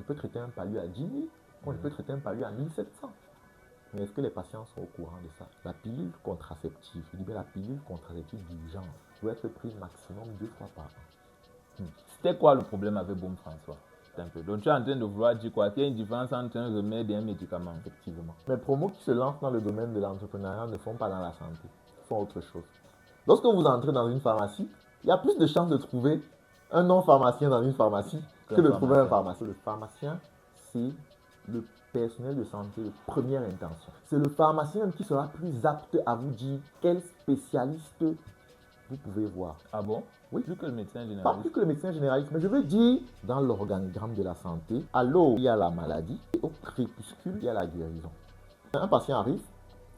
peux traiter un palu à 10 000, comme je peux traiter un palu à 1700. Mais est-ce que les patients sont au courant de ça? La pilule contraceptive, je dis bien la pilule contraceptive d'urgence, doit être prise maximum 2 fois par an. C'était quoi le problème avec Beaume François? Donc tu es en train de vouloir dire quoi? Qu'il y a une différence entre un remède et un médicament. Effectivement. Les promos qui se lancent dans le domaine de l'entrepreneuriat ne font pas dans la santé, font autre chose. Lorsque vous entrez dans une pharmacie, il y a plus de chances de trouver un non-pharmacien dans une pharmacie que de trouver un pharmacien. Le pharmacien, c'est le personnel de santé de première intention. C'est le pharmacien qui sera plus apte à vous dire quel spécialiste vous pouvez voir. Ah bon? Oui. Plus que le médecin généraliste. Pas plus que le médecin généraliste, mais je veux dire, dans l'organigramme de la santé, à l'aube, il y a la maladie et au crépuscule, il y a la guérison. Un patient arrive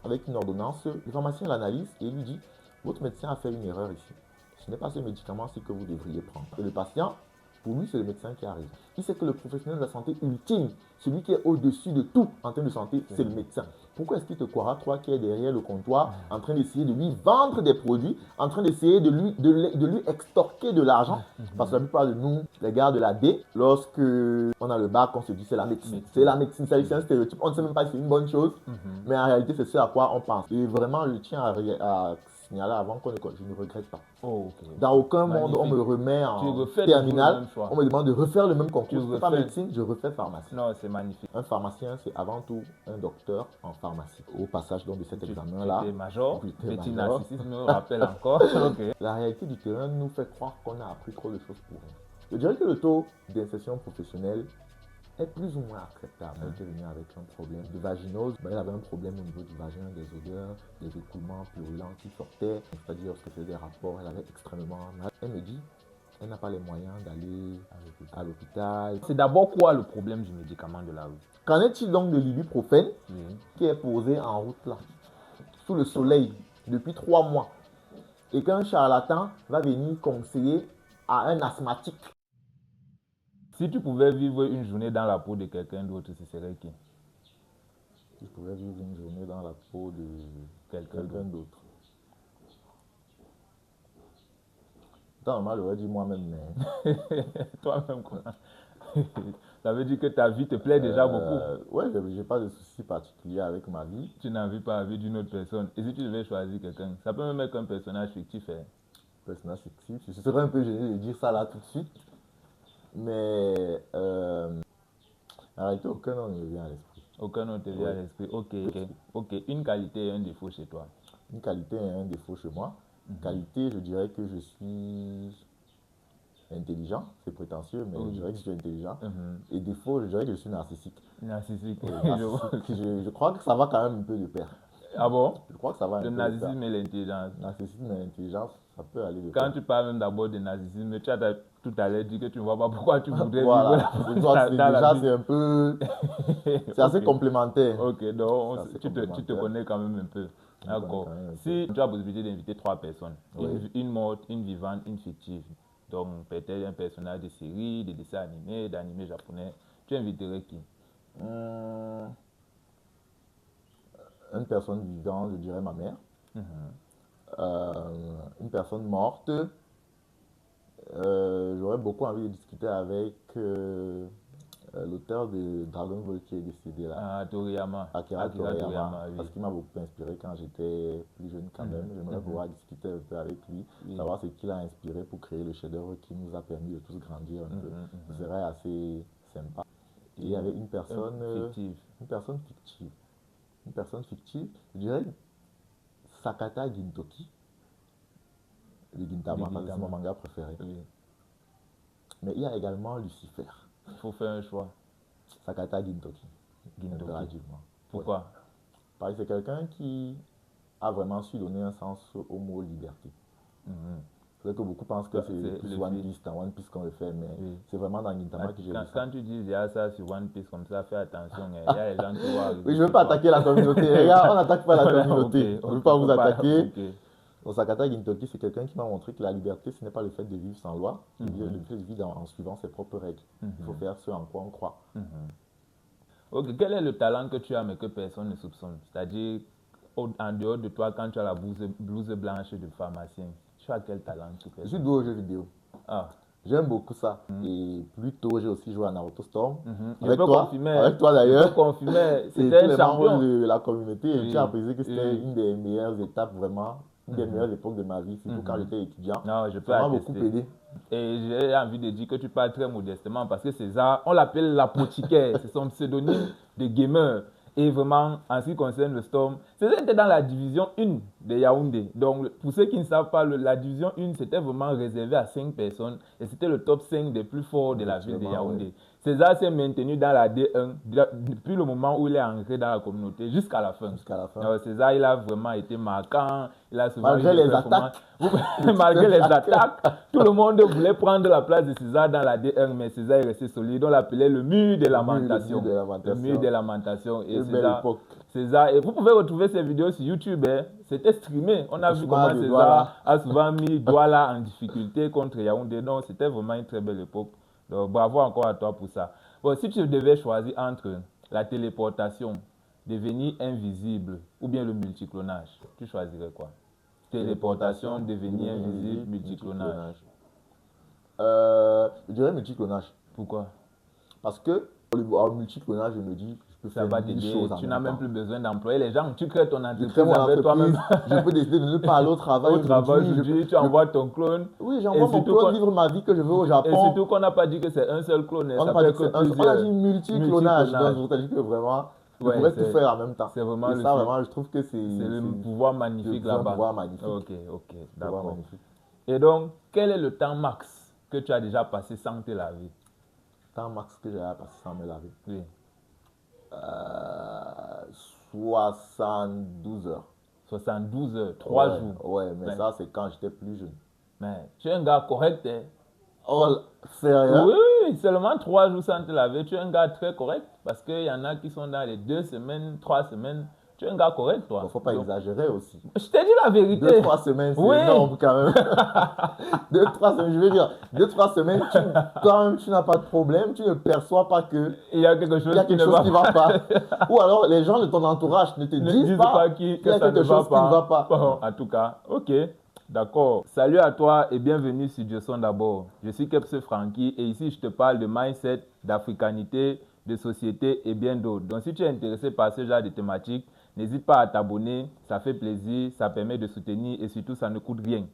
avec une ordonnance, le pharmacien l'analyse et lui dit, votre médecin a fait une erreur ici. Ce n'est pas ce médicament-ci que vous devriez prendre. Et le patient, pour lui, c'est le médecin qui arrive. Il sait que le professionnel de la santé ultime, celui qui est au-dessus de tout en termes de santé, c'est le médecin. Pourquoi est-ce qu'il te croira, toi, qui es derrière le comptoir, en train d'essayer de lui vendre des produits, en train d'essayer de lui extorquer de l'argent? Parce que la plupart de nous, les gars de la D, lorsque on a le bac, on se dit c'est la médecine. C'est la médecine, c'est un stéréotype. On ne sait même pas si c'est une bonne chose, mais en réalité, c'est ce à quoi on pense. Et vraiment, je tiens à signaler avant qu'on ne... Je ne regrette pas. Oh, okay. Dans aucun monde, on me remet en terminale, on me demande de refaire le même concours. Je ne fais pas médecine, je refais pharmacie. Non, c'est magnifique. Un pharmacien, c'est avant tout un docteur en pharmacie. Au passage donc de cet examen-là, tu étais major, petit narcissisme me rappelle encore. Okay. La réalité du terrain nous fait croire qu'on a appris trop de choses pour rien. Je dirais que le taux d'insertion professionnelle est plus ou moins acceptable. Elle était venue avec un problème de vaginose. Elle avait un problème au niveau du vagin, des odeurs, des écoulements purulents qui sortaient. C'est-à-dire lorsque c'était des rapports, elle avait extrêmement mal. Elle me dit, elle n'a pas les moyens d'aller à l'hôpital. C'est d'abord quoi le problème du médicament de la rue? Qu'en est-il donc de l'ibuprofène qui est posé en route là, sous le soleil, depuis 3 mois, et qu'un charlatan va venir conseiller à un asthmatique? Si tu pouvais vivre une journée dans la peau de quelqu'un d'autre, ce serait qui? Si je pouvais vivre une journée dans la peau de quelqu'un d'autre. Normalement, j'aurais dit moi-même, mais... Toi-même quoi? Ça veut dire que ta vie te plaît déjà beaucoup. Oui, je n'ai pas de soucis particuliers avec ma vie. Tu n'as envie pas la vie d'une autre personne. Et si tu devais choisir quelqu'un, ça peut même être un personnage fictif. Personnage fictif, je serais un peu gêné de dire ça là tout de suite. Mais en réalité, aucun nom ne me vient à l'esprit. Aucun nom ne te vient à l'esprit. Ok. Une qualité et un défaut chez toi. Une qualité et un défaut chez moi. Qualité, je dirais que je suis intelligent, c'est prétentieux, mais je dirais que je suis intelligent. Et défaut, je dirais que je suis narcissique. Narcissique. Je crois que ça va quand même un peu de pair. Ah bon? Je crois que ça va un peu de pair. Le narcissisme et l'intelligence. Narcissisme et l'intelligence, ça peut aller de pair. Quand tu parles même d'abord de narcissisme, tu as tout à l'heure dit que tu ne vois pas pourquoi tu voudrais voilà. vivre déjà, c'est un peu... C'est assez complémentaire. Ok, donc tu te connais quand même un peu. D'accord. Si tu as la possibilité d'inviter 3 personnes, une morte, une vivante, une fictive, donc peut-être un personnage de série, de dessin animé, d'animé japonais, tu inviterais qui? Une personne vivante, je dirais ma mère. Une personne morte, j'aurais beaucoup envie de discuter avec l'auteur de Dragon Ball qui est décédé là. Toriyama. Akira Toriyama, oui. Parce qu'il m'a beaucoup inspiré quand j'étais plus jeune quand même. J'aimerais pouvoir discuter un peu avec lui, savoir ce qu'il a inspiré pour créer le chef-d'œuvre qui nous a permis de tous grandir un peu. Ce serait assez sympa. Et il y avait une personne fictive. Une personne fictive, je dirais Sakata Gintoki. Le Gintama, c'est mon manga préféré. Oui. Mais il y a également Lucifer. Il faut faire un choix. Sakata Gintoki. Pourquoi? Parce que c'est quelqu'un qui a vraiment su donner un sens au mot liberté. C'est vrai que beaucoup pensent que c'est plus One Piece, dans One Piece qu'on le fait, mais c'est vraiment dans Gintama que j'ai vu ça. Quand tu dis il y a ça sur One Piece comme ça, fais attention, il y a les gens qui vont arriver. Oui, je ne veux pas attaquer la communauté. Regarde, on n'attaque pas la communauté. Je ne veux pas vous attaquer. Donc, Sakata Gintoki, c'est quelqu'un qui m'a montré que la liberté, ce n'est pas le fait de vivre sans loi, c'est le fait de vivre en suivant ses propres règles. Il faut faire ce en quoi on croit. Ok, quel est le talent que tu as mais que personne ne soupçonne? C'est-à-dire, en dehors de toi, quand tu as la blouse blanche de pharmacien, tu as quel talent? Je suis doué aux jeux vidéo. Ah, J'aime beaucoup ça. Et plus tôt, j'ai aussi joué à Naruto Storm. Je peux confirmer. Avec toi d'ailleurs. Je peux confirmer. C'était C'était les un champion. membres de la communauté. Et Oui. tu as apprécié que c'était Oui. une des meilleures étapes, vraiment. Une des meilleures époques de ma vie, surtout quand j'étais étudiant. Non, je peux Ça m'a attester. beaucoup aidé. Et j'ai envie de dire que tu parles très modestement parce que César, on l'appelle l'apothicaire. C'est son pseudonyme de gamer. Et vraiment, en ce qui concerne le Storm, César était dans la division 1 de Yaoundé. Donc, pour ceux qui ne savent pas, la division 1, c'était vraiment réservé à 5 personnes. Et c'était le top 5 des plus forts de la ville de Yaoundé. Ouais. César s'est maintenu dans la D1 depuis le moment où il est entré dans la communauté jusqu'à la fin. Jusqu'à la fin. Alors, César, il a vraiment été marquant. Il a souvent Malgré les attaques. Malgré les attaques, tout le monde voulait prendre la place de César dans la D1, mais César est resté solide. On l'appelait le mur des lamentations. Le mur des lamentations. Et César, et vous pouvez retrouver ces vidéos sur YouTube. Hein. C'était streamé. On a vu comment César a souvent mis Douala en difficulté contre Yaoundé. Donc, c'était vraiment une très belle époque. Donc, bravo encore à toi pour ça. Bon, si tu devais choisir entre la téléportation, devenir invisible ou bien le multiclonage, tu choisirais quoi? Téléportation, devenir invisible, multiclonage. Je dirais multiclonage. Pourquoi? Parce que en multiclonage, je me dis, je peux faire mille choses. Tu n'as même plus besoin d'employer les gens. Tu crées ton entreprise avec toi-même. Je peux décider de ne pas aller au travail. Aujourd'hui, tu envoies ton clone. Oui, j'envoie mon clone vivre ma vie que je veux au Japon. Et surtout qu'on n'a pas dit que c'est un seul clone. On a dit multiclonage. Donc, c'est-à-dire que vraiment, je pourrais tout faire en même temps. C'est vraiment ça, vraiment, je trouve que c'est le pouvoir magnifique là-bas. Le pouvoir magnifique. Ok, d'accord. Et donc, quel est le temps max que tu as déjà passé sans te laver? Temps max que j'ai passé sans me laver? Oui. 72 heures. 72 heures, 3 jours. Ouais, mais ça, c'est quand j'étais plus jeune. Mais tu es un gars correct, hein? Oh, sérieux? Oui, seulement 3 jours sans te laver. Tu es un gars très correct. Parce qu'il y en a qui sont dans les 2 semaines, 3 semaines. Tu es un gars correct, toi. Il ne faut pas exagérer aussi. Je t'ai dit la vérité. 2-3 semaines, c'est énorme quand même. 2-3 semaines, je veux dire, 2-3 semaines, quand même, tu n'as pas de problème, tu ne perçois pas que il y a quelque chose qui ne va pas. Ou alors, les gens de ton entourage ne te disent pas qu'il y a quelque chose qui ne va pas. Bon, en tout cas, ok. D'accord. Salut à toi et bienvenue sur Dieu son d'abord. Je suis Kepse Franky et ici, je te parle de mindset, d'africanité, de société et bien d'autres. Donc, si tu es intéressé par ce genre de thématiques, n'hésite pas à t'abonner, ça fait plaisir, ça permet de soutenir et surtout, ça ne coûte rien.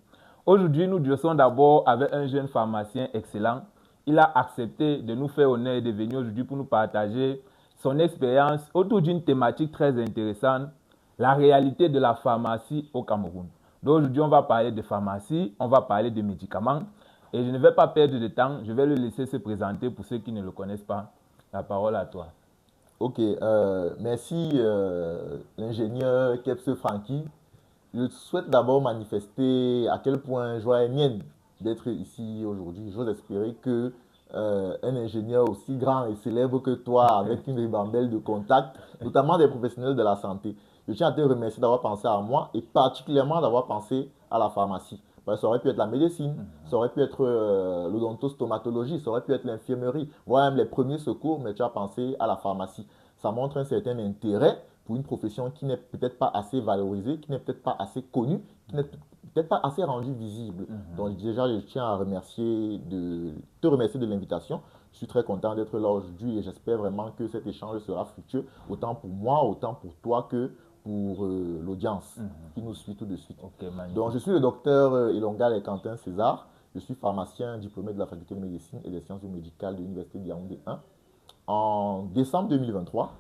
Aujourd'hui, nous disons d'abord avec un jeune pharmacien excellent. Il a accepté de nous faire honneur et de venir aujourd'hui pour nous partager son expérience autour d'une thématique très intéressante, la réalité de la pharmacie au Cameroun. Donc aujourd'hui, on va parler de pharmacie, on va parler de médicaments et je ne vais pas perdre de temps, je vais le laisser se présenter pour ceux qui ne le connaissent pas. La parole à toi. Ok, merci l'ingénieur Kepse Franky. Je souhaite d'abord manifester à quel point joie est mienne d'être ici aujourd'hui. J'ose espérer que un ingénieur aussi grand et célèbre que toi, avec une ribambelle de contacts, notamment des professionnels de la santé. Je tiens à te remercier d'avoir pensé à moi et particulièrement d'avoir pensé à la pharmacie. Ça aurait pu être la médecine, ça aurait pu être l'odontostomatologie, ça aurait pu être l'infirmerie, voire même les premiers secours, mais tu as pensé à la pharmacie. Ça montre un certain intérêt pour une profession qui n'est peut-être pas assez valorisée, qui n'est peut-être pas assez connue, qui n'est peut-être pas assez rendue visible. Donc déjà, je tiens à te remercier de l'invitation. Je suis très content d'être là aujourd'hui et j'espère vraiment que cet échange sera fructueux, autant pour moi, autant pour toi que pour l'audience qui nous suit tout de suite. Okay, donc, je suis le docteur Elongal Quentin César. Je suis pharmacien diplômé de la faculté de médecine et des sciences médicales de l'université de Yaoundé 1 en décembre 2023.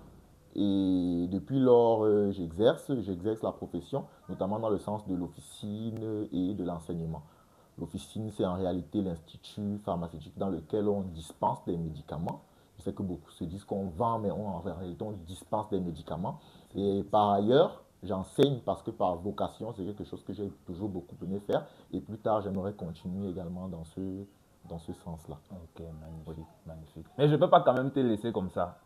Et depuis lors, j'exerce la profession, notamment dans le sens de l'officine et de l'enseignement. L'officine, c'est en réalité l'institut pharmaceutique dans lequel on dispense des médicaments. Je sais que beaucoup se disent qu'on vend, mais en réalité, on dispense des médicaments. Et par ailleurs, j'enseigne parce que par vocation, c'est quelque chose que j'ai toujours beaucoup aimé faire. Et plus tard, j'aimerais continuer également dans ce sens-là. Ok, magnifique, magnifique. Mais je ne peux pas quand même te laisser comme ça.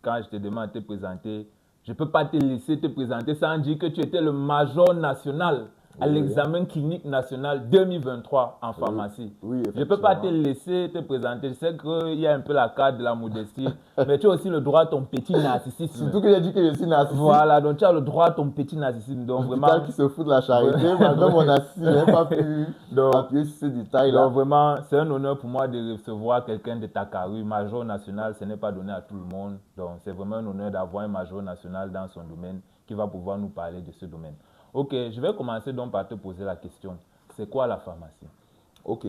Quand je te demande de te présenter, je ne peux pas te laisser te présenter sans dire que tu étais le major national à l'examen clinique national 2023 en pharmacie. Oui, je ne peux pas te laisser te présenter. Je sais qu'il y a un peu la carte de la modestie, mais tu as aussi le droit à ton petit narcissisme. Surtout que j'ai dit que je suis narcissique. Voilà, donc tu as le droit à ton petit narcissisme. Donc vraiment, qui se fout de la charité, malgré mon narcissisme, je n'ai pas pu appuyer sur ce détail-là. Donc vraiment, c'est un honneur pour moi de recevoir quelqu'un de Takaru, major national. Ce n'est pas donné à tout le monde. Donc c'est vraiment un honneur d'avoir un major national dans son domaine qui va pouvoir nous parler de ce domaine. Ok, je vais commencer donc par te poser la question. C'est quoi la pharmacie? Ok.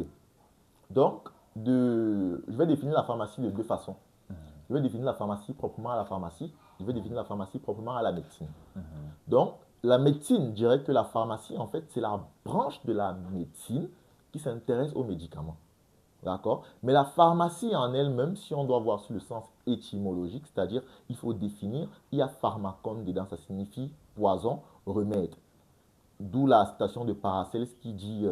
Donc, je vais définir la pharmacie de deux façons. Je vais définir la pharmacie proprement à la pharmacie. Je vais définir la pharmacie proprement à la médecine. Donc, la médecine, je dirais que la pharmacie, en fait, c'est la branche de la médecine qui s'intéresse aux médicaments. D'accord? Mais la pharmacie en elle-même, si on doit voir sur le sens étymologique, c'est-à-dire, il faut définir, il y a pharmacon dedans, ça signifie poison, remède. D'où la citation de Paracelse qui dit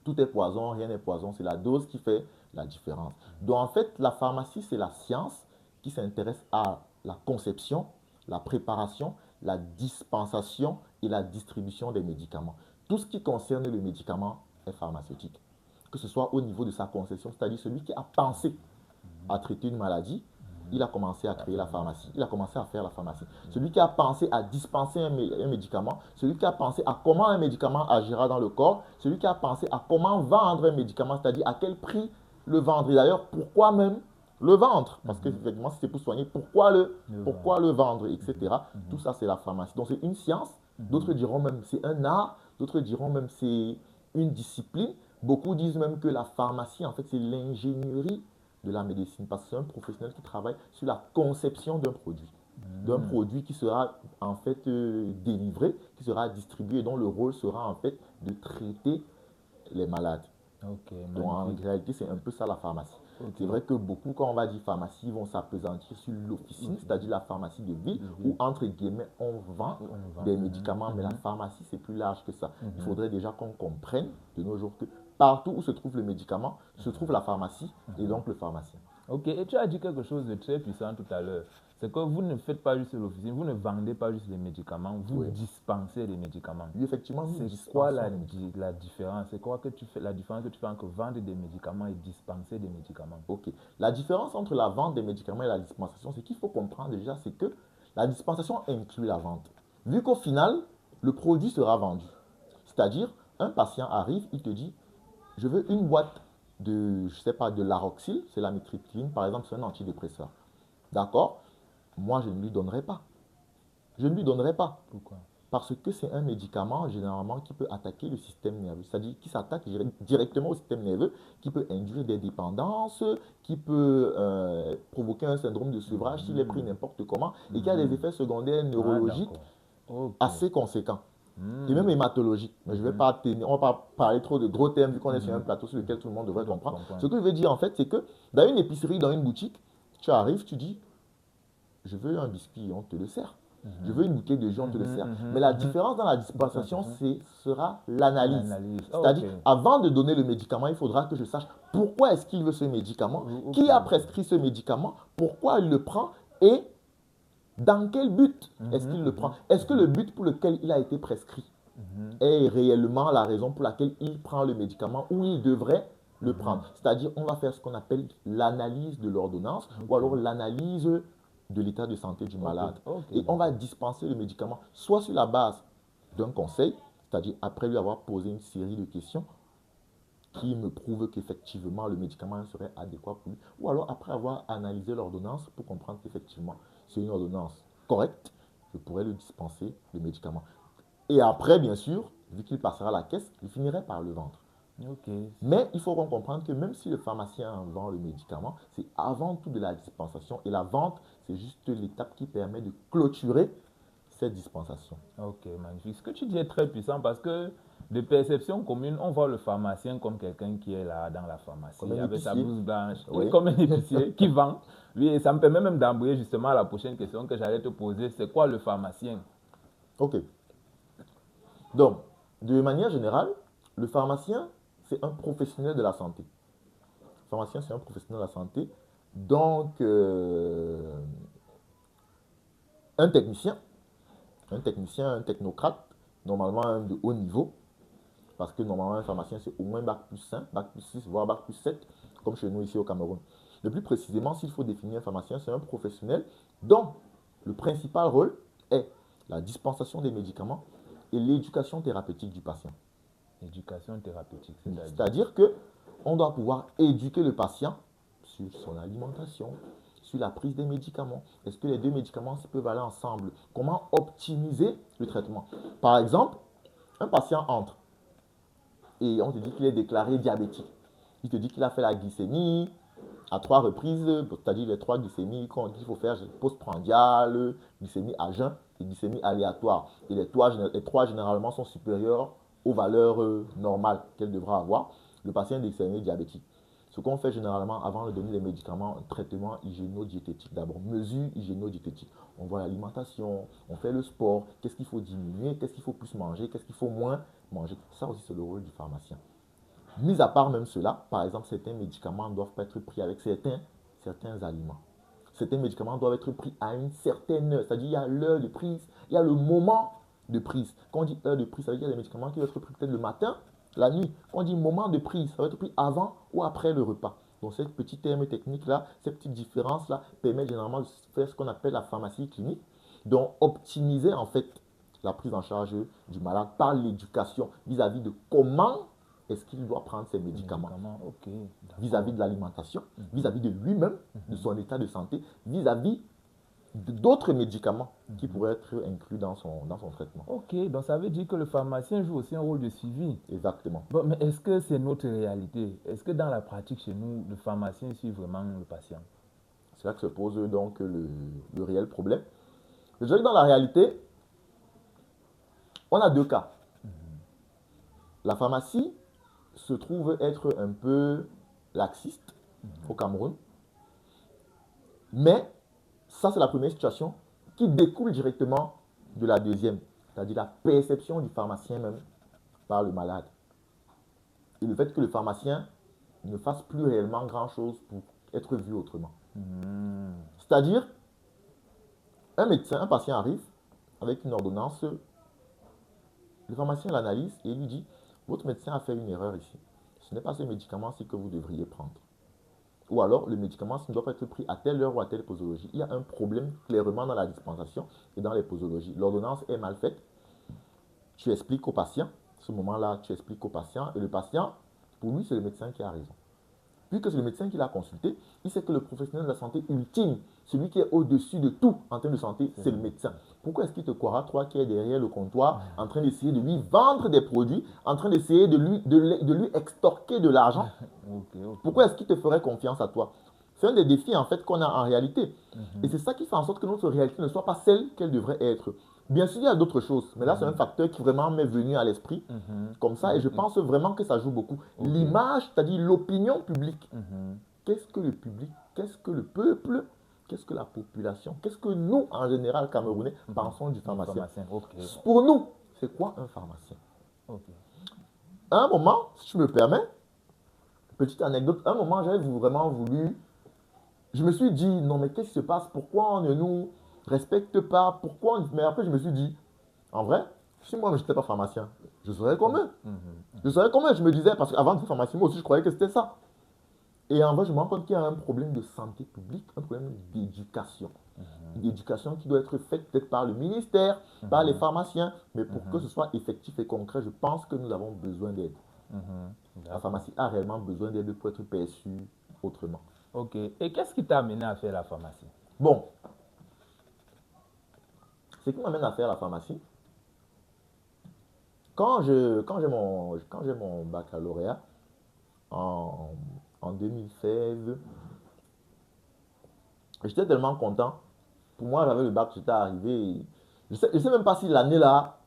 tout est poison, rien n'est poison, c'est la dose qui fait la différence. Donc en fait, la pharmacie, c'est la science qui s'intéresse à la conception, la préparation, la dispensation et la distribution des médicaments. Tout ce qui concerne le médicament est pharmaceutique. Que ce soit au niveau de sa conception, c'est-à-dire celui qui a pensé à traiter une maladie, il a commencé à créer la pharmacie, il a commencé à faire la pharmacie. Celui qui a pensé à dispenser un médicament, celui qui a pensé à comment un médicament agira dans le corps, celui qui a pensé à comment vendre un médicament, c'est-à-dire à quel prix le vendre. Et d'ailleurs, pourquoi même le vendre? Parce qu'effectivement, si c'est pour soigner, pourquoi le vendre, etc. Tout ça, c'est la pharmacie. Donc, c'est une science. D'autres diront même c'est un art. D'autres diront même c'est une discipline. Beaucoup disent même que la pharmacie, en fait, c'est l'ingénierie de la médecine, parce que c'est un professionnel qui travaille sur la conception d'un produit qui sera en fait délivré, qui sera distribué, et dont le rôle sera en fait de traiter les malades. Donc en réalité, c'est un peu ça la pharmacie. C'est vrai que beaucoup, quand on va dire pharmacie, vont s'appesantir sur l'officine, c'est-à-dire la pharmacie de ville, où entre guillemets, on vend des médicaments, mais la pharmacie, c'est plus large que ça. Il faudrait déjà qu'on comprenne de nos jours que partout où se trouve le médicament, se trouve la pharmacie et donc le pharmacien. Ok, et tu as dit quelque chose de très puissant tout à l'heure. C'est que vous ne faites pas juste l'officine, vous ne vendez pas juste les médicaments, vous dispensez les médicaments. Oui, effectivement, c'est quoi la différence? C'est quoi la différence que tu fais entre vendre des médicaments et dispenser des médicaments? Ok, la différence entre la vente des médicaments et la dispensation, c'est qu'il faut comprendre déjà, c'est que la dispensation inclut la vente. Vu qu'au final, le produit sera vendu. C'est-à-dire, un patient arrive, il te dit, je veux une boîte de, je sais pas, de Laroxyl, c'est la métryptyline, par exemple, c'est un antidépresseur. D'accord? Moi, je ne lui donnerai pas. Je ne lui donnerai pas. Pourquoi? Parce que c'est un médicament, généralement, qui peut attaquer le système nerveux. C'est-à-dire qui s'attaque directement au système nerveux, qui peut induire des dépendances, qui peut provoquer un syndrome de sevrage s'il est pris n'importe comment, et qui a des effets secondaires neurologiques assez conséquents. Et même hématologique. Mais je vais pas tenir, on ne va pas parler trop de gros termes vu qu'on est sur un plateau sur lequel tout le monde devrait comprendre. Ce que je veux dire en fait, c'est que dans une épicerie, dans une boutique, tu arrives, tu dis, je veux un biscuit, on te le sert. Je veux une bouteille de jus, on te le sert. Mais la différence dans la dispensation, sera l'analyse. C'est-à-dire, avant de donner le médicament, il faudra que je sache pourquoi est-ce qu'il veut ce médicament, qui a prescrit ce médicament, pourquoi il le prend et dans quel but est-ce qu'il le prend? Est-ce que le but pour lequel il a été prescrit est réellement la raison pour laquelle il prend le médicament ou il devrait le prendre? C'est-à-dire, on va faire ce qu'on appelle l'analyse de l'ordonnance ou alors l'analyse de l'état de santé du malade. Et on va dispenser le médicament soit sur la base d'un conseil, c'est-à-dire après lui avoir posé une série de questions qui me prouvent qu'effectivement le médicament serait adéquat pour lui, ou alors après avoir analysé l'ordonnance pour comprendre qu'effectivement c'est une ordonnance correcte, je pourrais lui dispenser le médicament. Et après, bien sûr, vu qu'il passera à la caisse, il finirait par le vendre. Mais il faut qu'on comprenne que même si le pharmacien vend le médicament, c'est avant tout de la dispensation. Et la vente, c'est juste l'étape qui permet de clôturer cette dispensation. Ok, magnifique. Ce que tu dis est très puissant parce que de perception commune, on voit le pharmacien comme quelqu'un qui est là dans la pharmacie avec sa blouse blanche, comme un épicier qui vend. Oui, ça me permet même d'embrayer justement à la prochaine question que j'allais te poser. C'est quoi le pharmacien? Ok. Donc, de manière générale, le pharmacien, c'est un professionnel de la santé. Le pharmacien, c'est un professionnel de la santé. Donc, un technicien, un technocrate, normalement un de haut niveau, parce que normalement, un pharmacien, c'est au moins bac plus 5, bac plus 6, voire bac plus 7, comme chez nous ici au Cameroun. Le plus précisément, s'il faut définir un pharmacien, c'est un professionnel dont le principal rôle est la dispensation des médicaments et l'éducation thérapeutique du patient. Éducation thérapeutique, c'est-à-dire qu'on doit pouvoir éduquer le patient sur son alimentation, sur la prise des médicaments. Est-ce que les deux médicaments peuvent aller ensemble? Comment optimiser le traitement? Par exemple, un patient entre et on te dit qu'il est déclaré diabétique. Il te dit qu'il a fait la glycémie à 3 reprises, c'est-à-dire les 3 glycémies qu'il faut faire, postprandial, glycémie à jeun et glycémie aléatoire. Et les 3 généralement sont supérieures aux valeurs normales qu'elle devra avoir. Le patient est déclaré diabétique. Ce qu'on fait généralement avant de donner les médicaments, traitement hygiéno-diététique. D'abord, mesure hygiéno-diététique. On voit l'alimentation, on fait le sport, qu'est-ce qu'il faut diminuer, qu'est-ce qu'il faut plus manger, qu'est-ce qu'il faut moins manger. Ça aussi, c'est le rôle du pharmacien. Mis à part même cela, par exemple, certains médicaments ne doivent pas être pris avec certains aliments. Certains médicaments doivent être pris à une certaine heure, c'est-à-dire il y a l'heure de prise, il y a le moment de prise. Quand on dit heure de prise, ça veut dire qu'il y a des médicaments qui doivent être pris peut-être le matin, la nuit. Quand on dit moment de prise, ça va être pris avant ou après le repas. Donc ces petits termes techniques-là, ces petites différences-là permettent généralement de faire ce qu'on appelle la pharmacie clinique, donc optimiser en fait la prise en charge du malade par l'éducation vis-à-vis de comment est-ce qu'il doit prendre ses médicaments vis-à-vis de l'alimentation, vis-à-vis de lui-même, de son état de santé, vis-à-vis d'autres médicaments qui pourraient être inclus dans son traitement. Ok, donc ça veut dire que le pharmacien joue aussi un rôle de suivi. Exactement. Bon, mais est-ce que c'est notre réalité? Est-ce que dans la pratique chez nous, le pharmacien suit vraiment le patient? C'est là que se pose donc le réel problème. Je dirais que dans la réalité, on a 2 cas. La pharmacie se trouve être un peu laxiste au Cameroun, mais ça c'est la première situation qui découle directement de la deuxième, c'est-à-dire la perception du pharmacien même par le malade et le fait que le pharmacien ne fasse plus réellement grand-chose pour être vu autrement. C'est-à-dire, un patient arrive avec une ordonnance, le pharmacien l'analyse et lui dit: votre médecin a fait une erreur ici. Ce n'est pas ce médicament-ci que vous devriez prendre. Ou alors, le médicament ne doit pas être pris à telle heure ou à telle posologie. Il y a un problème clairement dans la dispensation et dans les posologies. L'ordonnance est mal faite. Tu expliques au patient, à ce moment-là, tu expliques au patient, et le patient, pour lui, c'est le médecin qui a raison. Puisque c'est le médecin qui l'a consulté, il sait que le professionnel de la santé ultime, celui qui est au-dessus de tout en termes de santé, c'est le médecin. Pourquoi est-ce qu'il te croira, toi qui es derrière le comptoir, en train d'essayer de lui vendre des produits, en train d'essayer de lui extorquer de l'argent? Pourquoi est-ce qu'il te ferait confiance à toi? C'est un des défis en fait qu'on a en réalité. Et c'est ça qui fait en sorte que notre réalité ne soit pas celle qu'elle devrait être. Bien sûr, il y a d'autres choses, mais là, c'est un facteur qui vraiment m'est venu à l'esprit, comme ça, et je pense vraiment que ça joue beaucoup. L'image, c'est-à-dire l'opinion publique. Qu'est-ce que le public, qu'est-ce que le peuple, qu'est-ce que la population, qu'est-ce que nous, en général, Camerounais, pensons du pharmacien? Pour nous, c'est quoi un pharmacien? À un moment, si tu me permets, petite anecdote, à un moment, j'avais vraiment voulu, je me suis dit, non, mais qu'est-ce qui se passe? Pourquoi on ne nous respecte pas? Mais après, je me suis dit, en vrai, si moi, je n'étais pas pharmacien, je serais comme eux. Je serais comme eux, je me disais, parce qu'avant de faire pharmacien, moi aussi, je croyais que c'était ça. Et en vrai, je me rends compte qu'il y a un problème de santé publique, un problème d'éducation. D'éducation qui doit être faite peut-être par le ministère, par les pharmaciens, mais pour que ce soit effectif et concret, je pense que nous avons besoin d'aide. La pharmacie a réellement besoin d'aide pour être perçue autrement. Ok. Et qu'est-ce qui t'a amené à faire la pharmacie? Bon. Ce qui m'amène à faire la pharmacie, quand j'ai mon baccalauréat en 2016, j'étais tellement content. Pour moi, j'avais le bac, j'étais arrivé. Je sais même pas si l'année là,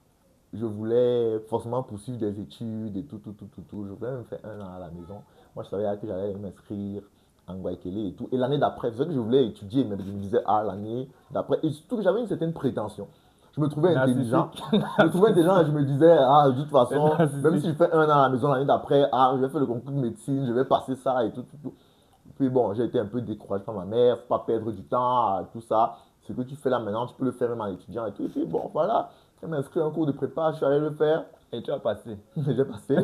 je voulais forcément poursuivre des études et tout. Je voulais même faire 1 an à la maison. Moi, je savais que j'allais m'inscrire en Guayaquil et tout. Et l'année d'après, c'est vrai que je voulais étudier, mais je me disais, l'année d'après. Et surtout que j'avais une certaine prétention. Je me trouvais intelligent. Je me trouvais intelligent et je me disais, de toute façon, même si je fais 1 an à la maison l'année d'après, je vais faire le concours de médecine, je vais passer ça et tout. Puis bon, j'ai été un peu découragé par ma mère, faut pas perdre du temps, tout ça. Ce que tu fais là maintenant, tu peux le faire même en étudiant et tout. Et puis bon, voilà. Elle m'a inscrit à un cours de prépa, je suis allé le faire. Et tu as passé. J'ai passé.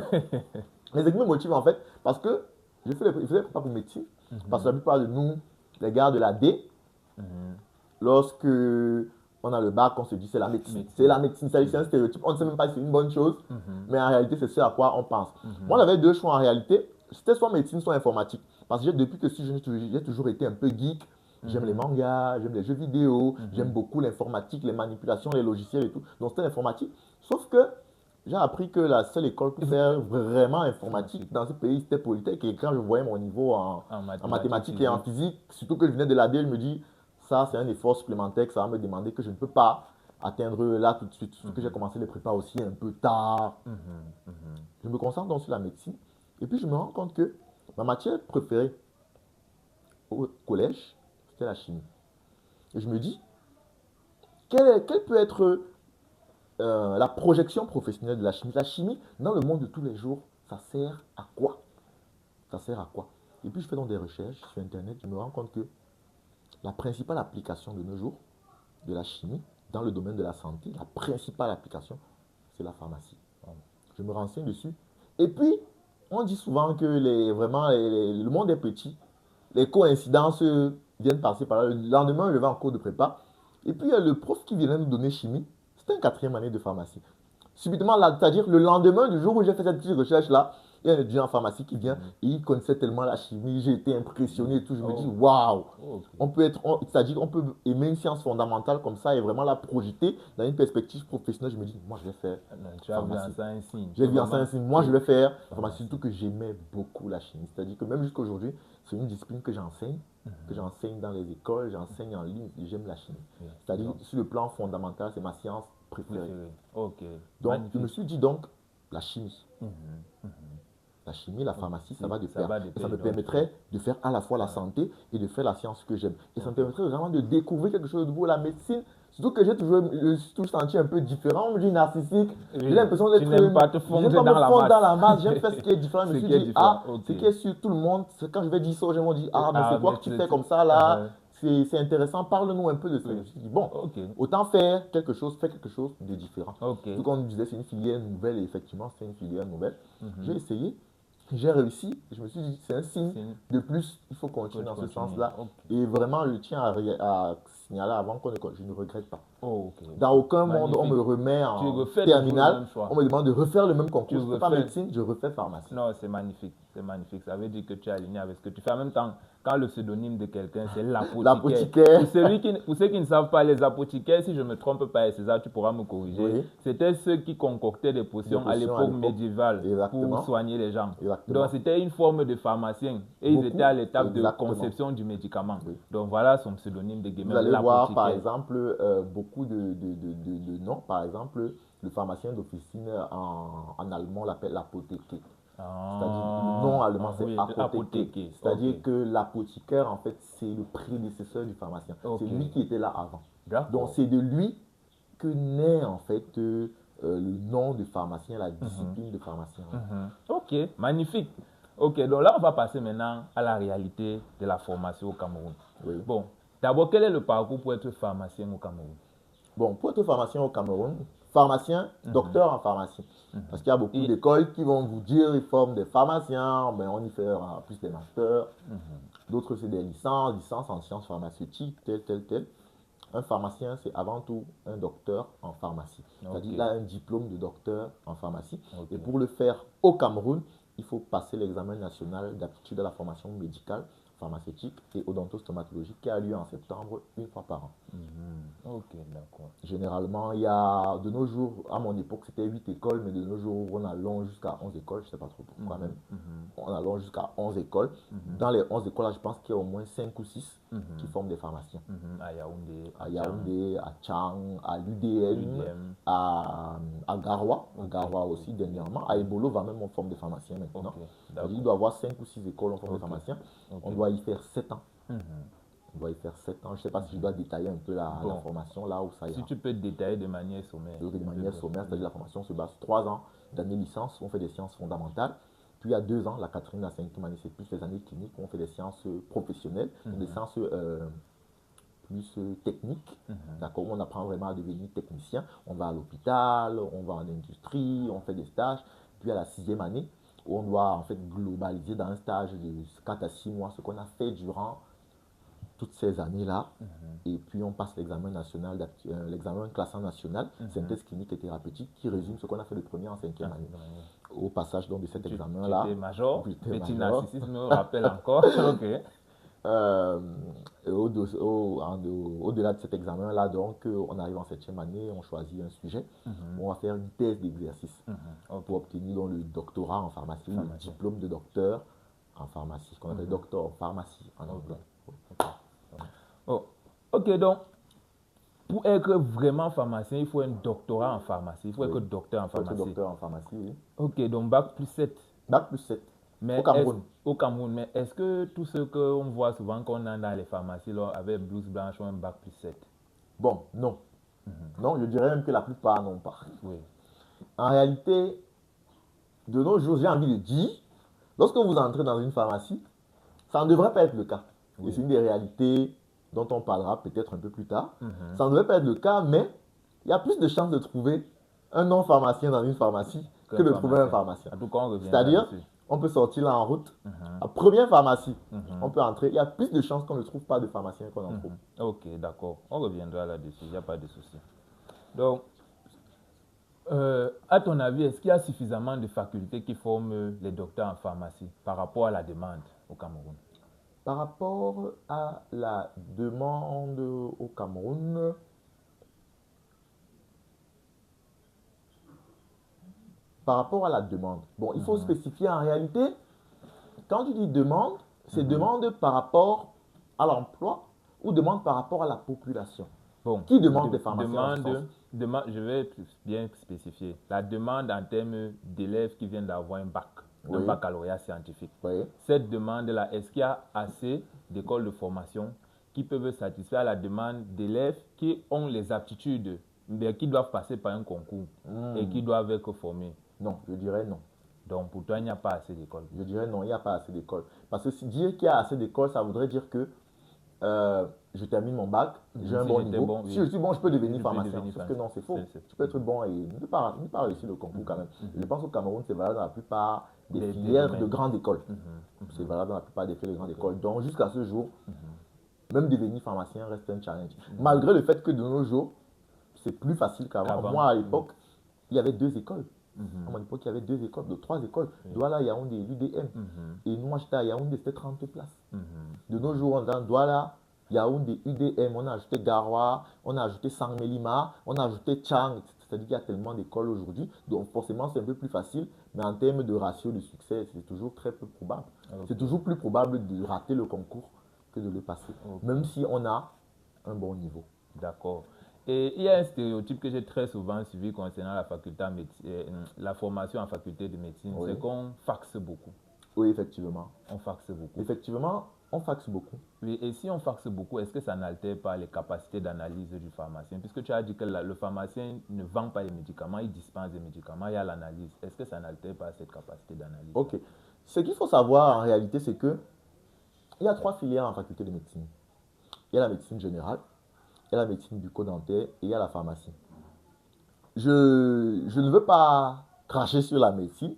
Mais ce qui me motive en fait, parce que je faisais pas pour médecine, parce que la plupart de nous, les gars de la D, lorsque on a le bac, on se dit c'est la médecine. C'est la médecine, c'est un stéréotype. On ne sait même pas si c'est une bonne chose, mais en réalité, c'est ce à quoi on pense. Moi, j'avais deux choix en réalité. C'était soit médecine, soit informatique. Parce que depuis que je suis jeune, j'ai toujours été un peu geek. J'aime les mangas, j'aime les jeux vidéo, j'aime beaucoup l'informatique, les manipulations, les logiciels et tout. Donc, c'était l'informatique. Sauf que j'ai appris que la seule école pour faire vraiment informatique dans ce pays, c'était Polytech. Et quand je voyais mon niveau en mathématiques et en physique, surtout que je venais de l'AD, je me dis, ça, c'est un effort supplémentaire que ça va me demander que je ne peux pas atteindre là tout de suite. Surtout que j'ai commencé les prépas aussi un peu tard. Je me concentre donc sur la médecine. Et puis, je me rends compte que ma matière préférée au collège, c'était la chimie. Et je me dis, quelle peut être la projection professionnelle de la chimie? La chimie, dans le monde de tous les jours, ça sert à quoi? Ça sert à quoi? Et puis, je fais donc des recherches sur Internet. Je me rends compte que la principale application de nos jours de la chimie dans le domaine de la santé, la principale application, c'est la pharmacie. Je me renseigne dessus. Et puis, on dit souvent que le monde est petit. Les coïncidences viennent passer par là. Le lendemain, je vais en cours de prépa. Et puis, il y a le prof qui vient nous donner chimie. C'était un 4e année de pharmacie. Subitement, c'est-à-dire le lendemain du jour où j'ai fait cette petite recherche-là, il y a un étudiant en pharmacie qui vient et il connaissait tellement la chimie, j'ai été impressionné et tout. Je me dis, waouh, c'est-à-dire qu'on peut aimer une science fondamentale comme ça et vraiment la projeter dans une perspective professionnelle. Je me dis, moi je vais faire pharmacie. J'ai vu en ça un signe. Moi je vais faire pharmacie, surtout que j'aimais beaucoup la chimie. C'est-à-dire que même jusqu'à aujourd'hui, c'est une discipline que j'enseigne dans les écoles, j'enseigne en ligne et j'aime la chimie. C'est-à-dire, sur le plan fondamental, c'est ma science préférée. Donc, je me suis dit donc, la chimie. La chimie, la pharmacie, ça va de pair. Ça me permettrait de faire à la fois la santé et de faire la science que j'aime. Et ça me permettrait vraiment de découvrir quelque chose de nouveau. La médecine, surtout que j'ai toujours senti un peu différent. On me dit narcissique. J'ai l'impression d'être. Tu n'aimes pas te fondre dans la masse. J'aime faire ce qui est différent. Je me suis dit, ce qui est sur tout le monde, quand je vais dire ça aux gens, ils vont dire, mais c'est quoi que tu fais comme ça là? C'est intéressant, parle-nous un peu de ça. Je me suis dit, bon, autant faire quelque chose de différent. Tout comme on disait, c'est une filière nouvelle et effectivement, c'est une filière nouvelle. J'ai essayé, j'ai réussi. Je me suis dit, c'est un signe de plus, il faut continuer dans ce sens-là. Et vraiment, je tiens à signaler avant je ne regrette pas. Dans aucun monde, on me remet en terminale, on me demande de refaire le même concours. Je ne fais pas médecine, je refais pharmacie. Non, c'est magnifique. C'est magnifique. Ça veut dire que tu es aligné avec ce que tu fais. En même temps, quand le pseudonyme de quelqu'un, c'est l'apothicaire. Pour ceux qui ne savent pas, les apothicaires, si je ne me trompe pas, et César, tu pourras me corriger, c'était ceux qui concoctaient des potions à l'époque médiévale pour soigner les gens. Donc, c'était une forme de pharmacien. Et ils étaient à l'étape de conception du médicament. Donc, voilà son pseudonyme de gamer. Vous allez voir, par exemple, beaucoup de noms. Par exemple, le pharmacien d'officine en allemand l'appelle l'apothicaire. C'est-à-dire, le nom allemand, c'est apothicaire. C'est-à-dire que l'apothicaire, en fait, c'est le prédécesseur du pharmacien. C'est lui qui était là avant. Donc, c'est de lui que naît, en fait, le nom de pharmacien, la discipline de pharmacien. Ok, magnifique. Ok, donc là, on va passer maintenant à la réalité de la formation au Cameroun. Bon, d'abord, quel est le parcours pour être pharmacien au Cameroun? Bon, pour être pharmacien au Cameroun, pharmacien, docteur en pharmacie. Parce qu'il y a beaucoup d'écoles qui vont vous dire ils forment des pharmaciens, mais on y fait plus des masters. D'autres, c'est des licences en sciences pharmaceutiques, tel. Un pharmacien, c'est avant tout un docteur en pharmacie. C'est-à-dire qu'il a un diplôme de docteur en pharmacie. Et pour le faire au Cameroun, il faut passer l'examen national d'aptitude à la formation médicale, pharmaceutique et odontostomatologique qui a lieu en septembre une fois par an. Ok, d'accord. Généralement, il y a de nos jours, à mon époque, c'était 8 écoles, mais de nos jours, on allonge jusqu'à 11 écoles. Je ne sais pas trop pourquoi même. On allonge jusqu'à 11 écoles. Dans les 11 écoles, là, je pense qu'il y a au moins 5 ou 6 qui forment des pharmaciens. À Yaoundé, à Tchang, à l'UDM, à Garoua aussi dernièrement. À Ebolo, va même on forme des pharmaciens maintenant. Il doit y avoir 5 ou 6 écoles, on forme des pharmaciens. On doit y faire 7 ans. On doit y faire 7 ans. Je ne sais pas si je dois détailler un peu la formation là où ça y est. Si tu peux détailler de manière sommaire. De manière sommaire, c'est-à-dire la formation se base sur 3 ans d'année licence où on fait des sciences fondamentales. Puis il y a 2 ans, la 4e, la 5e année, c'est plus les années cliniques où on fait des sciences professionnelles, des sciences plus technique, d'accord, où on apprend vraiment à devenir technicien. On va à l'hôpital, on va en industrie, on fait des stages. Puis à la 6e année, où on doit en fait globaliser dans un stage de 4 à 6 mois ce qu'on a fait durant toutes ces années-là. Et puis on passe l'examen national, l'examen classant national, synthèse clinique et thérapeutique, qui résume ce qu'on a fait de première en 5e année. Au passage donc de cet examen-là, j'étais major, petit narcissisme me rappelle encore. Ok. Au-delà de cet examen-là, donc, on arrive en 7e année, on choisit un sujet, on va faire une thèse d'exercice pour obtenir donc, le doctorat en pharmacie, ou le diplôme de docteur en pharmacie, ce qu'on appelle docteur en pharmacie en anglais. Oh. Ok, donc, pour être vraiment pharmacien, il faut un doctorat en pharmacie. Il faut être docteur en pharmacie. Docteur en pharmacie, oui. Ok, donc bac plus 7. Bac plus 7. Mais au Cameroun. Au Cameroun. Mais est-ce que tout ce qu'on voit souvent qu'on a dans les pharmacies, là, avec blouse blanche, ont un bac plus 7? Bon, non. Non, je dirais même que la plupart n'ont pas. Oui. En réalité, de nos jours, j'ai envie de dire, lorsque vous entrez dans une pharmacie, ça ne devrait pas être le cas. Et c'est une des réalités dont on parlera peut-être un peu plus tard. Ça ne devrait pas être le cas, mais il y a plus de chances de trouver un non-pharmacien dans une pharmacie que de trouver un pharmacien. C'est-à-dire, on peut sortir là en route, à première pharmacie, on peut entrer, il y a plus de chances qu'on ne trouve pas de pharmacien qu'on en trouve. Ok, d'accord. On reviendra là-dessus, il n'y a pas de souci. Donc, à ton avis, est-ce qu'il y a suffisamment de facultés qui forment les docteurs en pharmacie par rapport à la demande au Cameroun? Par rapport à la demande au Cameroun, bon, il faut spécifier en réalité, quand tu dis demande, c'est demande par rapport à l'emploi ou demande par rapport à la population. Bon, qui demande des pharmaciens? Je vais bien spécifier. La demande en termes d'élèves qui viennent d'avoir un bac. Un baccalauréat scientifique. Cette demande-là, est-ce qu'il y a assez d'écoles de formation qui peuvent satisfaire la demande d'élèves qui ont les aptitudes, mais qui doivent passer par un concours et qui doivent être formés? Non, je dirais non. Donc pour toi, il n'y a pas assez d'écoles? Je dirais non, il n'y a pas assez d'écoles. Parce que si dire qu'il y a assez d'écoles, ça voudrait dire que je termine mon bac, j'ai un bon niveau. Si je suis bon, je peux devenir pharmacien. Sauf que non, c'est faux. Tu peux être bon et ne pas réussir le concours quand même. Je pense qu'au Cameroun, c'est valable dans la plupart des filières de grandes écoles. C'est valable dans la plupart des filières de grandes écoles. Donc jusqu'à ce jour, même devenir pharmacien reste un challenge. Malgré le fait que de nos jours, c'est plus facile qu'avant. Moi, à l'époque, il y avait 2 écoles. À mon époque, il y avait 2 écoles, 3 écoles. Douala, Yaoundé et l'UDM. Et moi, j'étais à Yaoundé, c'était 30 places. De nos jours, on est dans Douala, Yaoundé, UDM, on a ajouté Garoua, on a ajouté Sangmelima, on a ajouté Tchang. C'est-à-dire qu'il y a tellement d'écoles aujourd'hui. Donc forcément, c'est un peu plus facile. Mais en termes de ratio de succès, c'est toujours très peu probable. C'est toujours plus probable de rater le concours que de le passer. Même si on a un bon niveau. D'accord. Et il y a un stéréotype que j'ai très souvent suivi concernant la faculté la formation en faculté de médecine, c'est qu'on faxe beaucoup. Oui, effectivement. On faxe beaucoup. Effectivement, on faxe beaucoup. Oui, et si on faxe beaucoup, est-ce que ça n'altère pas les capacités d'analyse du pharmacien? Puisque tu as dit que le pharmacien ne vend pas les médicaments, il dispense des médicaments, il y a l'analyse. Est-ce que ça n'altère pas cette capacité d'analyse? Ok. Ce qu'il faut savoir en réalité, c'est que il y a 3 filières en faculté de médecine. Il y a la médecine générale, il y a la médecine bucco-dentaire et il y a la pharmacie. Je ne veux pas cracher sur la médecine,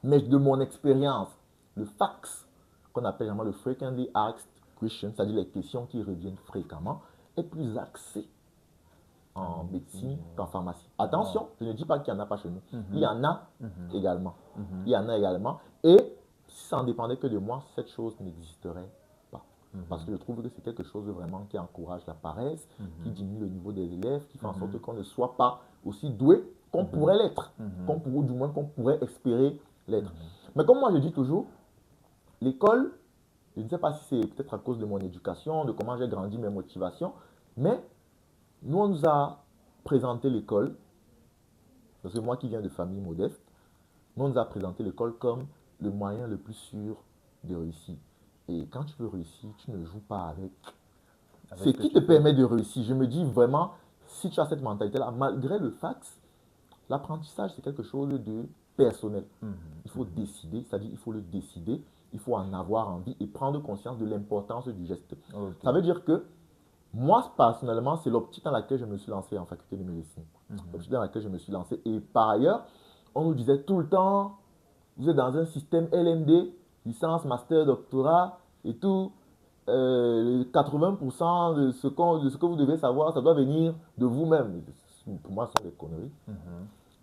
mais de mon expérience, le fax, qu'on appelle vraiment le frequently asked question, c'est-à-dire les questions qui reviennent fréquemment, est plus axé en médecine qu'en pharmacie. Attention, je ne dis pas qu'il n'y en a pas chez nous. Il y en a également. Il y en a également. Et si ça en dépendait que de moi, cette chose n'existerait pas. Parce que je trouve que c'est quelque chose vraiment qui encourage la paresse, qui diminue le niveau des élèves, qui fait en sorte qu'on ne soit pas aussi doué qu'on pourrait l'être, ou du moins qu'on pourrait espérer l'être. Mais comme moi je dis toujours, l'école, je ne sais pas si c'est peut-être à cause de mon éducation, de comment j'ai grandi, mes motivations, mais nous on nous a présenté l'école, parce que moi qui viens de famille modeste, nous on nous a présenté l'école comme le moyen le plus sûr de réussir. Et quand tu veux réussir, tu ne joues pas avec ce qui te permet de réussir. Je me dis vraiment, si tu as cette mentalité-là, malgré le fax, l'apprentissage, c'est quelque chose de personnel. Il faut décider, c'est-à-dire il faut le décider, il faut en avoir envie et prendre conscience de l'importance du geste. Ça veut dire que Moi, personnellement, c'est l'optique dans laquelle je me suis lancé en faculté de médecine. L'optique dans laquelle je me suis lancé. Et par ailleurs, on nous disait tout le temps, vous êtes dans un système LMD, licence, master, doctorat et tout. 80% de ce que vous devez savoir, ça doit venir de vous-même. Pour moi, ce sont des conneries. Pour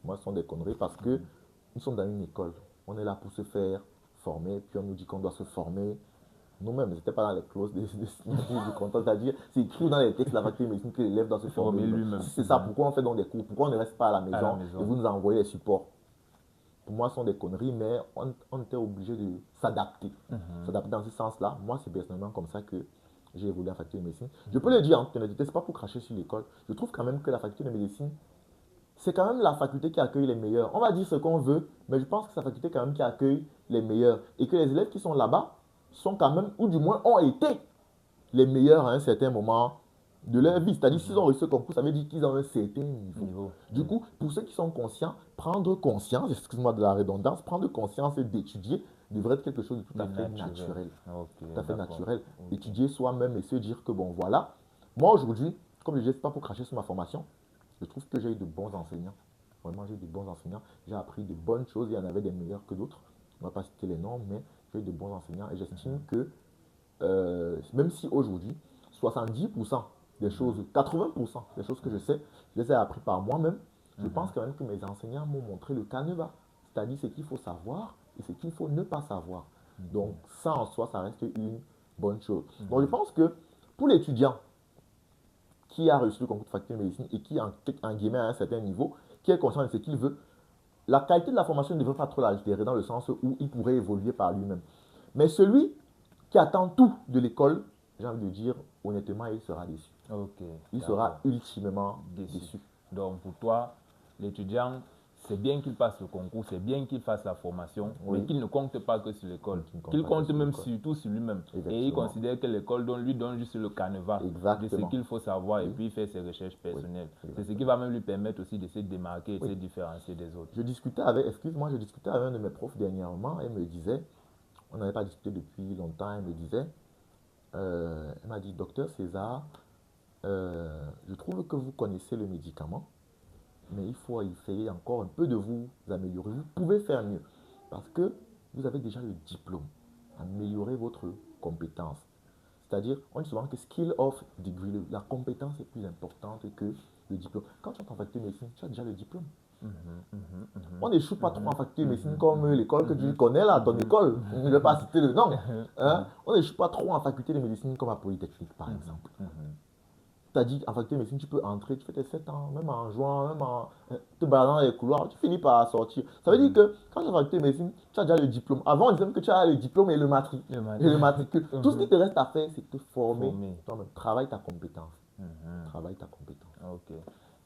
moi, ce sont des conneries parce que nous sommes dans une école. On est là pour se faire former, puis on nous dit qu'on doit se former nous-mêmes. Ce n'était pas dans les clauses du contrat. C'est-à-dire, c'est écrit dans les textes de la faculté de médecine que l'élève doit se former lui-même. Si c'est ça, pourquoi on fait donc des cours? Pourquoi on ne reste pas à la maison et vous nous envoyez les supports? Pour moi, ce sont des conneries, mais on était obligé de s'adapter. S'adapter dans ce sens-là. Moi, c'est personnellement comme ça que j'ai évolué en faculté de médecine. Je peux le dire en toute honnêteté, ce n'est pas pour cracher sur l'école. Je trouve quand même que la faculté de médecine, c'est quand même la faculté qui accueille les meilleurs. On va dire ce qu'on veut, mais je pense que c'est la faculté quand même qui accueille les meilleurs. Et que les élèves qui sont là-bas sont quand même, ou du moins ont été les meilleurs à un certain moment de leur vie. C'est-à-dire, s'ils ont réussi ce concours, ça veut dire qu'ils ont un certain niveau. Du coup, pour ceux qui sont conscients, prendre conscience, excuse-moi de la redondance, prendre conscience et d'étudier devrait être quelque chose de tout à fait naturel. Tout à fait naturel. Étudier soi-même et se dire que bon, voilà. Moi, aujourd'hui, comme je ne dis pas pour cracher sur ma formation, je trouve que j'ai eu de bons enseignants. Vraiment, j'ai eu de bons enseignants. J'ai appris de bonnes choses. Il y en avait des meilleurs que d'autres. On ne va pas citer les noms, mais j'ai eu de bons enseignants. Et j'estime que, même si aujourd'hui, 70% des choses, 80% des choses que je sais, je les ai appris par moi-même, je pense quand même que mes enseignants m'ont montré le canevas. C'est-à-dire ce qu'il faut savoir et ce qu'il faut ne pas savoir. Donc, ça en soi, ça reste une bonne chose. Donc, je pense que pour l'étudiant, qui a reçu le concours de faculté de médecine et qui, en guillemets, à un certain niveau, qui est conscient de ce qu'il veut, la qualité de la formation ne devrait pas trop l'altérer dans le sens où il pourrait évoluer par lui-même. Mais celui qui attend tout de l'école, j'ai envie de dire, honnêtement, il sera déçu. Il sera ultimement déçu. Donc, pour toi, l'étudiant, c'est bien qu'il passe le concours, c'est bien qu'il fasse la formation, mais qu'il ne compte pas que sur l'école. Qu'il compte même surtout sur lui-même. Et il considère que l'école lui donne juste le canevas de ce qu'il faut savoir et puis il fait ses recherches personnelles. C'est ce qui va même lui permettre aussi de se démarquer et de se différencier des autres. Je discutais avec un de mes profs dernièrement et il me disait, on n'avait pas discuté depuis longtemps, il me disait, elle m'a dit, docteur César, je trouve que vous connaissez le médicament, mais il faut essayer encore un peu de vous améliorer. Vous pouvez faire mieux parce que vous avez déjà le diplôme. Améliorer votre compétence. C'est-à-dire, on dit souvent que skill of degree, la compétence est plus importante que le diplôme. Quand tu es en faculté de médecine, tu as déjà le diplôme. On n'échoue pas trop en faculté de médecine comme l'école que tu connais là, ton école. Je ne vais pas citer le nom. On n'échoue pas trop en faculté de médecine comme à Polytechnique, par exemple. C'est-à-dire, en faculté de médecine, tu peux entrer, tu fais tes 7 ans, même en jouant, même en te baladant dans les couloirs, tu finis par sortir. Ça veut dire que quand tu es en faculté de médecine, tu as déjà le diplôme. Avant, on disait même que tu as le diplôme et le matricule. Tout ce qui te reste à faire, c'est te former. Travaille ta compétence. Travaille ta compétence. Ok.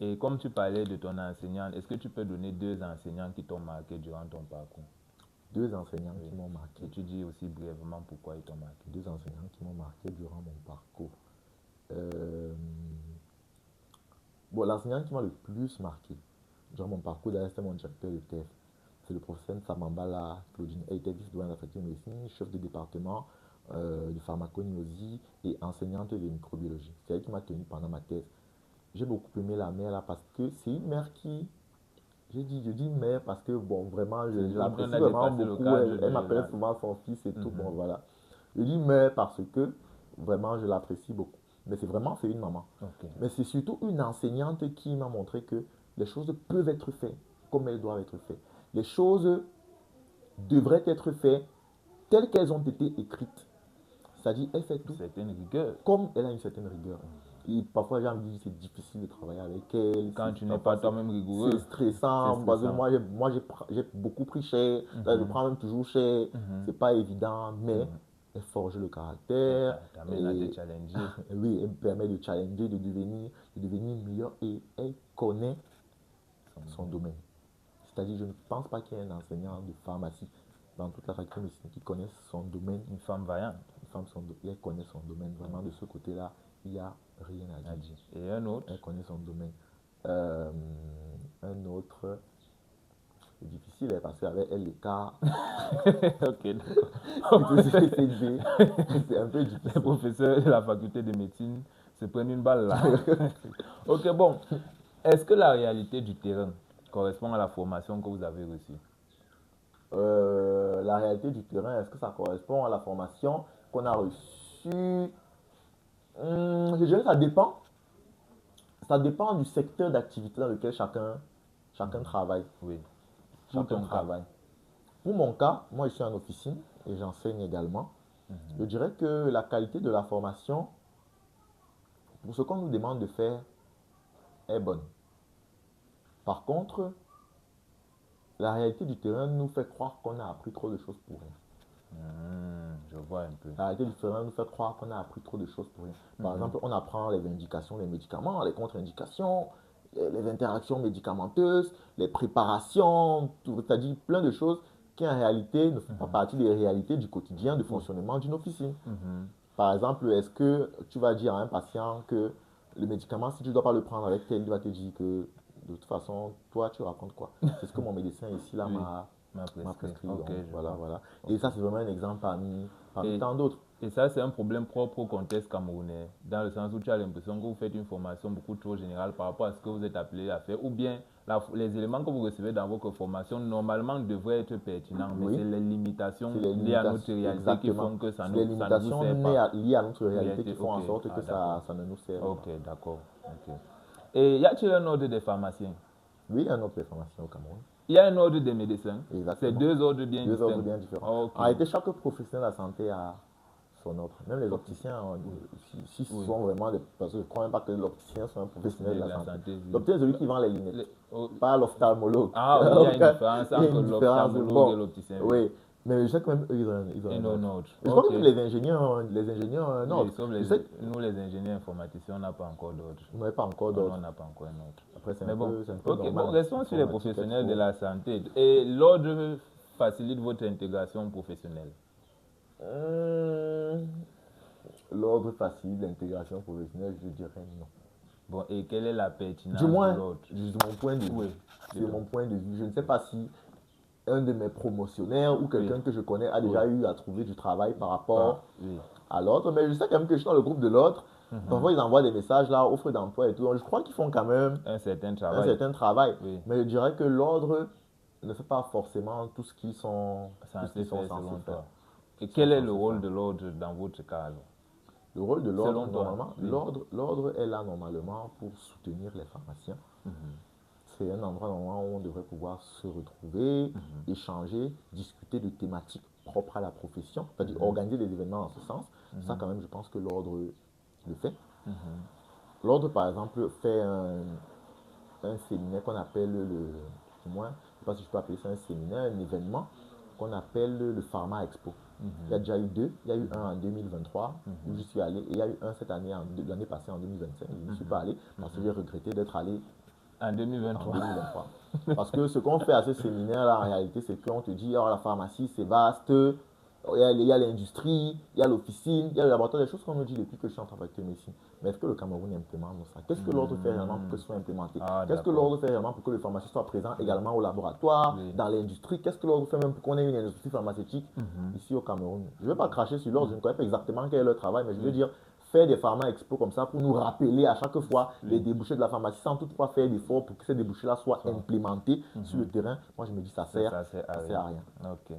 Et comme tu parlais de ton enseignant, est-ce que tu peux donner 2 enseignants qui t'ont marqué durant ton parcours? 2 enseignants qui m'ont marqué. Et tu dis aussi brièvement pourquoi ils t'ont marqué. 2 enseignants qui m'ont marqué durant mon parcours. Bon, l'enseignant qui m'a le plus marqué durant mon parcours, d'ailleurs, c'était mon directeur de thèse. C'est le professeur Samambala Claudine. Elle était vice-doyenne de la faculté de médecine, chef de département de pharmacognosie et enseignante de microbiologie. C'est elle qui m'a tenu pendant ma thèse. J'ai beaucoup aimé la mère là parce que c'est une mère qui... Je dis mère parce que, bon, vraiment, je l'apprécie vraiment beaucoup. Elle m'appelle souvent son fils et tout. Bon, voilà. Je dis mère parce que, vraiment, je l'apprécie beaucoup. Mais c'est une maman. Mais c'est surtout une enseignante qui m'a montré que les choses peuvent être faites comme elles doivent être faites. Les choses devraient être faites telles qu'elles ont été écrites. C'est-à-dire, elle fait tout comme elle a une certaine rigueur. Et parfois, j'ai envie de dire que c'est difficile de travailler avec elle. Quand tu n'es pas toi-même rigoureux. C'est stressant. Parce que moi, j'ai beaucoup pris cher. Je prends même toujours cher. C'est pas évident, mais elle forge le caractère. Elle t'amène à te challenger. Oui, elle me permet de challenger, de devenir meilleur. Et elle connaît son domaine. C'est-à-dire, je ne pense pas qu'il y ait un enseignant de pharmacie dans toute la faculté de médecine qui connaisse son domaine. Une femme vaillante. Elle connaît son domaine. Vraiment, de ce côté-là, il n'y a rien à dire. Et un autre? Elle connaît son domaine. Un autre, c'est difficile parce qu'avec elle, l'écart. Ok, d'accord. C'est un peu difficile. Les professeurs de la faculté de médecine, se prennent une balle là. Ok, bon. Est-ce que la réalité du terrain correspond à la formation que vous avez reçue? La réalité du terrain, est-ce que ça correspond à la formation qu'on a reçue? Je dirais que ça dépend. Ça dépend du secteur d'activité dans lequel chacun travaille. Oui. Chacun travaille. Pour mon cas, moi je suis en officine et j'enseigne également. Je dirais que la qualité de la formation, pour ce qu'on nous demande de faire, est bonne. Par contre, la réalité du terrain nous fait croire qu'on a appris trop de choses pour rien. Je vois un peu. La réalité du terrain nous fait croire qu'on a appris trop de choses pour rien. Par exemple, on apprend les indications des médicaments, les contre-indications, les interactions médicamenteuses, les préparations, c'est-à-dire plein de choses qui en réalité ne font pas partie des réalités du quotidien de fonctionnement d'une officine. Par exemple, est-ce que tu vas dire à un patient que le médicament, si tu ne dois pas le prendre avec tel, il va te dire que de toute façon, toi, tu racontes quoi? C'est ce que mon médecin ici là m'a prescrit. Okay, voilà. Et ça, c'est vraiment un exemple parmi tant d'autres. Et ça, c'est un problème propre au contexte camerounais, dans le sens où tu as l'impression que vous faites une formation beaucoup trop générale par rapport à ce que vous êtes appelé à faire, ou bien les éléments que vous recevez dans votre formation, normalement, devraient être pertinents, mais c'est les limitations liées à notre réalité qui font que ça ne vous sert pas. Les limitations liées à notre réalité qui font en sorte que ça ne nous sert pas. Ok, d'accord. Okay. Et y a-t-il un ordre des pharmaciens? Oui, il y a un ordre des pharmaciens au Cameroun. Il y a un ordre des médecins. Exactement. C'est deux ordres bien différents. Deux ordres bien différents. Okay. En réalité, chaque professionnel de la santé a son ordre. Même les opticiens, si ce sont vraiment des... Parce que je ne crois même pas que l'opticien soit un professionnel de la santé. L'opticien, c'est celui qui vend les lunettes, pas l'ophtalmologue. Ah oui, il y a une différence entre l'ophtalmologue et l'opticien. Oui. Mais je sais que même eux, ils ont un autre. Je crois que les ingénieurs, non. Nous, les ingénieurs informaticiens, on n'a pas encore d'ordre. On n'a pas encore d'ordre. On n'a pas encore un autre. Après, c'est un peu normal. Bon, restons sur les professionnels de la santé. Et l'ordre facilite votre intégration professionnelle? L'ordre facilite l'intégration professionnelle, je dirais non. Bon, et quelle est la pertinence de l'ordre? De mon point de vue. C'est mon point de vue. Je ne sais pas si un de mes promotionnaires ou quelqu'un que je connais a déjà eu à trouver du travail par rapport à l'autre. Mais je sais quand même que je suis dans le groupe de l'autre. Parfois, ils envoient des messages là, offres d'emploi et tout. Donc, je crois qu'ils font quand même un certain travail. Mais je dirais que l'ordre ne fait pas forcément tout ce qu'ils sont censés faire. Et quel est le rôle de l'ordre dans votre cas alors? Le rôle de l'ordre, normalement, l'ordre est là normalement pour soutenir les pharmaciens. C'est un endroit normalement où on devrait pouvoir se retrouver, échanger, discuter de thématiques propres à la profession, c'est-à-dire organiser des événements en ce sens. Ça, quand même, je pense que l'ordre le fait. L'ordre, par exemple, fait un séminaire qu'on appelle je ne sais pas si je peux appeler ça un séminaire, un événement qu'on appelle le Pharma Expo. Il y a déjà eu deux. Il y a eu un en 2023 où je suis allé, et il y a eu un cette année, l'année passée en 2025. Je ne suis pas allé parce que j'ai regretté d'être allé en 2023. Parce que ce qu'on fait à ce séminaire-là, en réalité, c'est qu'on te dit, oh, la pharmacie, c'est vaste, il y a l'industrie, il y a l'officine, il y a le laboratoire, des choses qu'on nous dit depuis que je suis en train de faire médecine. Mais est-ce que le Cameroun implémente ça? Qu'est-ce que l'ordre fait réellement pour que ce soit implémenté? Qu'est-ce que l'ordre fait réellement pour que le pharmacien soit présent également au laboratoire, dans l'industrie? Qu'est-ce que l'ordre fait même pour qu'on ait une industrie pharmaceutique ici au Cameroun? Je ne vais pas cracher sur l'ordre, je ne connais pas exactement quel est leur travail, mais je veux dire, faire des pharma expos comme ça pour nous rappeler à chaque fois les débouchés de la pharmacie sans toutefois faire d'efforts pour que ces débouchés-là soient implémentés sur le terrain. Moi, je me dis ça sert à rien. Ok.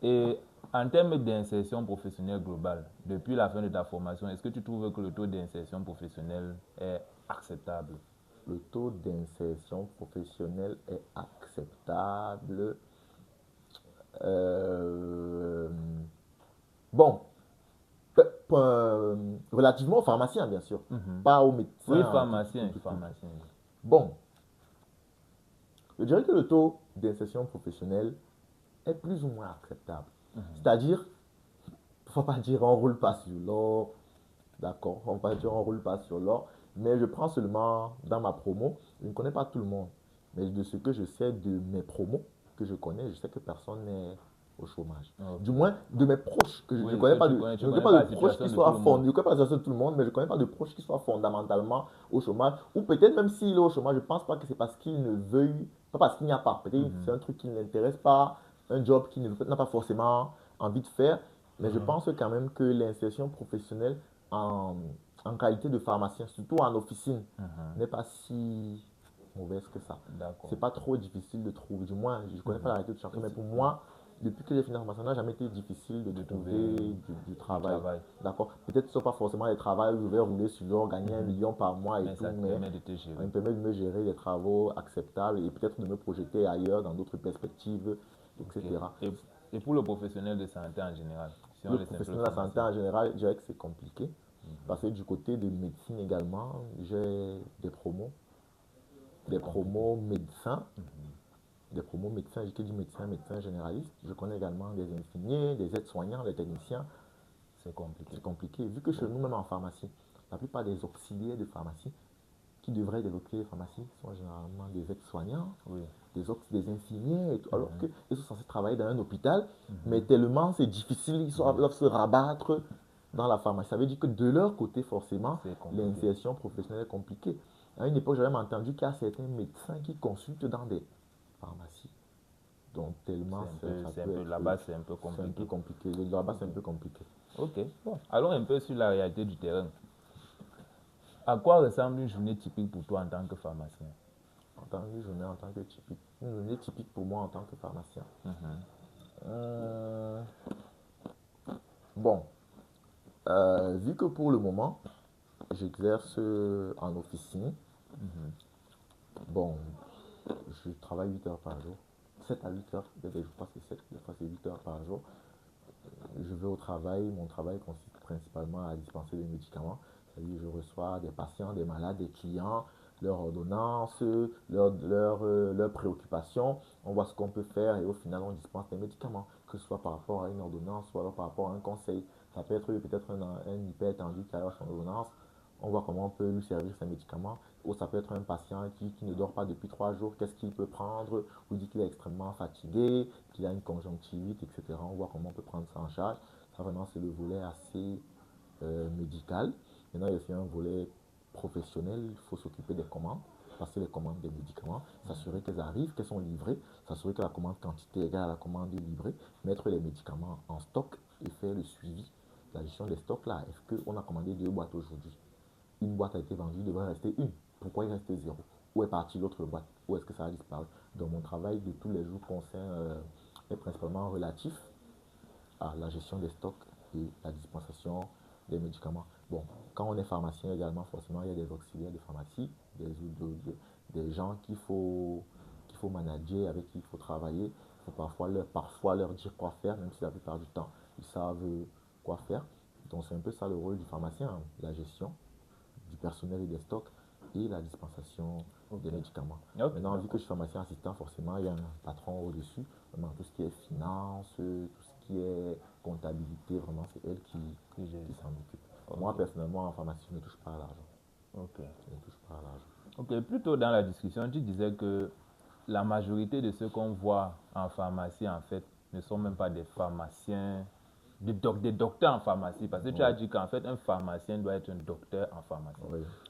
Et en termes d'insertion professionnelle globale, depuis la fin de ta formation, est-ce que tu trouves que le taux d'insertion professionnelle est acceptable? Le taux d'insertion professionnelle est acceptable. Bon. Relativement aux pharmaciens, bien sûr. Pas aux médecins. Oui, pharmaciens. Bon. Je dirais que le taux d'insertion professionnelle est plus ou moins acceptable. C'est-à-dire, il ne faut pas dire on ne roule pas sur l'or. D'accord, on ne va pas dire on ne roule pas sur l'or. Mais je prends seulement dans ma promo, je ne connais pas tout le monde. Mais de ce que je sais de mes promos que je connais, je sais que personne n'est au chômage. Du moins, de mes proches, que je ne connais pas de proches qui soient fondés. Je ne connais pas la situation de tout le monde, mais je ne connais pas de proches qui soient fondamentalement au chômage. Ou peut-être même s'il est au chômage, je ne pense pas que c'est parce qu'il ne veuille, pas parce qu'il n'y a pas. Peut-être c'est un truc qui ne l'intéresse pas, un job qu'il n'a pas forcément envie de faire. Mais je pense quand même que l'insertion professionnelle en en qualité de pharmacien, surtout en officine, n'est pas si mauvaise que ça. C'est pas trop difficile de trouver. Du moins, je ne connais pas la réalité de chacun, mais pour moi, depuis que j'ai fini la formation, ça n'a jamais été difficile de trouver du travail. D'accord. Peut-être que ce n'est pas forcément des travaux où je vais rouler sur l'or, gagner 1 million par mois et tout, mais ça me permet de me gérer des travaux acceptables et peut-être de me projeter ailleurs dans d'autres perspectives, etc. Et pour le professionnel de santé en général, si le professionnel de la santé en général, je dirais que c'est compliqué. Parce que du côté de médecine également, j'ai des promos médecins. Des promos médecins, j'ai dit médecin généraliste. Je connais également des infirmiers, des aides-soignants, des techniciens. C'est compliqué. Vu que chez nous, même en pharmacie, la plupart des auxiliaires de pharmacie qui devraient être des auxiliaires de pharmacie sont généralement des aides-soignants, des infirmiers, alors qu'ils sont censés travailler dans un hôpital, mais tellement c'est difficile, ils doivent se rabattre dans la pharmacie. Ça veut dire que de leur côté, forcément, l'insertion professionnelle est compliquée. À une époque, j'avais même entendu qu'il y a certains médecins qui consultent dans des pharmacies. Donc, tellement là-bas, c'est un peu compliqué. Là-bas, c'est un peu compliqué. Ok, bon. Allons un peu sur la réalité du terrain. À quoi ressemble une journée typique pour toi en tant que pharmacien? Une journée typique pour moi en tant que pharmacien. Bon, vu que pour le moment, j'exerce en officine, bon, je travaille 8 heures par jour, 7 à 8 heures, des jours pas c'est 7, des fois c'est 8 heures par jour. Je vais au travail, mon travail consiste principalement à dispenser des médicaments. C'est-à-dire je reçois des patients, des malades, des clients, leurs ordonnances, leurs préoccupations. On voit ce qu'on peut faire et au final on dispense des médicaments, que ce soit par rapport à une ordonnance, soit alors par rapport à un conseil. Ça peut être peut-être un hypertendu qui a son ordonnance. On voit comment on peut lui servir ses médicaments. Ou ça peut être un patient qui ne dort pas depuis 3 jours, qu'est-ce qu'il peut prendre, ou dit qu'il est extrêmement fatigué, qu'il a une conjonctivite, etc. On voit comment on peut prendre ça en charge. Ça vraiment c'est le volet assez médical. Maintenant il y a aussi un volet professionnel, il faut s'occuper des commandes, passer les commandes des médicaments, s'assurer qu'elles arrivent, qu'elles sont livrées, s'assurer que la commande quantité est égale à la commande livrée, mettre les médicaments en stock et faire le suivi, la gestion des stocks là. Est-ce qu'on a commandé 2 boîtes aujourd'hui? Une boîte a été vendue, il devrait rester une. Pourquoi il reste 0? Où est partie l'autre boîte? Où est-ce que ça a disparu? Donc mon travail de tous les jours est principalement relatif à la gestion des stocks et la dispensation des médicaments. Bon, quand on est pharmacien également, forcément, il y a des auxiliaires de pharmacie, des gens qu'il faut manager, avec qui il faut travailler. Il faut parfois leur dire quoi faire, même si la plupart du temps, ils savent quoi faire. Donc, c'est un peu ça le rôle du pharmacien, hein, la gestion du personnel et des stocks et la dispensation des médicaments. Maintenant, vu que je suis pharmacien assistant, forcément, il y a un patron au-dessus. Vraiment, tout ce qui est finance, tout ce qui est comptabilité, vraiment, c'est elle qui s'en occupe. Moi, personnellement, en pharmacie, je ne touche pas à l'argent. Je ne touche pas à l'argent. Ok, plus tôt dans la discussion, tu disais que la majorité de ceux qu'on voit en pharmacie, en fait, ne sont même pas des pharmaciens, des docteurs en pharmacie. Parce que tu as dit qu'en fait, un pharmacien doit être un docteur en pharmacie.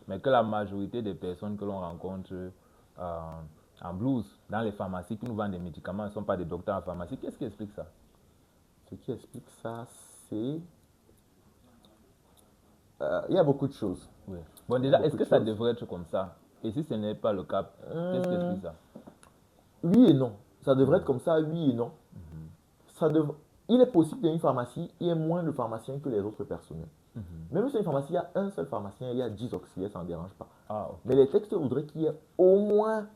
Mais que la majorité des personnes que l'on rencontre en blouse, dans les pharmacies qui nous vendent des médicaments, ne sont pas des docteurs en pharmacie. Qu'est-ce qui explique ça? Ce qui explique ça, c'est... il y a beaucoup de choses. Bon, déjà, est-ce que ça devrait être comme ça? Et si ce n'est pas le cas, qu'est-ce qui explique ça? Oui et non. Ça devrait être comme ça, oui et non. Il est possible qu'une pharmacie, il y ait moins de pharmaciens que les autres personnels. Même si une pharmacie, il y a un seul pharmacien, il y a 10 auxiliaires, ça ne dérange pas. Mais les textes voudraient qu'il y ait au moins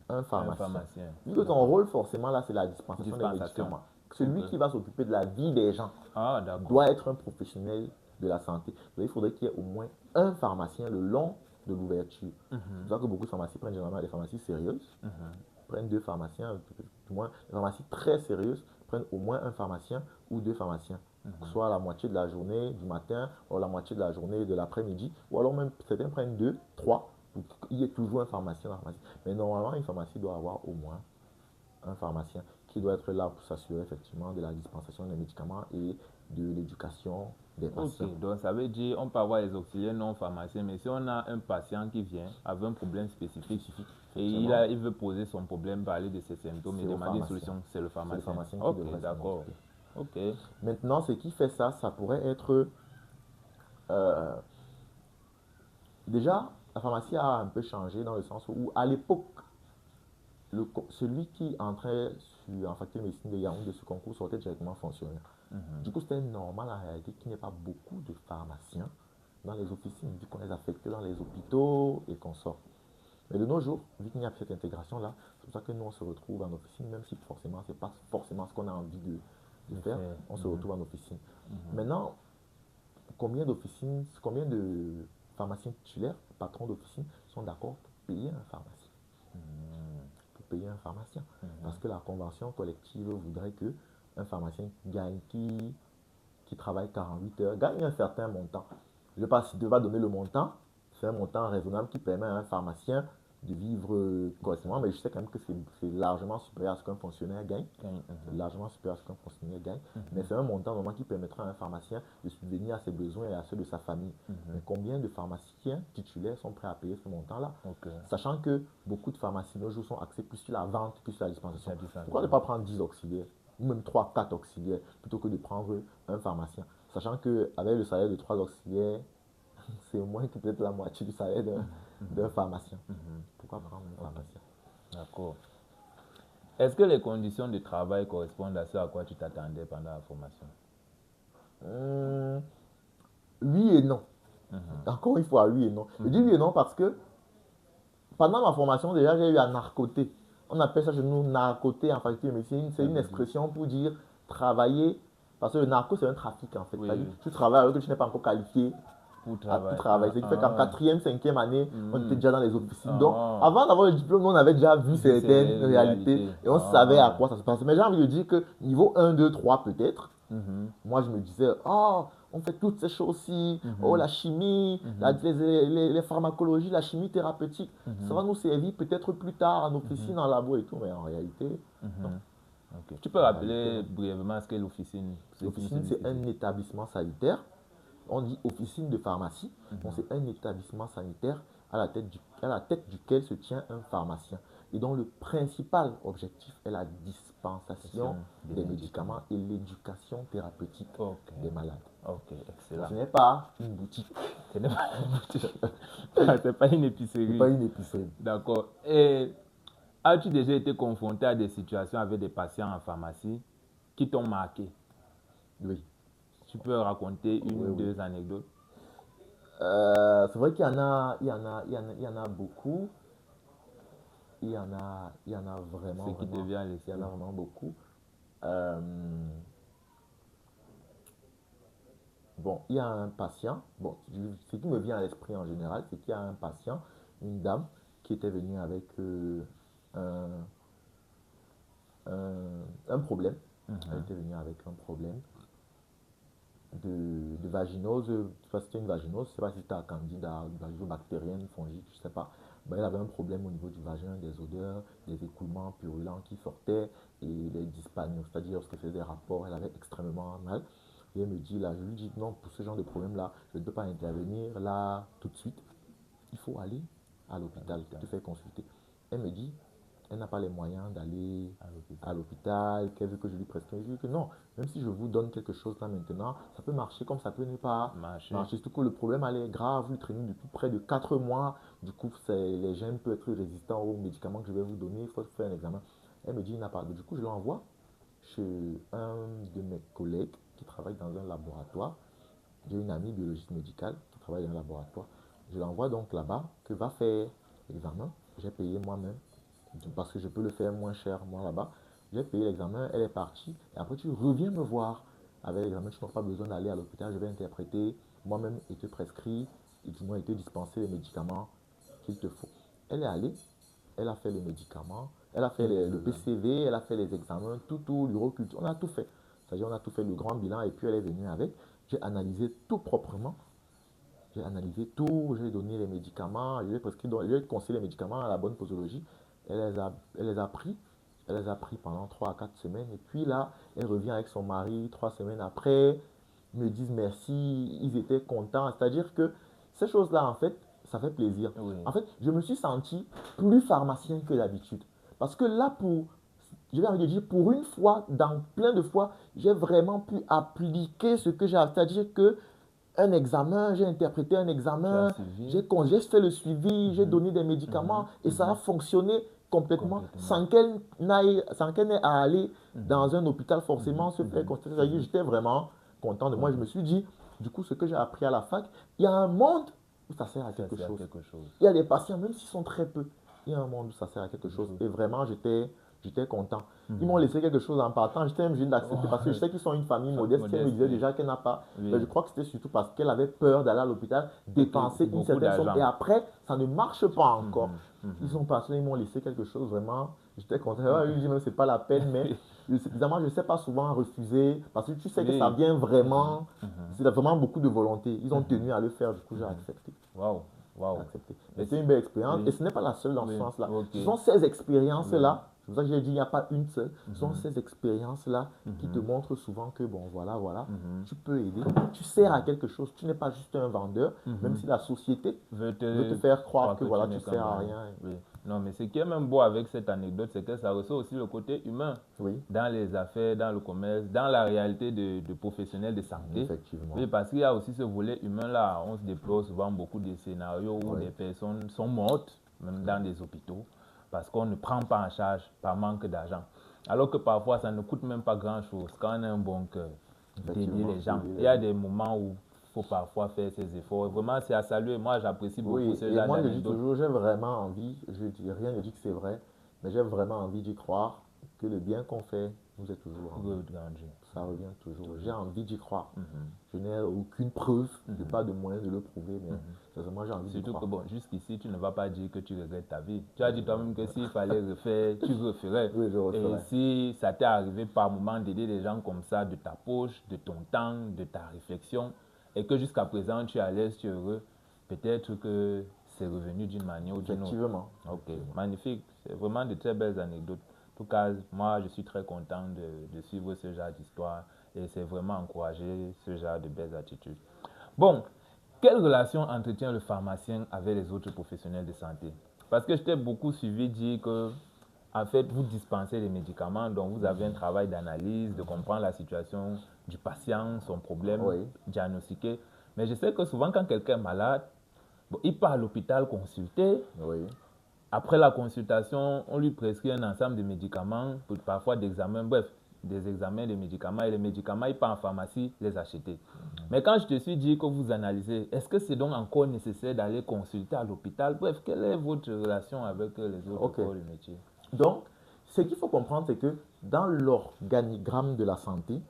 un pharmacien. Vu que ton rôle, forcément, là, c'est la dispensation des médicaments. Celui qui va s'occuper de la vie des gens doit être un professionnel de la santé. Donc, il faudrait qu'il y ait au moins un pharmacien le long de l'ouverture. C'est pour ça que beaucoup de pharmacies prennent généralement des pharmacies sérieuses, prennent 2 pharmaciens, du moins, les pharmacies très sérieuses prennent au moins un pharmacien ou 2 pharmaciens. Soit la moitié de la journée du matin, ou la moitié de la journée de l'après-midi, ou alors même certains prennent 2, 3, pour qu'il y ait toujours un pharmacien dans la pharmacie. Mais normalement, une pharmacie doit avoir au moins un pharmacien qui doit être là pour s'assurer effectivement de la dispensation des médicaments et de l'éducation des patients. Donc ça veut dire on peut avoir les auxiliaires non pharmaciens, mais si on a un patient qui vient avec un problème spécifique et il veut poser son problème, parler de ses symptômes et demander une solution, c'est le pharmacien. C'est le pharmacien qui devrait d'accord. Maintenant, ce qui fait ça, ça pourrait être Déjà, la pharmacie a un peu changé dans le sens où, à l'époque, celui qui entrait en faculté de médecine de Yaoundé de ce concours sortait directement fonctionnaire. Du coup, c'était normal en réalité qu'il n'y ait pas beaucoup de pharmaciens dans les officines, vu qu'on les affectait dans les hôpitaux et qu'on sort. Mais de nos jours, vu qu'il n'y a plus cette intégration-là, c'est pour ça que nous, on se retrouve en officine, même si forcément, ce n'est pas forcément ce qu'on a envie de faire, on se retrouve en officine. Maintenant, combien de pharmaciens titulaires, patrons d'officine, sont d'accord pour payer un pharmacien? Pour payer un pharmacien. Parce que la convention collective voudrait que un pharmacien qui travaille 48 heures gagne un certain montant. Je ne vais pas donner le montant, c'est un montant raisonnable qui permet à un pharmacien de vivre correctement, mais je sais quand même que c'est largement supérieur à ce qu'un fonctionnaire gagne. Largement supérieur à ce qu'un fonctionnaire gagne. Mais c'est un montant normalement qui permettra à un pharmacien de subvenir à ses besoins et à ceux de sa famille. Mais combien de pharmaciens titulaires sont prêts à payer ce montant-là? Sachant que beaucoup de pharmacies nos jours sont axés plus sur la vente que sur la dispensation. Pourquoi ne pas prendre 10 auxiliaires ou même 3, 4 auxiliaires plutôt que de prendre un pharmacien? Sachant qu'avec le salaire de 3 auxiliaires, c'est moins que peut-être la moitié du salaire d'un pharmacien. Pourquoi prendre un pharmacien? D'accord. Est-ce que les conditions de travail correspondent à ce à quoi tu t'attendais pendant la formation? Oui et non. Encore une fois, oui et non. Je dis oui et non parce que pendant ma formation, déjà, j'ai eu à narcoter. On appelle ça chez nous narcoter en faculté de médecine. C'est une expression pour dire travailler. Parce que le narco, c'est un trafic en fait. C'est-à-dire tu travailles alors que tu n'es pas encore qualifié pour travailler. C'est qui fait qu'en 4e, 5e année, on était déjà dans les officines. Donc, avant d'avoir le diplôme, on avait déjà vu certaines réalités et on savait à quoi ça se passait. Mais j'ai envie de dire que niveau 1, 2, 3 peut-être, moi je me disais, oh, on fait toutes ces choses-ci, oh, la chimie, les pharmacologies, la chimie thérapeutique, ça va nous servir peut-être plus tard en officine, en labo et tout, mais en réalité, non. Okay. Tu peux rappeler brièvement ce qu'est l'officine? L'officine, c'est un établissement sanitaire. On dit officine de pharmacie, donc c'est un établissement sanitaire à la tête duquel se tient un pharmacien et dont le principal objectif est la dispensation des médicaments et l'éducation thérapeutique des malades. Ok, excellent. Ce n'est pas une boutique. Ce n'est pas une boutique. C'est pas une épicerie. C'est pas une épicerie. D'accord. Et as-tu déjà été confronté à des situations avec des patients en pharmacie qui t'ont marqué? Oui. Tu peux raconter une ou deux anecdotes? C'est vrai qu'il y en a beaucoup. Il y en a vraiment. Ce qui te vient à l'esprit. Il y en a vraiment beaucoup. Bon, il y a un patient. Bon, ce qui me vient à l'esprit en général, c'est qu'il y a un patient, une dame, qui était venue avec un problème. Elle était venue avec un problème de vaginose. C'était une vaginose. Je ne sais pas si c'était candida, bactérienne, fongique, je ne sais pas. Mais elle avait un problème au niveau du vagin, des odeurs, des écoulements purulents qui sortaient et les dyspanios, c'est-à-dire lorsqu'elle faisait des rapports, elle avait extrêmement mal. Et elle me dit là, je lui dis non, pour ce genre de problème-là, je ne peux pas intervenir là tout de suite. Il faut aller à l'hôpital, te faire consulter. Elle me dit, elle n'a pas les moyens d'aller à l'hôpital, qu'elle veut que je lui prescrive. Je dis que non, même si je vous donne quelque chose là maintenant, ça peut marcher comme ça peut ne pas marcher. Surtout que le problème elle est grave, vous traînez depuis près de 4 mois. Du coup, les gènes peuvent être résistants aux médicaments que je vais vous donner. Il faut faire un examen. Elle me dit, il n'a pas. Du coup, je l'envoie chez un de mes collègues qui travaille dans un laboratoire. J'ai une amie biologiste médicale qui travaille dans un laboratoire. Je l'envoie donc là-bas, que va faire l'examen. J'ai payé moi-même, parce que je peux le faire moins cher, moi, là-bas. J'ai payé l'examen, elle est partie. Et après, tu reviens me voir avec l'examen. Tu n'as pas besoin d'aller à l'hôpital. Je vais interpréter moi-même et te prescrire, et du moins, et te dispenser les médicaments qu'il te faut. Elle est allée, elle a fait les médicaments, elle a fait le PCV, elle a fait les examens, tout, l'uroculture. On a tout fait. C'est-à-dire, on a tout fait, le grand bilan, et puis elle est venue avec. J'ai analysé tout proprement. J'ai analysé tout, j'ai donné les médicaments, j'ai prescrit, j'ai conseillé les médicaments à la bonne posologie. Elle les a pris. Elle les a pris pendant 3 à 4 semaines. Et puis là, elle revient avec son mari 3 semaines après. Ils me disent merci, ils étaient contents. C'est-à-dire que ces choses-là, en fait, ça fait plaisir. Oui. En fait, je me suis senti plus pharmacien que d'habitude. Parce que là, je vais envie de dire, pour une fois, dans plein de fois, j'ai vraiment pu appliquer ce que j'ai. C'est-à-dire que un examen, j'ai interprété un examen, j'ai fait le suivi, j'ai donné des médicaments et ça a fonctionné complètement sans qu'elle n'ait à aller dans un hôpital forcément se faire constater. J'étais vraiment content de moi. Je me suis dit, du coup, ce que j'ai appris à la fac, il y a un monde où ça sert à quelque chose. Il y a des patients, même s'ils sont très peu, il y a un monde où ça sert à quelque chose. Et vraiment, j'étais content. Ils m'ont laissé quelque chose en partant. J'étais obligé d'accepter parce que je sais qu'ils sont une famille modeste. Elle me disait déjà qu'elle n'a pas. Mais je crois que c'était surtout parce qu'elle avait peur d'aller à l'hôpital, dépenser une certaine somme. Et après, ça ne marche pas encore. Ils sont partis, ils m'ont laissé quelque chose vraiment. J'étais content. Je dis même, c'est pas la peine, mais évidemment, je ne sais pas souvent refuser parce que tu sais que ça vient vraiment. C'est vraiment beaucoup de volonté. Ils ont tenu à le faire, du coup, j'ai accepté. Waouh! Wow. Et c'est une belle expérience. Et ce n'est pas la seule dans ce sens-là. Ce sont ces expériences-là. C'est pour ça que j'ai dit, il n'y a pas une seule. Ce sont ces expériences-là qui te montrent souvent que, bon, voilà, tu peux aider. Tu sers à quelque chose. Tu n'es pas juste un vendeur, même si la société veut te faire croire que voilà, tu ne sers à rien. Oui. Non, mais ce qui est même beau avec cette anecdote, c'est que ça ressort aussi le côté humain dans les affaires, dans le commerce, dans la réalité de professionnels de santé. Effectivement. Oui, parce qu'il y a aussi ce volet humain-là. On se déplore souvent beaucoup de scénarios où des personnes sont mortes, même dans des hôpitaux, parce qu'on ne prend pas en charge par manque d'argent. Alors que parfois, ça ne coûte même pas grand-chose quand on a un bon cœur d'aider les gens. Il y a des moments où il faut parfois faire ces efforts. Vraiment, c'est à saluer. Moi, j'apprécie beaucoup ce genre moi, je dis toujours, j'ai vraiment envie, rien ne dit que c'est vrai, mais j'ai vraiment envie d'y croire que le bien qu'on fait nous est toujours rendu. Ça revient toujours. J'ai envie d'y croire. Je n'ai aucune preuve, je n'ai pas de moyen de le prouver, mais sincèrement, j'ai envie d'y croire. Surtout que, bon, jusqu'ici, tu ne vas pas dire que tu regrettes ta vie. Tu as dit toi-même que s'il fallait refaire, tu referais. Oui, je referais. Et si ça t'est arrivé par moment d'aider des gens comme ça, de ta poche, de ton temps, de ta réflexion, et que jusqu'à présent, tu es à l'aise, tu es heureux, peut-être que c'est revenu d'une manière ou d'une autre. Effectivement. Ok, magnifique. C'est vraiment de très belles anecdotes. En tout cas, moi, je suis très content de suivre ce genre d'histoire et c'est vraiment encourager ce genre de belles attitudes. Bon, quelle relation entretient le pharmacien avec les autres professionnels de santé? Parce que je t'ai beaucoup suivi dire que, en fait, vous dispensez les médicaments, donc vous avez un travail d'analyse, de comprendre la situation du patient, son problème, diagnostiquer. Mais je sais que souvent, quand quelqu'un est malade, bon, il part à l'hôpital consulter. Après la consultation, on lui prescrit un ensemble de médicaments, parfois d'examens, bref, des examens de médicaments. Et les médicaments, il part en pharmacie les acheter. Mais quand je te suis dit que vous analysez, est-ce que c'est donc encore nécessaire d'aller consulter à l'hôpital? Bref, quelle est votre relation avec les autres corps de métier? Donc, ce qu'il faut comprendre, c'est que dans l'organigramme de la santé,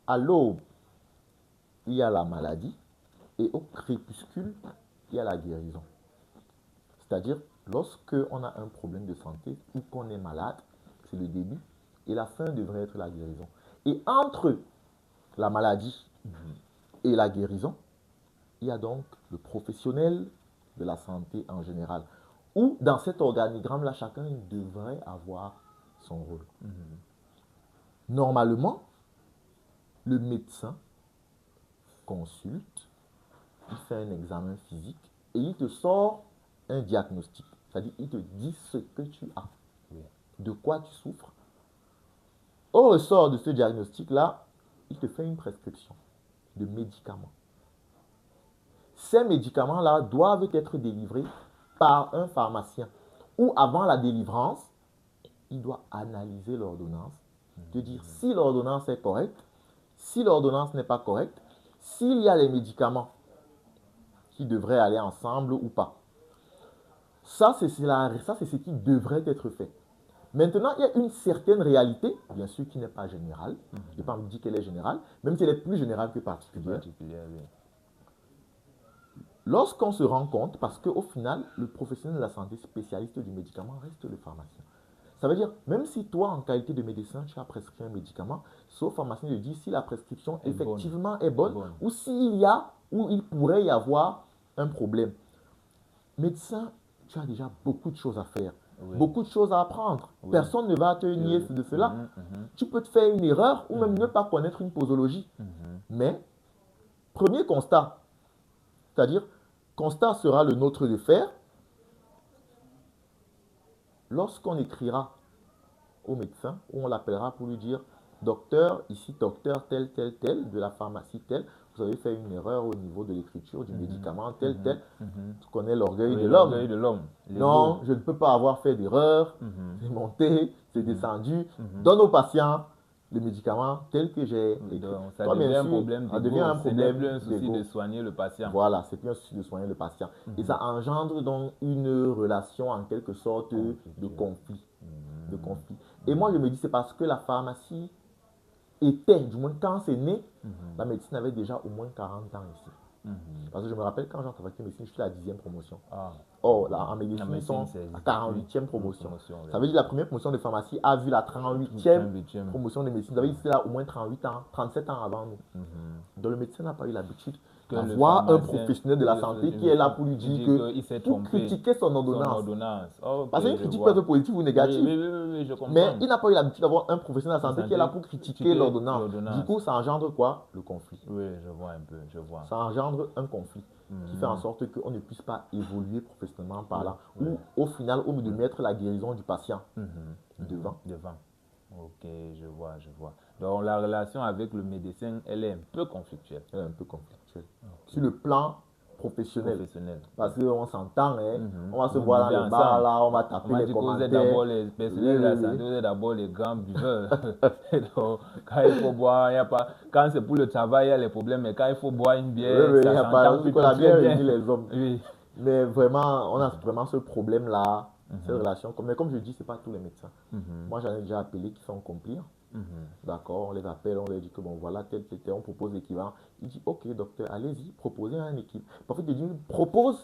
à l'aube, il y a la maladie et au crépuscule, il y a la guérison. C'est-à-dire, lorsque on a un problème de santé ou qu'on est malade, c'est le début et la fin devrait être la guérison. Et entre la maladie et la guérison, il y a donc le professionnel de la santé en général. Où dans cet organigramme-là, chacun devrait avoir son rôle. Normalement, le médecin consulte, il fait un examen physique et il te sort un diagnostic. C'est-à-dire, il te dit ce que tu as, de quoi tu souffres. Au ressort de ce diagnostic-là, il te fait une prescription de médicaments. Ces médicaments-là doivent être délivrés par un pharmacien. Ou avant la délivrance, il doit analyser l'ordonnance, te dire si l'ordonnance est correcte, si l'ordonnance n'est pas correcte, s'il y a les médicaments qui devraient aller ensemble ou pas. Ça, c'est ce qui devrait être fait. Maintenant, il y a une certaine réalité, bien sûr qui n'est pas générale. Je n'ai pas dit qu'elle est générale, même si elle est plus générale que particulière. Lorsqu'on se rend compte, parce qu'au final, le professionnel de la santé spécialiste du médicament reste le pharmacien. Ça veut dire, même si toi, en qualité de médecin, tu as prescrit un médicament, c'est au pharmacien de dire si la prescription effectivement est bonne ou s'il y a, ou il pourrait y avoir un problème. Médecin, tu as déjà beaucoup de choses à faire, beaucoup de choses à apprendre. Personne ne va te nier de cela. Tu peux te faire une erreur ou même ne pas connaître une posologie. Mais, premier constat, c'est-à-dire, constat sera le nôtre de faire. Lorsqu'on écrira au médecin, ou on l'appellera pour lui dire, docteur, ici, docteur tel, tel, tel, de la pharmacie tel, vous avez fait une erreur au niveau de l'écriture du médicament tel, tel. Tu connais l'orgueil de l'homme. L'orgueil de l'homme. Non, je ne peux pas avoir fait d'erreur. C'est monté, c'est descendu. Donne aux patients le médicament tel que j'ai écrit. Donc, ça devient un problème d'ego. Ce n'est plus un souci de soigner le patient. Voilà, c'est plus un souci de soigner le patient. Et ça engendre donc une relation en quelque sorte de conflit. De conflit. Et moi, je me dis, c'est parce que la pharmacie était, du moins quand c'est né, la médecine avait déjà au moins 40 ans ici. Parce que je me rappelle quand j'ai travaillé en médecine, je suis à la 10e promotion. Or, là, en médecine, ils sont à 48e promotion. Ça veut dire que la première promotion de pharmacie a vu la 38e promotion de médecine. Ça veut dire que c'était là au moins 38 ans, 37 ans avant nous. Donc le médecin n'a pas eu l'habitude d'avoir un professionnel de la santé qui est là pour lui dire que pour critiquer son ordonnance. Parce qu'une critique peut être positive ou négative. Oui, je comprends. Mais il n'a pas eu l'habitude d'avoir un professionnel de la santé qui est là pour critiquer l'ordonnance. Du coup, ça engendre quoi? Le conflit. Oui, je vois un peu, je vois. Ça engendre un conflit qui fait en sorte qu'on ne puisse pas évoluer professionnellement par là. Ou au final, au lieu de mettre la guérison du patient devant. Ok, je vois, je vois. Donc la relation avec le médecin, elle est un peu conflictuelle. Elle est un peu conflictuelle. Sur le plan professionnel. Parce qu'on s'entend, on va se voir dans le bar, là, on va taper les commentaires. Vous êtes d'abord les personnels de la santé, vous êtes d'abord les grands buveurs. Donc, quand il faut boire, il n'y a pas... Quand c'est pour le travail, il y a les problèmes, mais quand il faut boire une bière, ça s'entend plutôt la bière bien. les hommes. Mais vraiment, on a vraiment ce problème-là, cette relation. Mais comme je dis, ce n'est pas tous les médecins. Moi, j'en ai déjà appelé qui sont compliants. D'accord, on les appelle, on leur dit que bon voilà, tel, on propose l'équivalent. Il dit ok docteur, allez-y, proposez un équivalent. Parfois il dit propose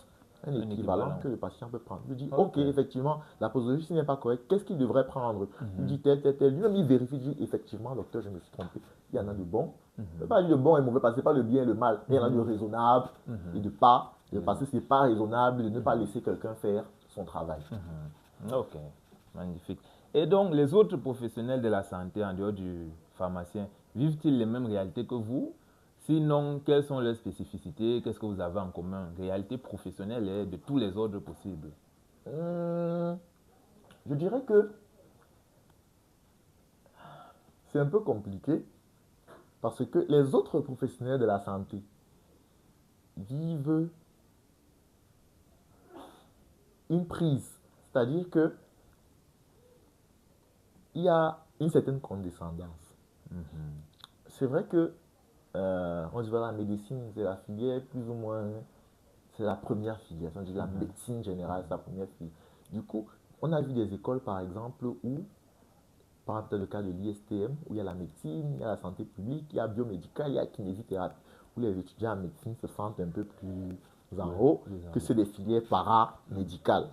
un équivalent que le patient peut prendre. Il dit ok, effectivement, la posologie n'est pas correcte, qu'est-ce qu'il devrait prendre? Il dit tel. Lui-même il vérifie, il dit effectivement docteur, je me suis trompé. Il y en a de bons. Je ne veux pas dire de bon et mauvais parce que ce n'est pas le bien et le mal. Mais il y en a de raisonnable et de pas, parce que ce n'est pas raisonnable de ne pas laisser quelqu'un faire son travail. Ok, magnifique. Et donc, les autres professionnels de la santé, en dehors du pharmacien, vivent-ils les mêmes réalités que vous? Sinon, quelles sont leurs spécificités? Qu'est-ce que vous avez en commun? Réalité professionnelle et de tous les ordres possibles. Je dirais que c'est un peu compliqué parce que les autres professionnels de la santé vivent une prise. C'est-à-dire que il y a une certaine condescendance. C'est vrai que on dit voilà, la médecine, c'est la filière plus ou moins, c'est la première filière. On dit la médecine générale, c'est la première filière. Du coup, on a vu des écoles, par exemple, où, par exemple, le cas de l'ISTM, où il y a la médecine, il y a la santé publique, il y a biomédical, il y a kinésithérapie, où les étudiants en médecine se sentent un peu plus en haut, que c'est des filières paramédicales.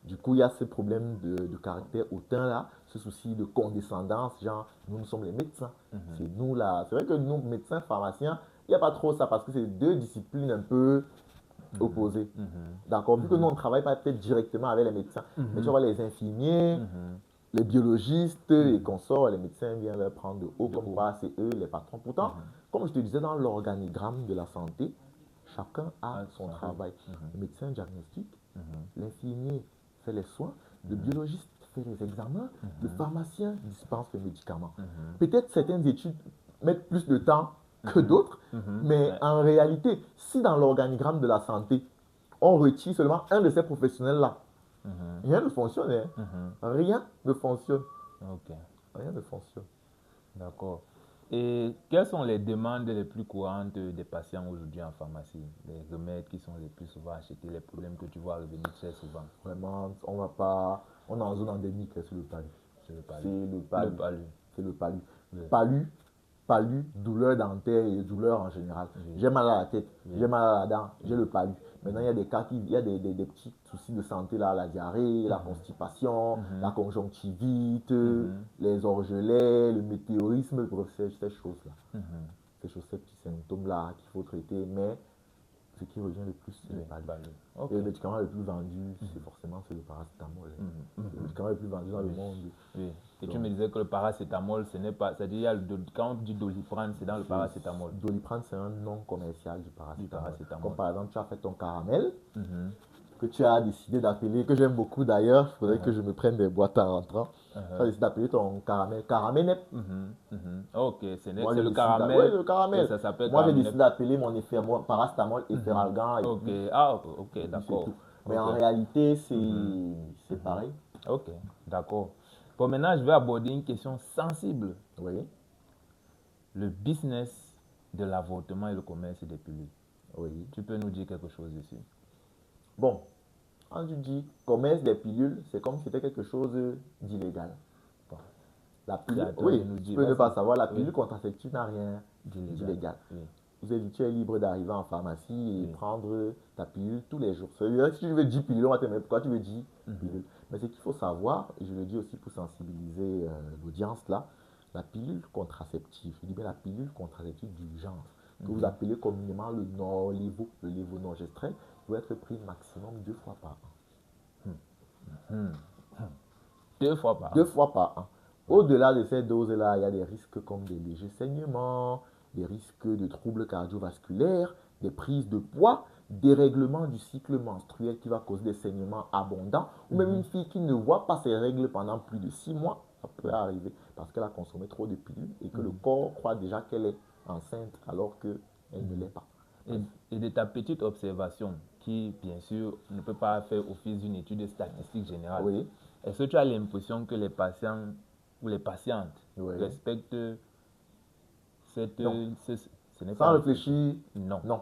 Du coup, il y a ce problème de caractère hautain là, ce souci de condescendance, genre, nous sommes les médecins. C'est nous là. C'est vrai que nous, médecins, pharmaciens, il n'y a pas trop ça parce que c'est deux disciplines un peu opposées. D'accord? Vu que nous, on ne travaille pas peut-être directement avec les médecins, mais tu vois, les infirmiers, les biologistes et consorts, les médecins viennent leur prendre de haut comme quoi c'est eux les patrons. Pourtant, comme je te disais, dans l'organigramme de la santé, chacun a son travail. Le médecin diagnostique, l'infirmier fait les soins, le biologiste fait les examens, le pharmacien dispense les médicaments. Peut-être certaines études mettent plus de temps que d'autres, mais en réalité, si dans l'organigramme de la santé, on retire seulement un de ces professionnels-là, rien ne fonctionne. Rien ne fonctionne. Rien ne fonctionne. D'accord. Et quelles sont les demandes les plus courantes des patients aujourd'hui en pharmacie? Les remèdes qui sont les plus souvent achetés, les problèmes que tu vois revenir très souvent? Vraiment, on va pas... On est en zone endémique, c'est le palu. C'est le palu. Palu, douleur dentaire et douleur en général. J'ai mal à la tête, j'ai mal à la dent, j'ai le palu. Maintenant, il y a des cas il y a des petits soucis de santé, là, la diarrhée, la constipation, la conjonctivite, les orgelets, le météorisme, ces choses-là. Ces petits symptômes-là qu'il faut traiter, mais ce qui revient le plus, c'est le palu. Et le médicament le plus vendu, c'est le paracétamol. Le médicament le plus vendu dans le monde. Et tu me disais que le paracétamol, ce n'est pas... C'est-à-dire, quand on dit Doliprane, c'est dans le paracétamol. Doliprane, c'est un nom commercial du paracétamol. Comme par exemple, tu as fait ton caramel, que tu as décidé d'appeler, que j'aime beaucoup d'ailleurs. Il faudrait que je me prenne des boîtes en rentrant. Tu décides d'appeler ton caramel Caraménep. Ok, c'est Moi, le oui, caramel. le caramel. Ça s'appelle Moi, j'ai caramel. décidé d'appeler mon parastamol Efferalgan. Et Ok, puis, ok, et puis c'est d'accord. tout. Mais Ok. en réalité, c'est pareil. Ok, d'accord. Bon, maintenant, je vais aborder une question sensible. Oui, Le business de l'avortement et le commerce des pilules. oui. Tu peux nous dire quelque chose dessus? Bon, quand tu dis commerce des pilules, c'est comme si c'était quelque chose d'illégal. Bon, La c'est pilule, à toi de oui, nous tu dire. peux ne pas Vas-y. savoir, la Oui, pilule contraceptive n'a rien d'illégal. oui. Tu es libre d'arriver en pharmacie et prendre ta pilule tous les jours. C'est-à-dire, si tu veux 10 pilules, on va te demander pourquoi tu veux 10 pilules. Mais ce qu'il faut savoir, et je le dis aussi pour sensibiliser l'audience là, la pilule contraceptive, je dis bien la pilule contraceptive d'urgence, que vous appelez communément le Norlevo, le lévonorgestrel, doit être pris maximum 2 fois par an. 2 fois par an. 2 fois par an. Au-delà de ces doses-là, il y a des risques comme des légers saignements, des risques de troubles cardiovasculaires, des prises de poids, dérèglement du cycle menstruel qui va causer des saignements abondants, ou même une fille qui ne voit pas ses règles pendant plus de 6 mois, ça peut arriver parce qu'elle a consommé trop de pilules et que le corps croit déjà qu'elle est enceinte alors qu'elle ne l'est pas. Et de ta petite observation, qui bien sûr ne peut pas faire office d'une étude statistique générale, Oui, est-ce que tu as l'impression que les patients ou les patientes oui. respectent cette... Non. Ce n'est Sans pas... réfléchir, Non. non.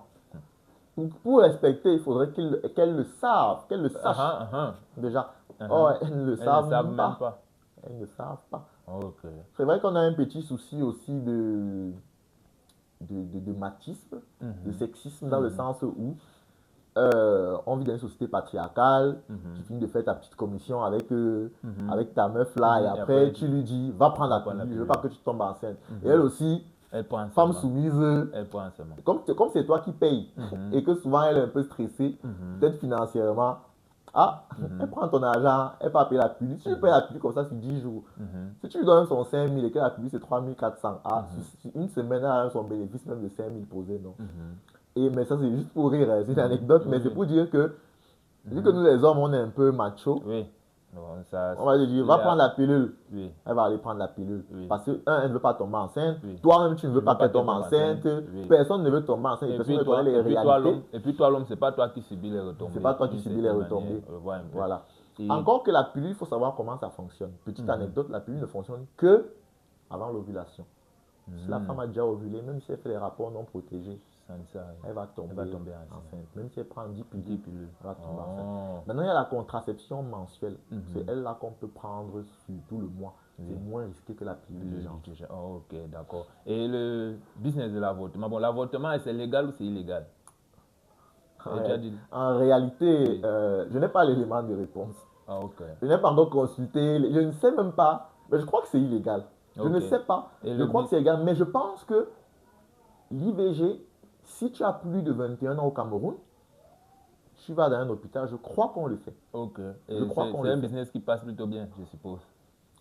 Pour respecter, il faudrait qu'elles le savent, qu'elles le sachent déjà. Oh, elles ne le savent même pas. Elles ne savent pas. Ok. C'est vrai qu'on a un petit souci aussi de machisme, de sexisme, dans le sens où on vit dans une société patriarcale, tu finis de faire ta petite commission avec ta meuf là, et après tu lui dis, va prendre la pilule, je ne veux pas que tu tombes enceinte. Et elle aussi, Elle prend femme soumise, Elle prend seulement. comme c'est toi qui payes, et que souvent elle est un peu stressée, peut-être financièrement, elle prend ton argent, elle va payer la pilule. Si tu payes la pilule comme ça sur 10 jours, si tu lui donnes son 5 000 et que la pilule c'est 3 400, sur une semaine, elle a son bénéfice même de 5 000 posé, non. Mais ça c'est juste pour rire, c'est une anecdote, mais c'est pour dire que, vu que nous les hommes on est un peu macho, Oui. Non, ça, on va lui dire, va prendre la pilule. Oui. Elle va aller prendre la pilule. Oui. Parce que, elle ne veut pas tomber enceinte. Oui. Toi-même, tu ne veux veux pas pas qu'elle tombe qu'elle tombe enceinte. enceinte. Personne ne veut tomber enceinte. Personne ne connaît les réalités. Et puis toi, l'homme, c'est pas toi qui subis les retombées. C'est pas toi qui subis les retombées. Voilà. Encore que la pilule, il faut savoir comment ça fonctionne. Petite anecdote, la pilule ne fonctionne que avant l'ovulation. Si la femme a déjà ovulé, même si elle fait les rapports non protégés, elle va tomber enceinte. Même si elle prend 10 pilules, elle va tomber enceinte. Maintenant, il y a la contraception mensuelle. C'est elle là qu'on peut prendre sur tout le mois. C'est moins risqué que la pilule d'urgence. Ok, d'accord. Et le business de l'avortement, bon, l'avortement, c'est légal ou c'est illégal? En réalité, je n'ai pas l'élément de réponse. Ok. Je n'ai pas encore consulté, je ne sais même pas, mais je crois que c'est illégal. Je ne sais pas, je crois que c'est illégal, mais je pense que l'IVG, si tu as plus de 21 ans au Cameroun, tu vas dans un hôpital, je crois qu'on le fait. Ok. Et c'est un business qui passe plutôt bien, je suppose.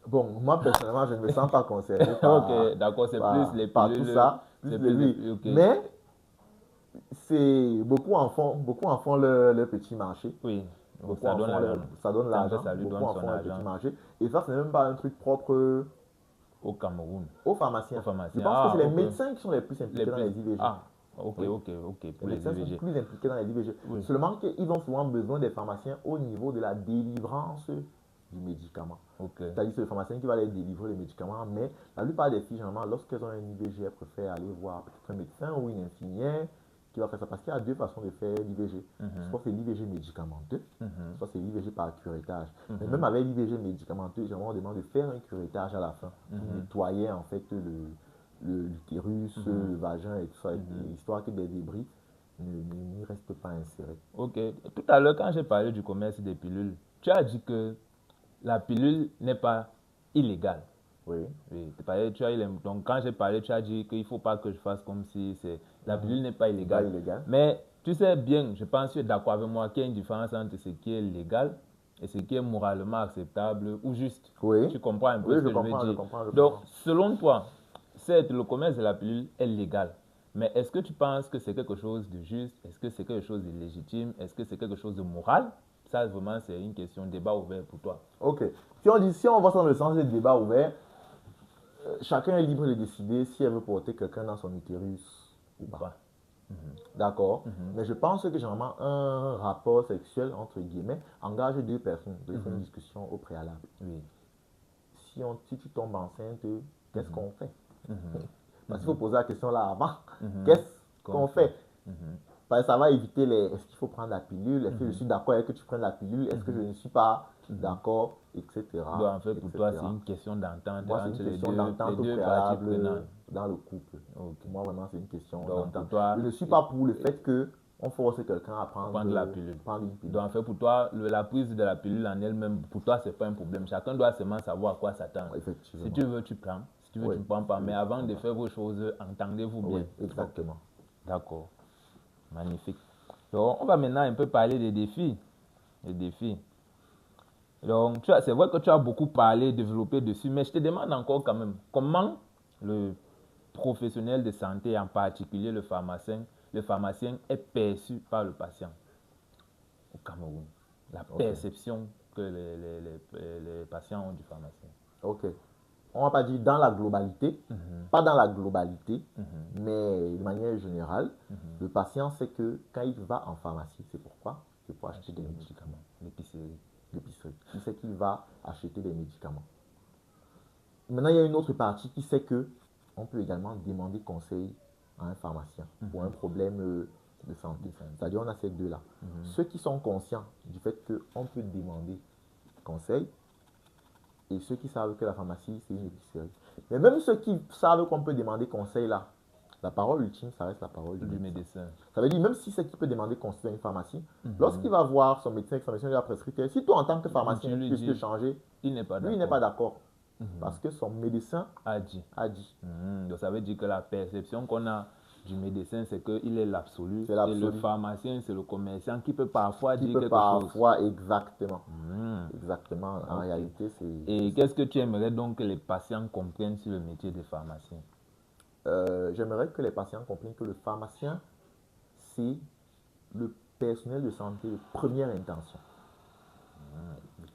Bon, moi personnellement, je ne me sens pas concerné par, ok, d'accord, c'est plus les par tout ça. Okay. Mais beaucoup en font leur petit marché. Oui. Beaucoup ça donne l'argent. Beaucoup en font leur petit marché. Et ça, ce n'est même pas un truc propre au Cameroun. Aux pharmaciens. Je pense que c'est les médecins qui sont les plus impliqués dans les IVG. Ok. Pour les médecins sont plus impliqués dans les IVG. Seulement qu'ils ont souvent besoin des pharmaciens au niveau de la délivrance du médicament. C'est-à-dire que c'est le pharmacien qui va les délivrer les médicaments, mais la plupart des filles, généralement, lorsqu'elles ont un IVG, elles préfèrent aller voir peut-être un médecin ou une infirmière qui va faire ça. Parce qu'il y a deux façons de faire l'IVG. Soit c'est l'IVG médicamenteux, soit c'est l'IVG par curettage. Mais même avec l'IVG médicamenteux, généralement, on demande de faire un curettage à la fin pour nettoyer en fait l'utérus, le vagin et tout ça, histoire que des débris n'y restent pas insérés. Ok. Tout à l'heure, quand j'ai parlé du commerce des pilules, tu as dit que la pilule n'est pas illégale. Oui. Donc, quand j'ai parlé, tu as dit qu'il ne faut pas que je fasse comme si la pilule n'est pas illégale. Mais tu sais bien, je pense que tu es d'accord avec moi qu'il y a une différence entre ce qui est légal et ce qui est moralement acceptable ou juste. Oui. Tu comprends un peu ce que je veux dire. Donc, selon toi, certes, le commerce de la pilule est légal. Mais est-ce que tu penses que c'est quelque chose de juste? Est-ce que c'est quelque chose de légitime? Est-ce que c'est quelque chose de moral? Ça, vraiment, c'est une question de débat ouvert pour toi. Ok. Si on va dans le sens des débats ouverts, chacun est libre de décider si elle veut porter quelqu'un dans son utérus ou pas. D'accord. Mais je pense que généralement, un rapport sexuel, entre guillemets, engage deux personnes. Il faut une discussion au préalable. Oui. Si tu tombes enceinte, qu'est-ce qu'on fait? Parce qu'il faut poser la question là avant. Qu'est-ce qu'on fait? Parce que ça va éviter est-ce qu'il faut prendre la pilule? Est-ce que je suis d'accord avec que tu prennes la pilule? Est-ce que je ne suis pas d'accord? Etc. Donc, en fait, pour toi, c'est une question d'entente entre les deux parties prenantes dans le couple. Okay. Moi, vraiment, c'est une question d'entente. Je ne suis pas pour le fait qu'on force quelqu'un à prendre la pilule. Une pilule. Donc, en fait, pour toi, la prise de la pilule en elle-même, pour toi, c'est pas un problème. Chacun doit seulement savoir à quoi s'attendre. Si tu veux, tu prends. Si tu veux, tu ne prends pas. Mais avant de faire vos choses, entendez-vous bien. Oui, exactement. D'accord. Magnifique. Donc, on va maintenant un peu parler des défis. Les défis. Donc, c'est vrai que tu as beaucoup parlé, développé dessus, mais je te demande encore quand même, comment le professionnel de santé, en particulier le pharmacien est perçu par le patient au Cameroun? La perception que les patients ont du pharmacien. Ok. On va pas dire dans la globalité, pas dans la globalité, mais de manière générale, le patient sait que quand il va en pharmacie, c'est pourquoi? C'est pour acheter des médicaments. L'épicerie. Il sait qu'il va acheter des médicaments. Maintenant, il y a une autre partie qui sait que on peut également demander conseil à un pharmacien pour un problème de santé. C'est-à-dire, on a ces deux-là. Ceux qui sont conscients du fait qu'on peut demander conseil, et ceux qui savent que la pharmacie, c'est une épicerie. Mais même ceux qui savent qu'on peut demander conseil là, la parole ultime, ça reste la parole du médecin. Ça veut dire, même si c'est qui peut demander conseil à une pharmacie, lorsqu'il va voir son médecin et que son médecin lui a prescrit, si toi en tant que pharmacien, tu peux changer, il n'est pas d'accord. Parce que son médecin a dit. Donc ça veut dire que la perception qu'on a du médecin, c'est qu'il est l'absolu. Et le pharmacien, c'est le commerçant qui peut parfois dire quelque chose. Exactement. Exactement. En réalité, c'est... Et qu'est-ce que tu aimerais donc que les patients comprennent sur le métier de pharmacien? J'aimerais que les patients comprennent que le pharmacien, c'est le personnel de santé de première intention.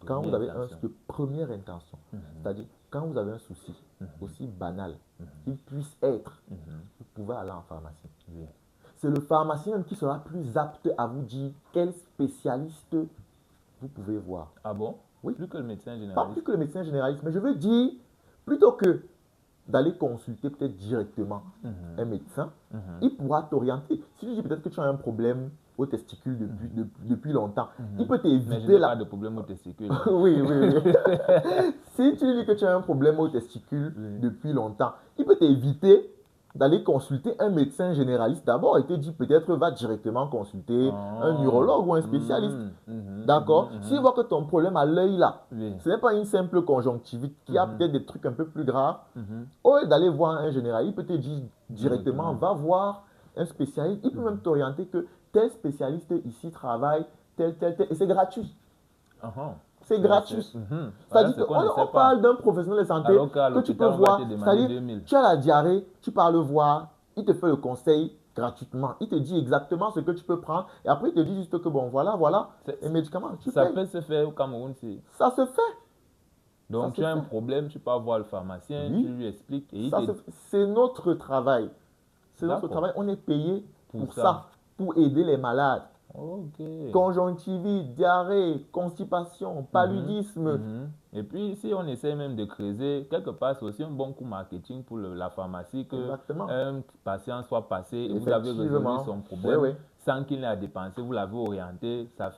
Quand vous avez de première intention, c'est-à-dire quand vous avez un souci aussi banal qu'il puisse être, vous pouvez aller en pharmacie. C'est le pharmacien qui sera plus apte à vous dire quel spécialiste vous pouvez voir. Ah bon? Oui. Plus que le médecin généraliste. Pas plus que le médecin généraliste, mais je veux dire, plutôt que d'aller consulter peut-être directement un médecin, il pourra t'orienter. Si tu dis peut-être que tu as un problème aux testicules depuis longtemps, il peut t'éviter. Mais je n'ai pas de problème aux testicules. Oui. Si tu dis que tu as un problème aux testicules depuis longtemps, il peut t'éviter d'aller consulter un médecin généraliste d'abord et te dit peut-être va directement consulter un urologue ou un spécialiste. D'accord? S'il voit que ton problème à l'œil là, ce n'est pas une simple conjonctivite qui a peut-être des trucs un peu plus graves, au lieu d'aller voir un généraliste, il peut te dire directement va voir un spécialiste. Il peut même t'orienter que tel spécialiste ici travaille, tel. Et c'est gratuit. C'est gratuit. C'est-à-dire qu'on parle d'un professionnel de santé que tu peux voir. C'est-à-dire, tu as la diarrhée, tu pars le voir, il te fait le conseil gratuitement. Il te dit exactement ce que tu peux prendre et après il te dit juste que bon, voilà les médicaments. Ça peut se faire au Cameroun. Ça se fait. Donc tu as un problème, tu peux voir le pharmacien, tu lui expliques. C'est notre travail. C'est notre travail. On est payé pour ça, pour aider les malades. Conjonctivite, diarrhée, constipation, paludisme. Et puis ici, on essaie même de creuser. Quelque part, c'est aussi un bon coup marketing pour la pharmacie que un patient soit passé et vous avez résolu son problème sans qu'il n'ait à dépenser. Vous l'avez orienté. Ça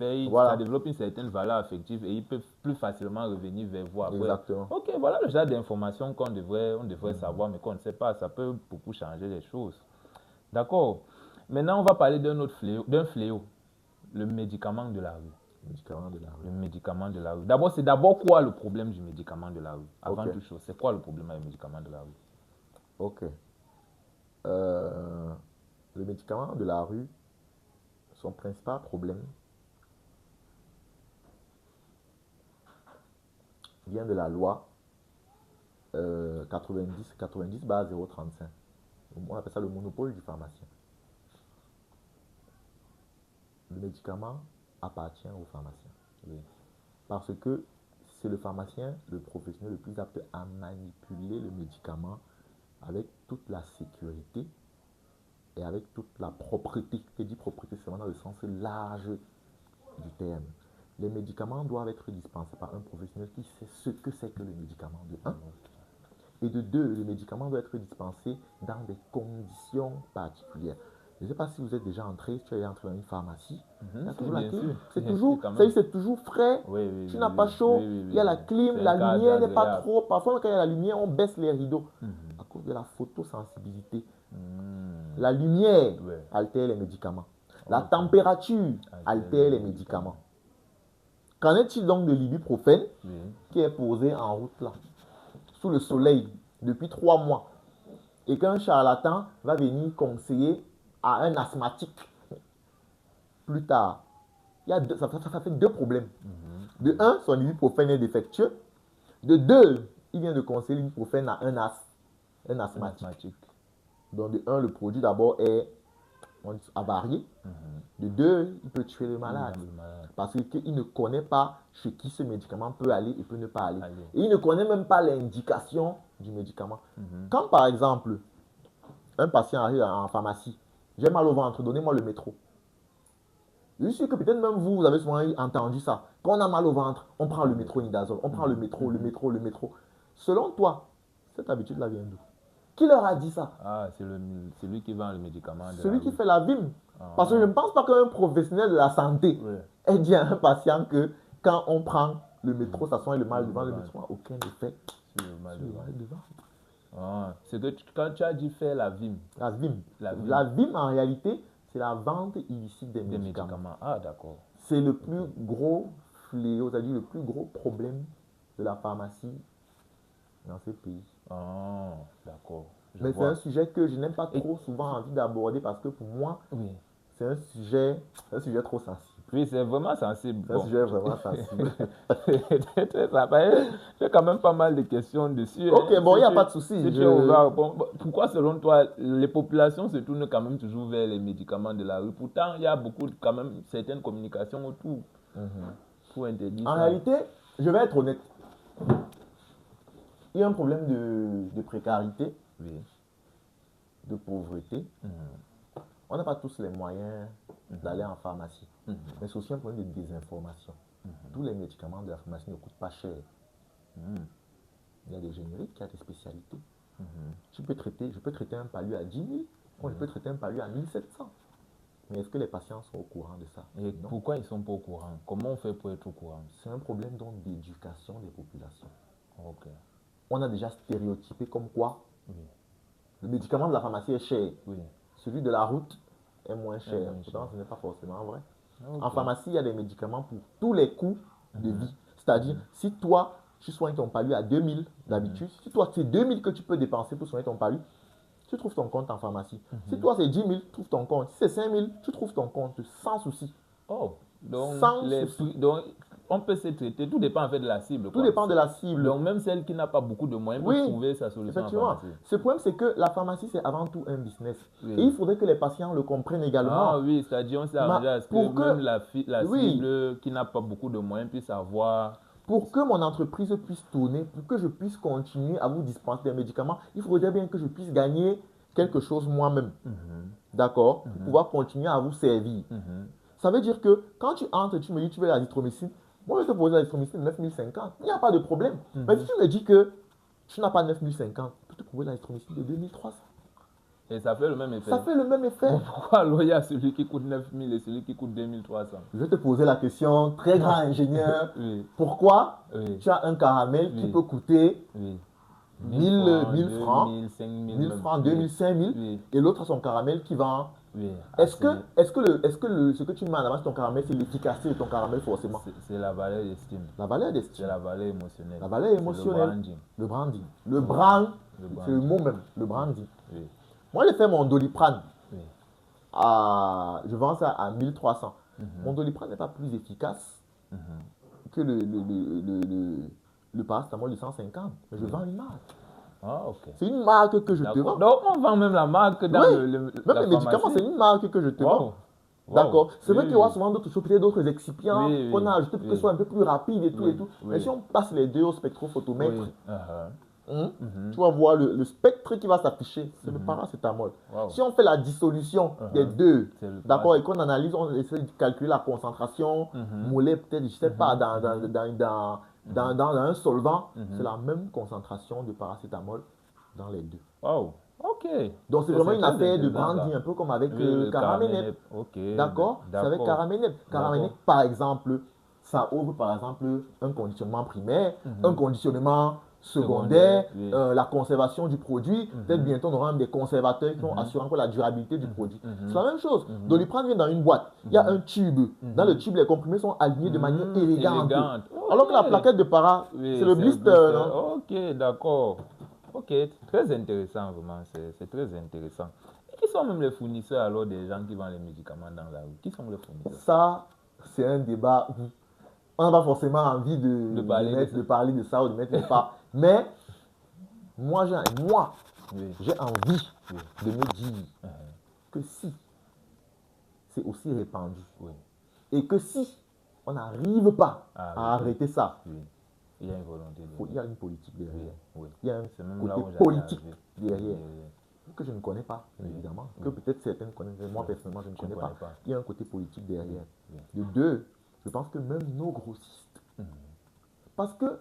développe une certaine valeur affective et il peut plus facilement revenir vers vous après. Exactement. Ok, voilà le genre d'informations qu'on devrait savoir, mais qu'on ne sait pas. Ça peut beaucoup changer les choses. D'accord. Maintenant, on va parler d'un fléau. Le médicament de la rue. Le médicament de la rue. D'abord, c'est quoi le problème du médicament de la rue? Avant toute chose, c'est quoi le problème avec le médicament de la rue? Ok. Le médicament de la rue, son principal problème vient de la loi 90/035. On appelle ça le monopole du pharmacien. Le médicament appartient au pharmacien. Oui. Parce que c'est le pharmacien, le professionnel le plus apte à manipuler le médicament avec toute la sécurité et avec toute la propreté. Qui dit propreté, c'est vraiment dans le sens large du terme. Les médicaments doivent être dispensés par un professionnel qui sait ce que c'est que le médicament, de un. Et de deux, le médicament doit être dispensé dans des conditions particulières. Je ne sais pas si vous êtes déjà entré, si tu es entré dans une pharmacie, il y a toujours la clim. C'est toujours frais, tu n'as pas chaud, il y a la clim, la lumière n'est pas trop. Parfois, quand il y a la lumière, on baisse les rideaux à cause de la photosensibilité. La lumière altère les médicaments. La température altère les médicaments. Qu'en est-il donc de l'ibuprofène qui est posé en route là, sous le soleil, depuis 3 mois, et qu'un charlatan va venir conseiller à un asthmatique plus tard? Ça fait 2 problèmes. De 1, son ibuprofène est défectueux. De 2, il vient de conseiller l'ibuprofène à un asthmatique. Donc de 1, le produit d'abord est avarié. De 2, il peut tuer le malade. Parce qu'il ne connaît pas chez qui ce médicament peut aller et peut ne pas aller. Et il ne connaît même pas l'indication du médicament. Quand par exemple, un patient arrive en pharmacie, j'ai mal au ventre, donnez-moi le métro. Je suis sûr que peut-être même vous avez souvent entendu ça. Quand on a mal au ventre, on prend le métronidazole, on prend le métro. Selon toi, cette habitude-là vient d'où? Qui leur a dit ça? C'est lui qui vend le médicament. Celui qui fait la VIM. Parce que je ne pense pas qu'un professionnel de la santé ait dit à un patient que quand on prend le métro, ça soigne le mal devant. Le métro n'a aucun effet sur le mal devant. C'est que quand tu as dit faire la VIM. La VIM, en réalité, c'est la vente illicite des médicaments. Ah, d'accord. C'est le plus gros fléau, c'est-à-dire le plus gros problème de la pharmacie dans ce pays. D'accord. Mais c'est un sujet que je n'aime pas trop souvent envie d'aborder parce que pour moi, c'est un sujet trop sensible. Oui, c'est vraiment sensible. C'est un sujet vraiment sensible. J'ai quand même pas mal de questions dessus. Ok, bon, il n'y a pas de souci. Pourquoi, selon toi, les populations se tournent quand même toujours vers les médicaments de la rue? Pourtant, il y a beaucoup, quand même, certaines communications autour pour interdire ça. En réalité, je vais être honnête. Il y a un problème de précarité, de pauvreté. On n'a pas tous les moyens d'aller en pharmacie. Mais c'est aussi un problème de désinformation. Tous les médicaments de la pharmacie ne coûtent pas cher. Il y a des génériques, il y a des spécialités. Je peux traiter un palu à 10 000, moi je peux traiter un palu à 1700. Mais est-ce que les patients sont au courant de ça? Et pourquoi ils ne sont pas au courant? Comment on fait pour être au courant? C'est un problème donc d'éducation des populations. On a déjà stéréotypé comme quoi le médicament de la pharmacie est cher. Celui de la route est moins cher. Pourtant, ce n'est pas forcément vrai. En pharmacie, il y a des médicaments pour tous les coûts de vie. C'est-à-dire, si toi, tu soignes ton palu à 2000 d'habitude, si toi, c'est 2000 que tu peux dépenser pour soigner ton palu, tu trouves ton compte en pharmacie. Si toi, c'est 10 000, tu trouves ton compte. Si c'est 5 000, tu trouves ton compte sans souci. Donc, on peut se traiter, tout dépend en fait de la cible. Tout dépend de la cible. Donc, même celle qui n'a pas beaucoup de moyens peut trouver sa solution. Effectivement. Ce problème, c'est que la pharmacie, c'est avant tout un business. Et il faudrait que les patients le comprennent également. C'est-à-dire, on s'est arrangé à ce que même la cible qui n'a pas beaucoup de moyens puisse avoir. Pour que mon entreprise puisse tourner, pour que je puisse continuer à vous dispenser des médicaments, il faudrait bien que je puisse gagner quelque chose moi-même. D'accord? Pour pouvoir continuer à vous servir. Ça veut dire que quand tu entres, tu me dis tu veux l'azithromycine, moi je te pose l'azithromycine 9050, il n'y a pas de problème. Mais si tu me dis que tu n'as pas 9050, je peux te trouver l'azithromycine de 2300. Et ça fait le même effet. Ça fait le même effet. Pourquoi alors il y a celui qui coûte 9000 et celui qui coûte 2300? Je vais te poser la question, très grand ingénieur. Pourquoi tu as un caramel qui peut coûter 1000 francs, 1000 francs, 2000, 5000, et l'autre a son caramel qui vend. Est-ce que ce que tu mets en avant sur ton caramel, c'est l'efficacité de ton caramel forcément? C'est la valeur d'estime. La valeur d'estime. C'est la valeur émotionnelle. La valeur émotionnelle. Le branding. Le brand, c'est le mot même, le branding. Moi, j'ai fait mon Doliprane. Je vends ça à 1300. Mon Doliprane n'est pas plus efficace que le paracétamol de 150. Mais je vends une marque. C'est une marque que je te vends. Donc, on vend même la marque dans même les médicaments, c'est une marque que je te vends. D'accord. C'est vrai Oui, qu'il y aura oui. souvent d'autres choses, peut-être d'autres excipients Oui, qu'on oui, a ajoutés pour que oui. ce soit un peu plus rapide et tout Oui, et tout. Mais oui. si on passe les deux au spectrophotomètre, Oui. tu vas voir le spectre qui va s'afficher, c'est le paracétamol. Wow. Si on fait la dissolution des deux, C'est le d'accord, et qu'on analyse, on essaie de calculer la concentration moléculaire, peut-être, je ne sais pas, dans un solvant, c'est la même concentration de paracétamol dans les deux. Wow. Ok. Donc c'est vraiment une très affaire de intéressant, branding, ça. un peu comme avec Oui, le Caramenep. Caramenep. Ok. D'accord? C'est avec D'accord. Caramenep. Caramenep, D'accord. par exemple, ça ouvre par exemple un conditionnement primaire, un conditionnement secondaire, Oui. la conservation du produit. Peut-être bientôt on aura même des conservateurs qui vont assurer encore la durabilité du produit. C'est la même chose. Doliprane vient dans une boîte. Il y a un tube. Dans le tube, les comprimés sont alignés de manière élégante. Alors que la plaquette de para, Oui, c'est le blister, non? Ok, d'accord. Ok, très intéressant, vraiment. C'est très intéressant. Et qui sont même les fournisseurs alors des gens qui vendent les médicaments dans la rue? Qui sont les fournisseurs? Ça, c'est un débat où on n'a pas forcément envie de parler de ça ou de mettre les pas. Mais moi, j'ai envie de me dire que si c'est aussi répandu et que si on n'arrive pas à arrêter ça, il y a une volonté il y a une politique derrière. Oui. Il y a un C'est même côté là où j'allais politique arriver. derrière que je ne connais pas, évidemment, que peut-être certaines connaissent, mais moi personnellement je ne connais pas. Il y a un côté politique derrière. De deux, je pense que même nos grossistes, parce que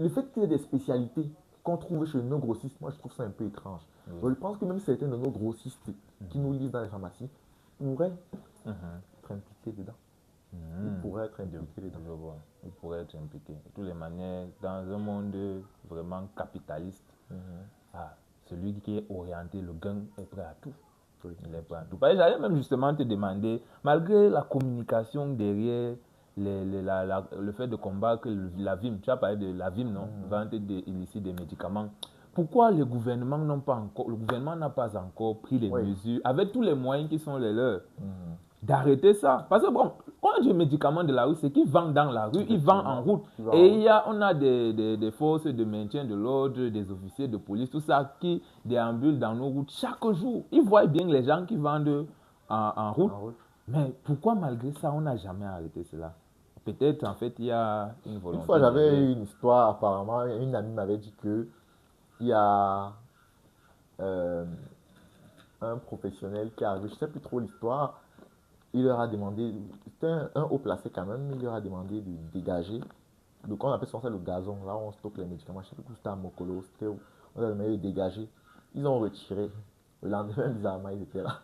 le fait qu'il y ait des spécialités qu'on trouve chez nos grossistes, moi je trouve ça un peu étrange. Donc, je pense que même certains de nos grossistes qui nous livrent dans les pharmacies pourraient être impliqués dedans. Ils pourraient être impliqués dedans. Je vois. Ils pourraient être impliqués. De toutes les manières, dans un monde vraiment capitaliste, celui qui est orienté, le gain, est prêt à tout. Il est prêt à tout. J'allais même justement te demander, malgré la communication derrière le fait de combattre la VIM, tu as parlé de la VIM, non? Vente illicite des médicaments. Pourquoi le gouvernement n'a pas encore pris les mesures, avec tous les moyens qui sont les leurs, d'arrêter ça? Parce que bon, quand on dit médicaments de la rue, c'est qu'ils vendent dans la rue, ils vendent en route. Et on a des forces de maintien de l'ordre, des officiers de police, tout ça qui déambulent dans nos routes chaque jour. Ils voient bien les gens qui vendent en route. Mais pourquoi malgré ça, on n'a jamais arrêté cela? Peut-être, en fait, il y a une volonté. Une fois, j'avais une histoire, apparemment, une amie m'avait dit que il y a un professionnel qui arrive, je ne sais plus trop l'histoire, il leur a demandé, c'était un haut placé quand même, il leur a demandé de dégager, donc on appelle ça le gazon, là où on stocke les médicaments, je ne sais plus où c'était à Mokolo, on leur a demandé de dégager, ils ont retiré, le lendemain, bizarrement, ils étaient là.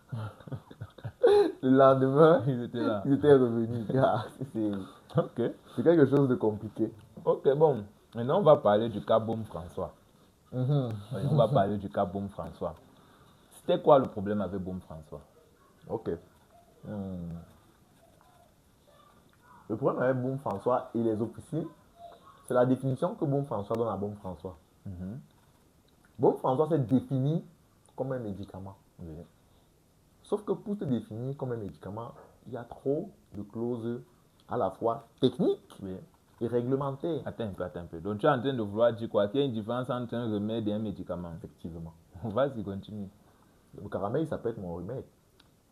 Le lendemain, ils étaient revenus. C'est quelque chose de compliqué. Ok, bon. Maintenant, on va parler du cas Beaume François. On va parler du cas Beaume François. C'était quoi le problème avec Beaume François? Ok. Le problème avec Beaume François et les officines, c'est la définition que Beaume François donne à Beaume François. Beaume François s'est défini comme un médicament. Sauf que pour te définir comme un médicament, il y a trop de clauses à la fois techniques et réglementaires. Attends un peu. Donc tu es en train de vouloir dire quoi? Qu'il y a une différence entre un remède et un médicament? Effectivement. Vas-y, continue. Le caramel, ça peut être mon remède.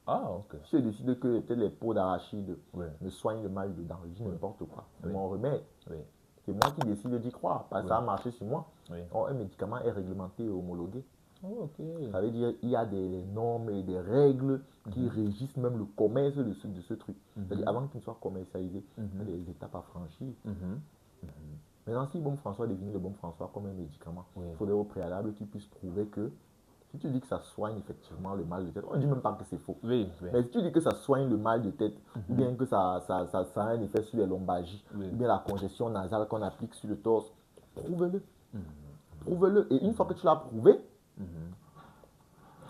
Ah, ok. Si je décide que peut-être les peaux d'arachide me soignent le mal dedans, je dis n'importe quoi. C'est mon remède. C'est moi qui décide d'y croire, parce que ça a marché sur moi. Or, un médicament est réglementé et homologué. Ça veut dire qu'il y a des normes et des règles qui régissent même le commerce de ce truc. C'est-à-dire avant qu'il ne soit commercialisé, il y a des étapes à franchir. Maintenant, si Beaume François définit le Beaume François comme un médicament, il faudrait au préalable qu'il puisse prouver que si tu dis que ça soigne effectivement le mal de tête, on ne dit même pas que c'est faux. Mais si tu dis que ça soigne le mal de tête, ou bien que ça a un effet sur les lombalgies, ou bien la congestion nasale qu'on applique sur le torse, prouve-le. Prouve-le. Et une fois que tu l'as prouvé,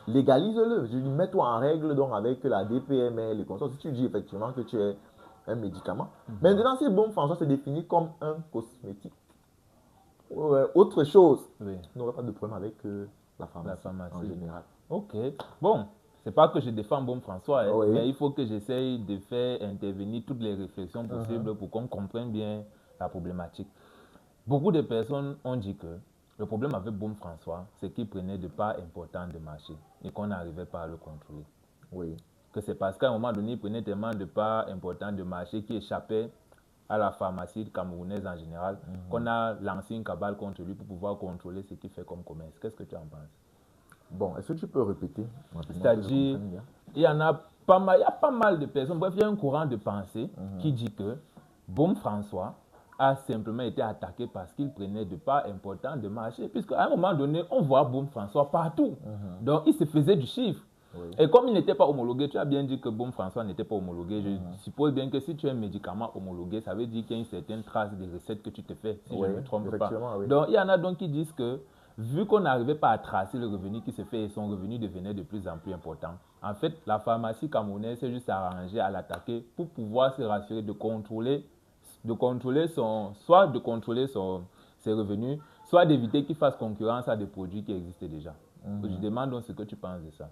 légalise-le. Je dis, mets-toi en règle donc avec la DPML, les consorts. Si tu dis effectivement que tu es un médicament. Maintenant, si Beaume François se définit comme un cosmétique, autre chose, on n'aurait pas de problème avec la pharmacie en général. Ok. Bon, c'est pas que je défends Beaume François, mais il faut que j'essaye de faire intervenir toutes les réflexions possibles pour qu'on comprenne bien la problématique. Beaucoup de personnes ont dit que le problème avec Beaume François, c'est qu'il prenait de parts importantes de marché et qu'on n'arrivait pas à le contrôler. que c'est parce qu'à un moment donné, ils prenaient tellement de parts importantes de marché qui échappaient à la pharmacie camerounaise en général, qu'on a lancé une cabale contre lui pour pouvoir contrôler ce qu'il fait comme commerce. Qu'est-ce que tu en penses? Bon, est-ce que tu peux répéter? C'est-à-dire, il y en a pas mal, il y a pas mal de personnes. Bref, il y a un courant de pensée qui dit que Beaume François a simplement été attaqué parce qu'il prenait de parts importantes de marché, puisqu'à un moment donné, on voit Beaume François partout. Donc, il se faisait du chiffre. Oui. Et comme il n'était pas homologué, tu as bien dit que Beaume François n'était pas homologué. Je suppose bien que si tu as un médicament homologué, ça veut dire qu'il y a une certaine trace des recettes que tu te fais, si je ne me trompe pas. Oui. Donc, il y en a donc qui disent que, vu qu'on n'arrivait pas à tracer le revenu qui se fait et son revenu devenait de plus en plus important, en fait, la pharmacie camerounaise s'est juste arrangée à l'attaquer pour pouvoir se rassurer de contrôler ses revenus, soit d'éviter qu'il fasse concurrence à des produits qui existaient déjà. Je demande donc ce que tu penses de ça.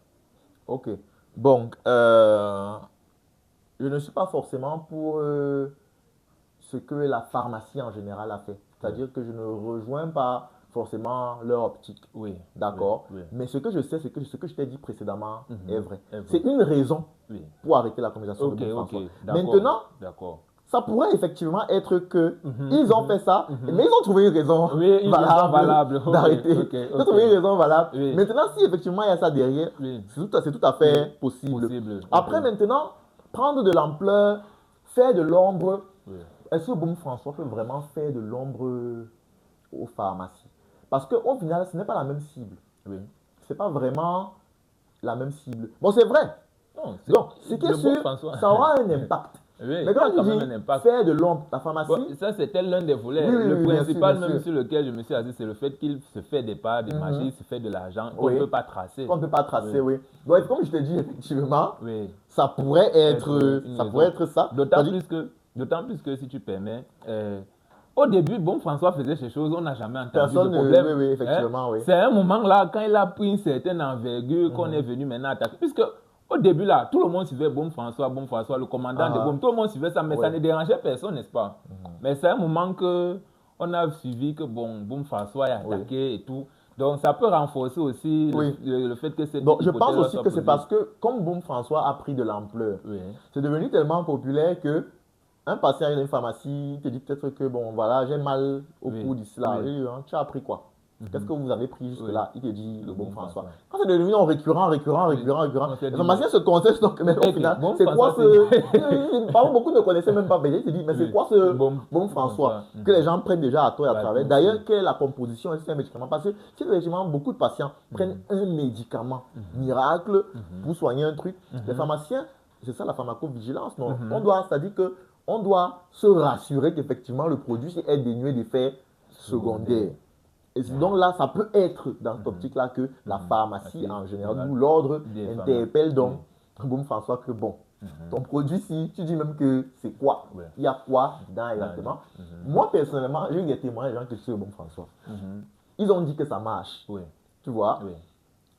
Ok. Bon, je ne suis pas forcément pour ce que la pharmacie en général a fait. C'est-à-dire que je ne rejoins pas forcément leur optique. Oui. D'accord. Oui. Mais ce que je sais, c'est que ce que je t'ai dit précédemment est vrai. C'est une raison pour arrêter la conversation de François. Maintenant, ça pourrait effectivement être que ils ont fait ça, mais ils ont trouvé une raison valable d'arrêter. Ils ont trouvé une raison valable. Maintenant, si effectivement il y a ça derrière, c'est tout à fait possible. Après, maintenant, prendre de l'ampleur, faire de l'ombre. Est-ce que Beaume François peut vraiment faire de l'ombre aux pharmacies? Parce qu'au final, ce n'est pas la même cible. Ce n'est pas vraiment la même cible. Bon, c'est vrai. Non, donc, ce qui est sûr, ça aura un impact. Mais quand tu dis faire de l'ombre, la pharmacie... Bon, ça, c'était l'un des volets. Le principal, bien sûr, sur lequel je me suis assis, c'est le fait qu'il se fait des parts, des marchés, il se fait de l'argent qu'on ne peut pas tracer. Qu'on ne peut pas tracer, oui. Donc, comme je t'ai dit, effectivement, ça pourrait être ça. D'autant plus que, si tu permets, au début, Beaume François faisait ces choses, on n'a jamais entendu de problème. Oui, effectivement, oui. C'est un moment là, quand il a pris une certaine envergure, qu'on est venu maintenant attaquer. Puisque au début là, tout le monde suivait Beaume François, le commandant de Beaume, tout le monde suivait ça, mais ça ne dérangeait personne, n'est-ce pas? Mais c'est un moment qu'on a suivi que Beaume François est attaqué et tout. Donc ça peut renforcer aussi le fait que c'est... Donc je pense aussi que c'est parce que, comme Beaume François a pris de l'ampleur, c'est devenu tellement populaire que un patient dans une pharmacie, il te dit peut-être que, bon, voilà, j'ai mal au cou d'ici là. Tu as appris quoi? Qu'est-ce que vous avez pris jusque-là? Il te dit le Beaume François. Quand c'est devenu récurrent, les pharmaciens se conseillent donc, mais au final, c'est quoi ce... Beaucoup ne connaissaient même pas, mais ils se disent, mais c'est quoi ce Beaume François? Que les gens prennent déjà à toi et à travers. D'ailleurs, quelle est la composition de ces médicaments? Parce que si effectivement beaucoup de patients prennent un médicament miracle pour soigner un truc, les pharmaciens, c'est ça la pharmacovigilance, non? C'est-à-dire que on doit se rassurer qu'effectivement le produit est dénué d'effets secondaires. Et donc là, ça peut être dans cette optique-là que la pharmacie en général, ou l'ordre interpelle donc Beaume François que bon, ton produit, si tu dis même que c'est quoi, il y a quoi dedans exactement. Moi personnellement, j'ai eu des témoins des gens qui sont Beaume François. Ils ont dit que ça marche. Tu vois?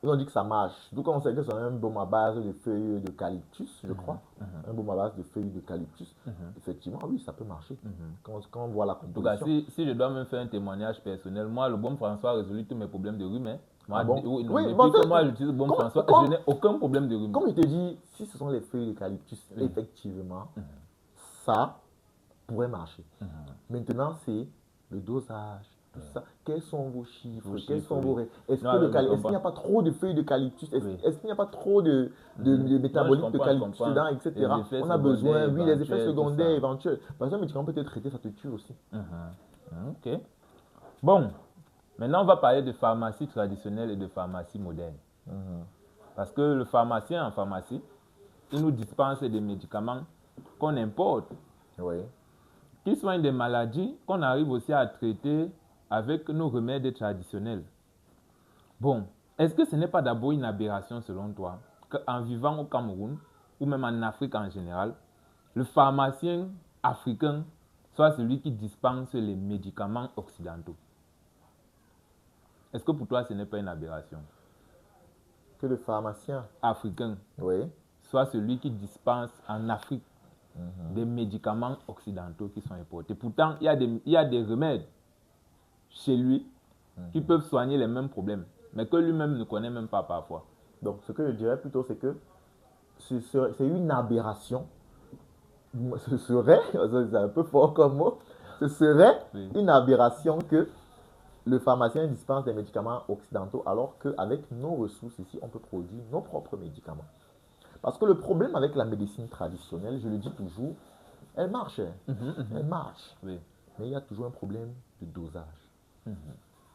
Ils ont dit que ça marche. Donc on sait que c'est un baume à base de feuilles d'eucalyptus, je crois. Un baume à base de feuilles d'eucalyptus. Effectivement, oui, ça peut marcher. Quand on voit la composition. En tout cas, si je dois même faire un témoignage personnel, moi, le Beaume François a résolu tous mes problèmes de rhume. Depuis que moi j'utilise Beaume François, je n'ai aucun problème de rhume. Comme je te dis, si ce sont les feuilles d'eucalyptus, effectivement, ça pourrait marcher. Maintenant, c'est le dosage. Ça. Quels sont vos chiffres? Quels sont vos... Est-ce qu'il n'y a pas trop de feuilles d'eucalyptus? Est-ce qu'il n'y a pas trop de métabolites d'eucalyptus dedans, etc. On a besoin, les effets secondaires éventuels. Par exemple, un médicament peut être traité, ça te tue aussi. Ok. Bon, maintenant on va parler de pharmacie traditionnelle et de pharmacie moderne. Parce que le pharmacien en pharmacie, il nous dispense des médicaments qu'on importe. Qui soignent des maladies qu'on arrive aussi à traiter avec nos remèdes traditionnels. Bon, est-ce que ce n'est pas d'abord une aberration selon toi qu'en vivant au Cameroun ou même en Afrique en général, le pharmacien africain soit celui qui dispense les médicaments occidentaux? Est-ce que pour toi ce n'est pas une aberration? Que le pharmacien africain soit celui qui dispense en Afrique des médicaments occidentaux qui sont importés. Pourtant, il y a des remèdes chez lui qui peuvent soigner les mêmes problèmes, mais que lui-même ne connaît même pas parfois. Donc, ce que je dirais plutôt, c'est que c'est une aberration. Ce serait, c'est un peu fort comme mot, ce serait une aberration que le pharmacien dispense des médicaments occidentaux alors qu'avec nos ressources ici, on peut produire nos propres médicaments. Parce que le problème avec la médecine traditionnelle, je le dis toujours, elle marche. Elle marche. Oui. Mais il y a toujours un problème de dosage. Il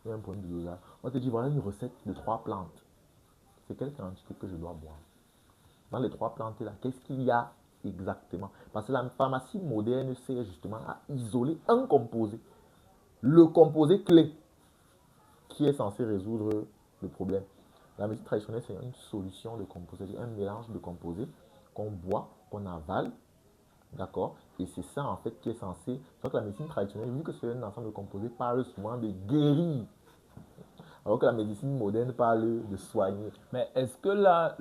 y a un problème de dosage. On te dit, voilà une recette de 3 plantes. C'est quelle quantité que je dois boire? Dans les 3 plantes-là, qu'est-ce qu'il y a exactement? Parce que la pharmacie moderne sert justement à isoler un composé. Le composé clé qui est censé résoudre le problème. La médecine traditionnelle, c'est une solution de composés, un mélange de composés qu'on boit, qu'on avale, d'accord? Et c'est ça, en fait, qui est censé... Donc, la médecine traditionnelle, vu que c'est un ensemble de composés, parle souvent de guérir. Alors que la médecine moderne parle de soigner. Mais est-ce que là,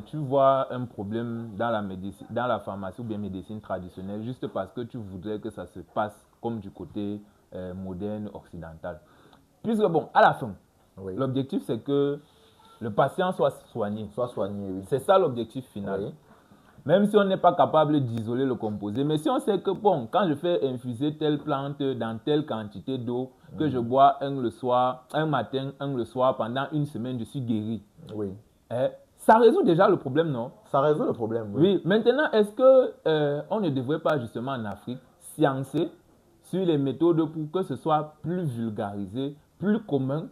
tu vois un problème dans la pharmacie ou bien médecine traditionnelle, juste parce que tu voudrais que ça se passe comme du côté moderne, occidental? Puisque, bon, à la fin, l'objectif, c'est que le patient soit soigné. Soit soigné, oui. C'est ça l'objectif final. Oui. Même si on n'est pas capable d'isoler le composé. Mais si on sait que, bon, quand je fais infuser telle plante dans telle quantité d'eau, que je bois un le soir, un matin, un le soir, pendant une semaine, je suis guéri. Oui. Ça résout déjà le problème, non? Ça résout le problème, oui. Oui. Maintenant, est-ce que on ne devrait pas justement en Afrique sciencer sur les méthodes pour que ce soit plus vulgarisé, plus commun,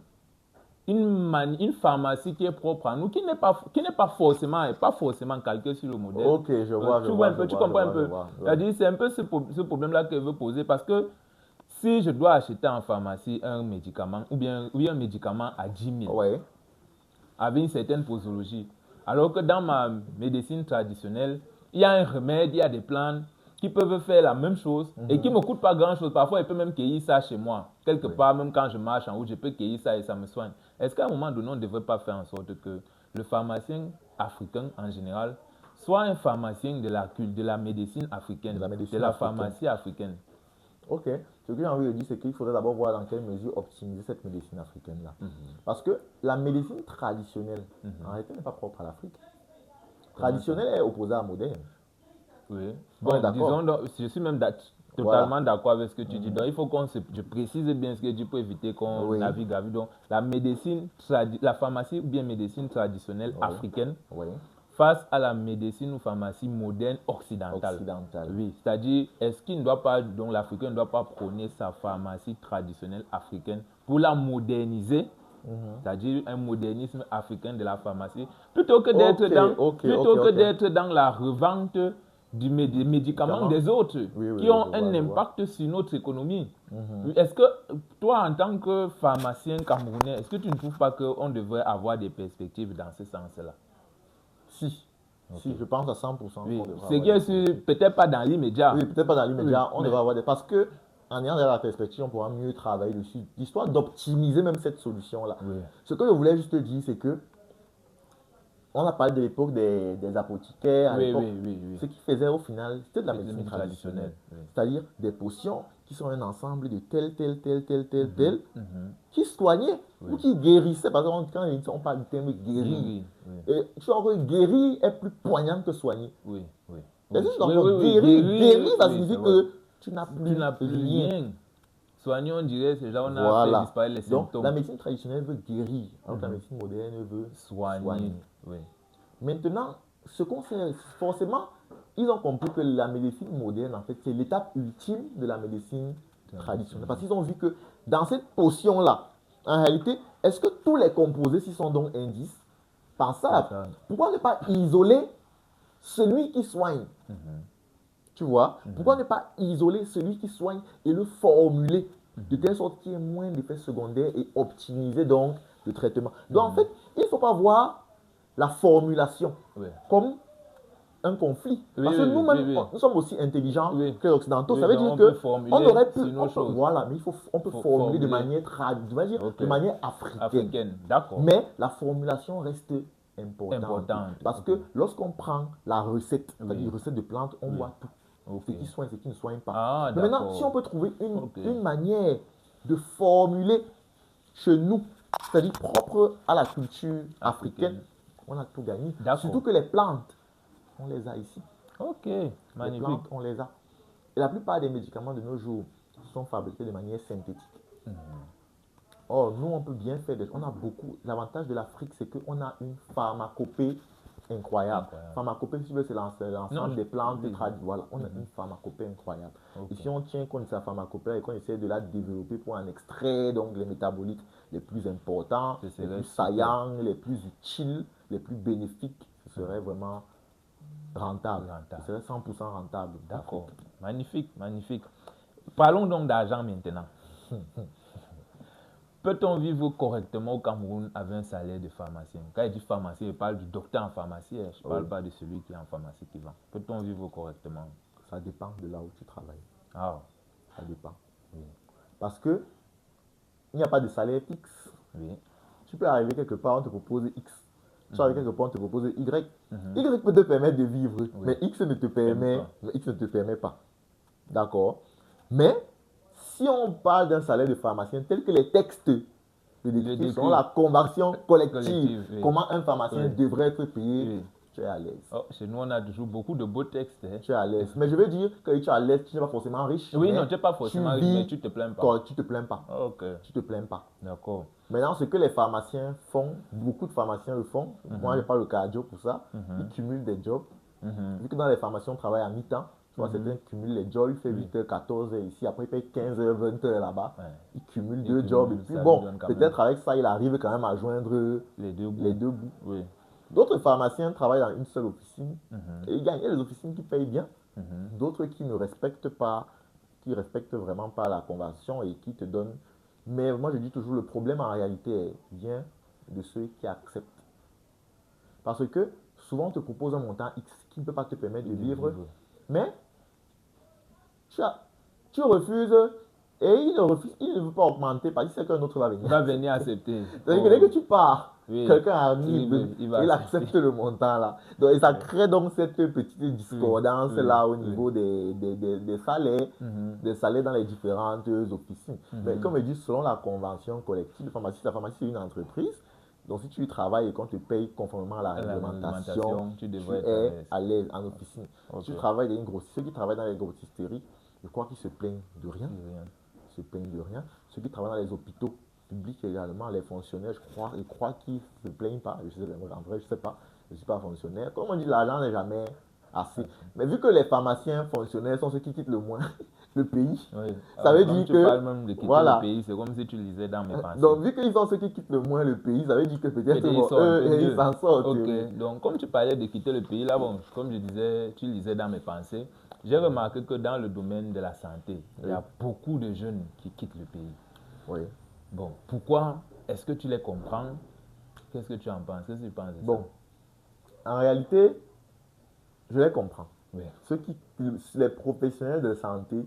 une pharmacie qui est propre à nous, qui n'est pas forcément calquée sur le modèle. Ok, je vois. Tu comprends un peu. C'est un peu ce problème-là qu'elle veut poser, parce que si je dois acheter en pharmacie un médicament, ou bien un médicament à 10 000, avec une certaine posologie, alors que dans ma médecine traditionnelle, il y a un remède, il y a des plantes qui peuvent faire la même chose et qui ne me coûtent pas grand-chose. Parfois, je peux même cueillir ça chez moi. Quelque part, même quand je marche en route, je peux cueillir ça et ça me soigne. Est-ce qu'à un moment donné, on ne devrait pas faire en sorte que le pharmacien africain, en général, soit un pharmacien de la médecine africaine, de la pharmacie africaine? Ok. Ce que j'ai envie de dire, c'est qu'il faudrait d'abord voir dans quelle mesure optimiser cette médecine africaine-là. Parce que la médecine traditionnelle, en réalité, n'est pas propre à l'Afrique. Traditionnelle est opposée à moderne. Oui. Bon, disons, je suis même totalement d'accord avec ce que tu dis. Donc, il faut je précise bien ce que je dis pour éviter qu'on navigue à vue. Donc, la pharmacie ou bien médecine traditionnelle africaine face à la médecine ou pharmacie moderne occidentale. Oui, c'est-à-dire, est-ce qu'il ne doit pas, donc l'Africain ne doit pas prôner sa pharmacie traditionnelle africaine pour la moderniser, c'est-à-dire un modernisme africain de la pharmacie, plutôt que d'être dans la revente des médicaments des autres qui ont un impact sur notre économie. Est-ce que toi, en tant que pharmacien camerounais, est-ce que tu ne trouves pas qu'on devrait avoir des perspectives dans ce sens-là? Si, je pense à 100%. Oui. C'est que peut-être pas dans l'immédiat. Oui, peut-être pas dans l'immédiat. On devrait avoir des... Parce que en ayant la perspective, on pourra mieux travailler dessus, histoire d'optimiser même cette solution-là. Ce que je voulais juste dire, c'est que on a parlé de l'époque des apothicaires. Ce qu'ils faisaient au final, c'était de la médecine traditionnelle. C'est-à-dire des potions qui sont un ensemble de tel, qui soignaient ou qui guérissaient. Par exemple, quand on parle du terme guérir, et tu vois que guérir est plus poignant que soigner. Guérir, ça signifie que tu n'as plus rien. Soigner, on dirait, c'est genre on a fait disparaître les symptômes. Donc, la médecine traditionnelle veut guérir, alors que la médecine moderne veut soigner. Maintenant, ce qu'on fait, forcément, ils ont compris que la médecine moderne, en fait, c'est l'étape ultime de la médecine traditionnelle. Parce qu'ils ont vu que dans cette potion-là, en réalité, est-ce que tous les composés s'y sont donc indispensables? Pourquoi ne pas isoler celui qui soigne? Tu vois? Pourquoi ne pas isoler celui qui soigne et le formuler de telle sorte qu'il y ait moins d'effets secondaires et optimiser donc le traitement? Donc, en fait, il ne faut pas voir la formulation comme un conflit. Parce que nous-mêmes, nous sommes aussi intelligents que les Occidentaux. Ça veut dire qu'on aurait pu... Voilà, mais on peut formuler de manière de manière africaine. Mais la formulation reste importante. Parce que lorsqu'on prend la recette, c'est-à-dire une recette de plante, on voit tout. Ce qui soigne, ce qui ne soigne pas. Mais maintenant, si on peut trouver une manière de formuler chez nous, c'est-à-dire propre à la culture africaine, on a tout gagné. Surtout que les plantes on les a ici. Ok, Les magnifique. plantes, on les a. Et la plupart des médicaments de nos jours sont fabriqués de manière synthétique. Or, nous, on peut bien faire on a beaucoup. L'avantage de l'Afrique, c'est qu'on a une pharmacopée incroyable. Pharmacopée, si tu veux, c'est l'ensemble des plantes voilà, on a une pharmacopée incroyable. Et si on tient compte de sa pharmacopée et qu'on essaie de la développer pour en extraire donc les métabolites les plus importants, les plus saillants, les plus utiles, les plus bénéfiques, ce serait vraiment rentable. Ce serait 100% rentable. D'accord. Magnifique, magnifique. Parlons donc d'argent maintenant. Peut-on vivre correctement au Cameroun avec un salaire de pharmacien? Quand je dis pharmacien, je parle du docteur en pharmacie. Je ne parle pas de celui qui est en pharmacie qui vend. Peut-on vivre correctement? Ça dépend de là où tu travailles. Ah. Ça dépend. Oui. Parce que il n'y a pas de salaire fixe. Oui. Tu peux arriver quelque part, on te propose X. Tu arrives quelque part, on te propose Y. Y peut te permettre de vivre, mais X ne te permet pas. D'accord? Mais si on parle d'un salaire de pharmacien tel que les textes le décrivent selon la convention collective, comment un pharmacien devrait être payé, tu es à l'aise. Oh, chez nous, on a toujours beaucoup de beaux textes. Tu es à l'aise. Mais je veux dire que tu es à l'aise, tu n'es pas forcément riche. Oui, non, tu n'es pas forcément riche, mais tu ne te plains pas. Tu ne te plains pas. Ok. Tu ne te plains pas. D'accord. Maintenant, ce que les pharmaciens font, beaucoup de pharmaciens le font, moi je parle le cardio pour ça, ils cumulent des jobs. Vu que dans les pharmacies, on travaille à mi-temps, certains cumulent les jobs, il fait 8h, 14h ici, après il paye 15h, 20h là-bas, il cumule deux jobs. Et puis bon, peut-être avec ça, il arrive quand même à joindre les deux bouts. Oui. D'autres pharmaciens travaillent dans une seule officine et ils gagnent. Il y a des officines qui payent bien, d'autres qui ne respectent pas, qui respectent vraiment pas la convention et qui te donnent. Mais moi je dis toujours, le problème en réalité vient de ceux qui acceptent. Parce que souvent on te propose un montant X qui ne peut pas te permettre de vivre, mais tu refuses et il ne veut pas augmenter parce qu'il sait qu'un autre va venir. Il va venir accepter. Donc dès que tu pars, quelqu'un arrive, il accepte le montant là. Donc, et ça crée donc cette petite discordance là au niveau des salaires, des salaires dans les différentes officines. Mais comme je dis, selon la convention collective de pharmacie, la pharmacie c'est une entreprise. Donc si tu y travailles et qu'on te paye conformément à la réglementation, tu es à l'aise en officine. Si tu travailles dans une grossiste, ceux qui travaillent dans les grossisteries, je crois qu'ils se plaignent de rien. Ils se plaignent de rien. Ceux qui travaillent dans les hôpitaux publics également, les fonctionnaires, je crois qu'ils ne se plaignent pas. En vrai, je ne sais pas. Je ne suis pas fonctionnaire. Comme on dit, l'argent n'est jamais assez. Mais vu que les pharmaciens fonctionnaires sont ceux qui quittent le moins le pays, ça veut dire que parles même de quitter le pays, c'est comme si tu lisais dans mes pensées. Donc vu qu'ils sont ceux qui quittent le moins le pays, ça veut dire que peut-être ils s'en sortent. Ok, donc comme tu parlais de quitter le pays, là, bon, comme je disais, tu lisais dans mes pensées, j'ai remarqué que dans le domaine de la santé, il y a beaucoup de jeunes qui quittent le pays. Oui. Bon, pourquoi? Est-ce que tu les comprends? Qu'est-ce que tu en penses? Qu'est-ce que tu penses de ça? Bon, en réalité, je les comprends. Oui. Les professionnels de santé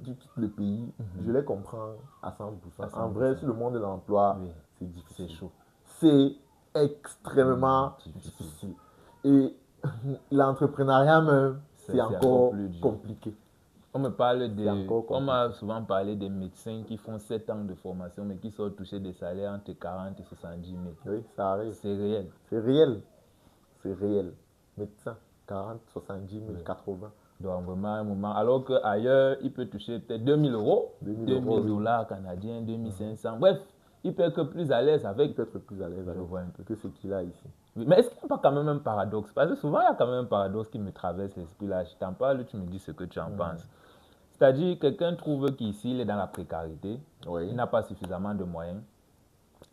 qui quittent le pays, je les comprends à 100%. En vrai, sur le monde de l'emploi, c'est difficile. C'est chaud. C'est extrêmement difficile. Et l'entrepreneuriat même, c'est encore plus compliqué. On m'a souvent parlé des médecins qui font 7 ans de formation, mais qui sont touchés des salaires entre 40 et 70 000. Oui, ça arrive. C'est réel. C'est réel. C'est réel. Médecin, 40, 70 000, 80. Donc vraiment un moment, alors qu'ailleurs, il peut toucher peut-être 2 000 euros, 2 000 dollars canadiens, 2 500. Bref, il peut être plus à l'aise avec. Il peut être plus à l'aise avec que ce qu'il a ici. Oui, mais est-ce qu'il n'y a pas quand même un paradoxe? Parce que souvent, il y a quand même un paradoxe qui me traverse l'esprit là. Je t'en parle, tu me dis ce que tu en penses. C'est-à-dire, quelqu'un trouve qu'ici, il est dans la précarité, il n'a pas suffisamment de moyens,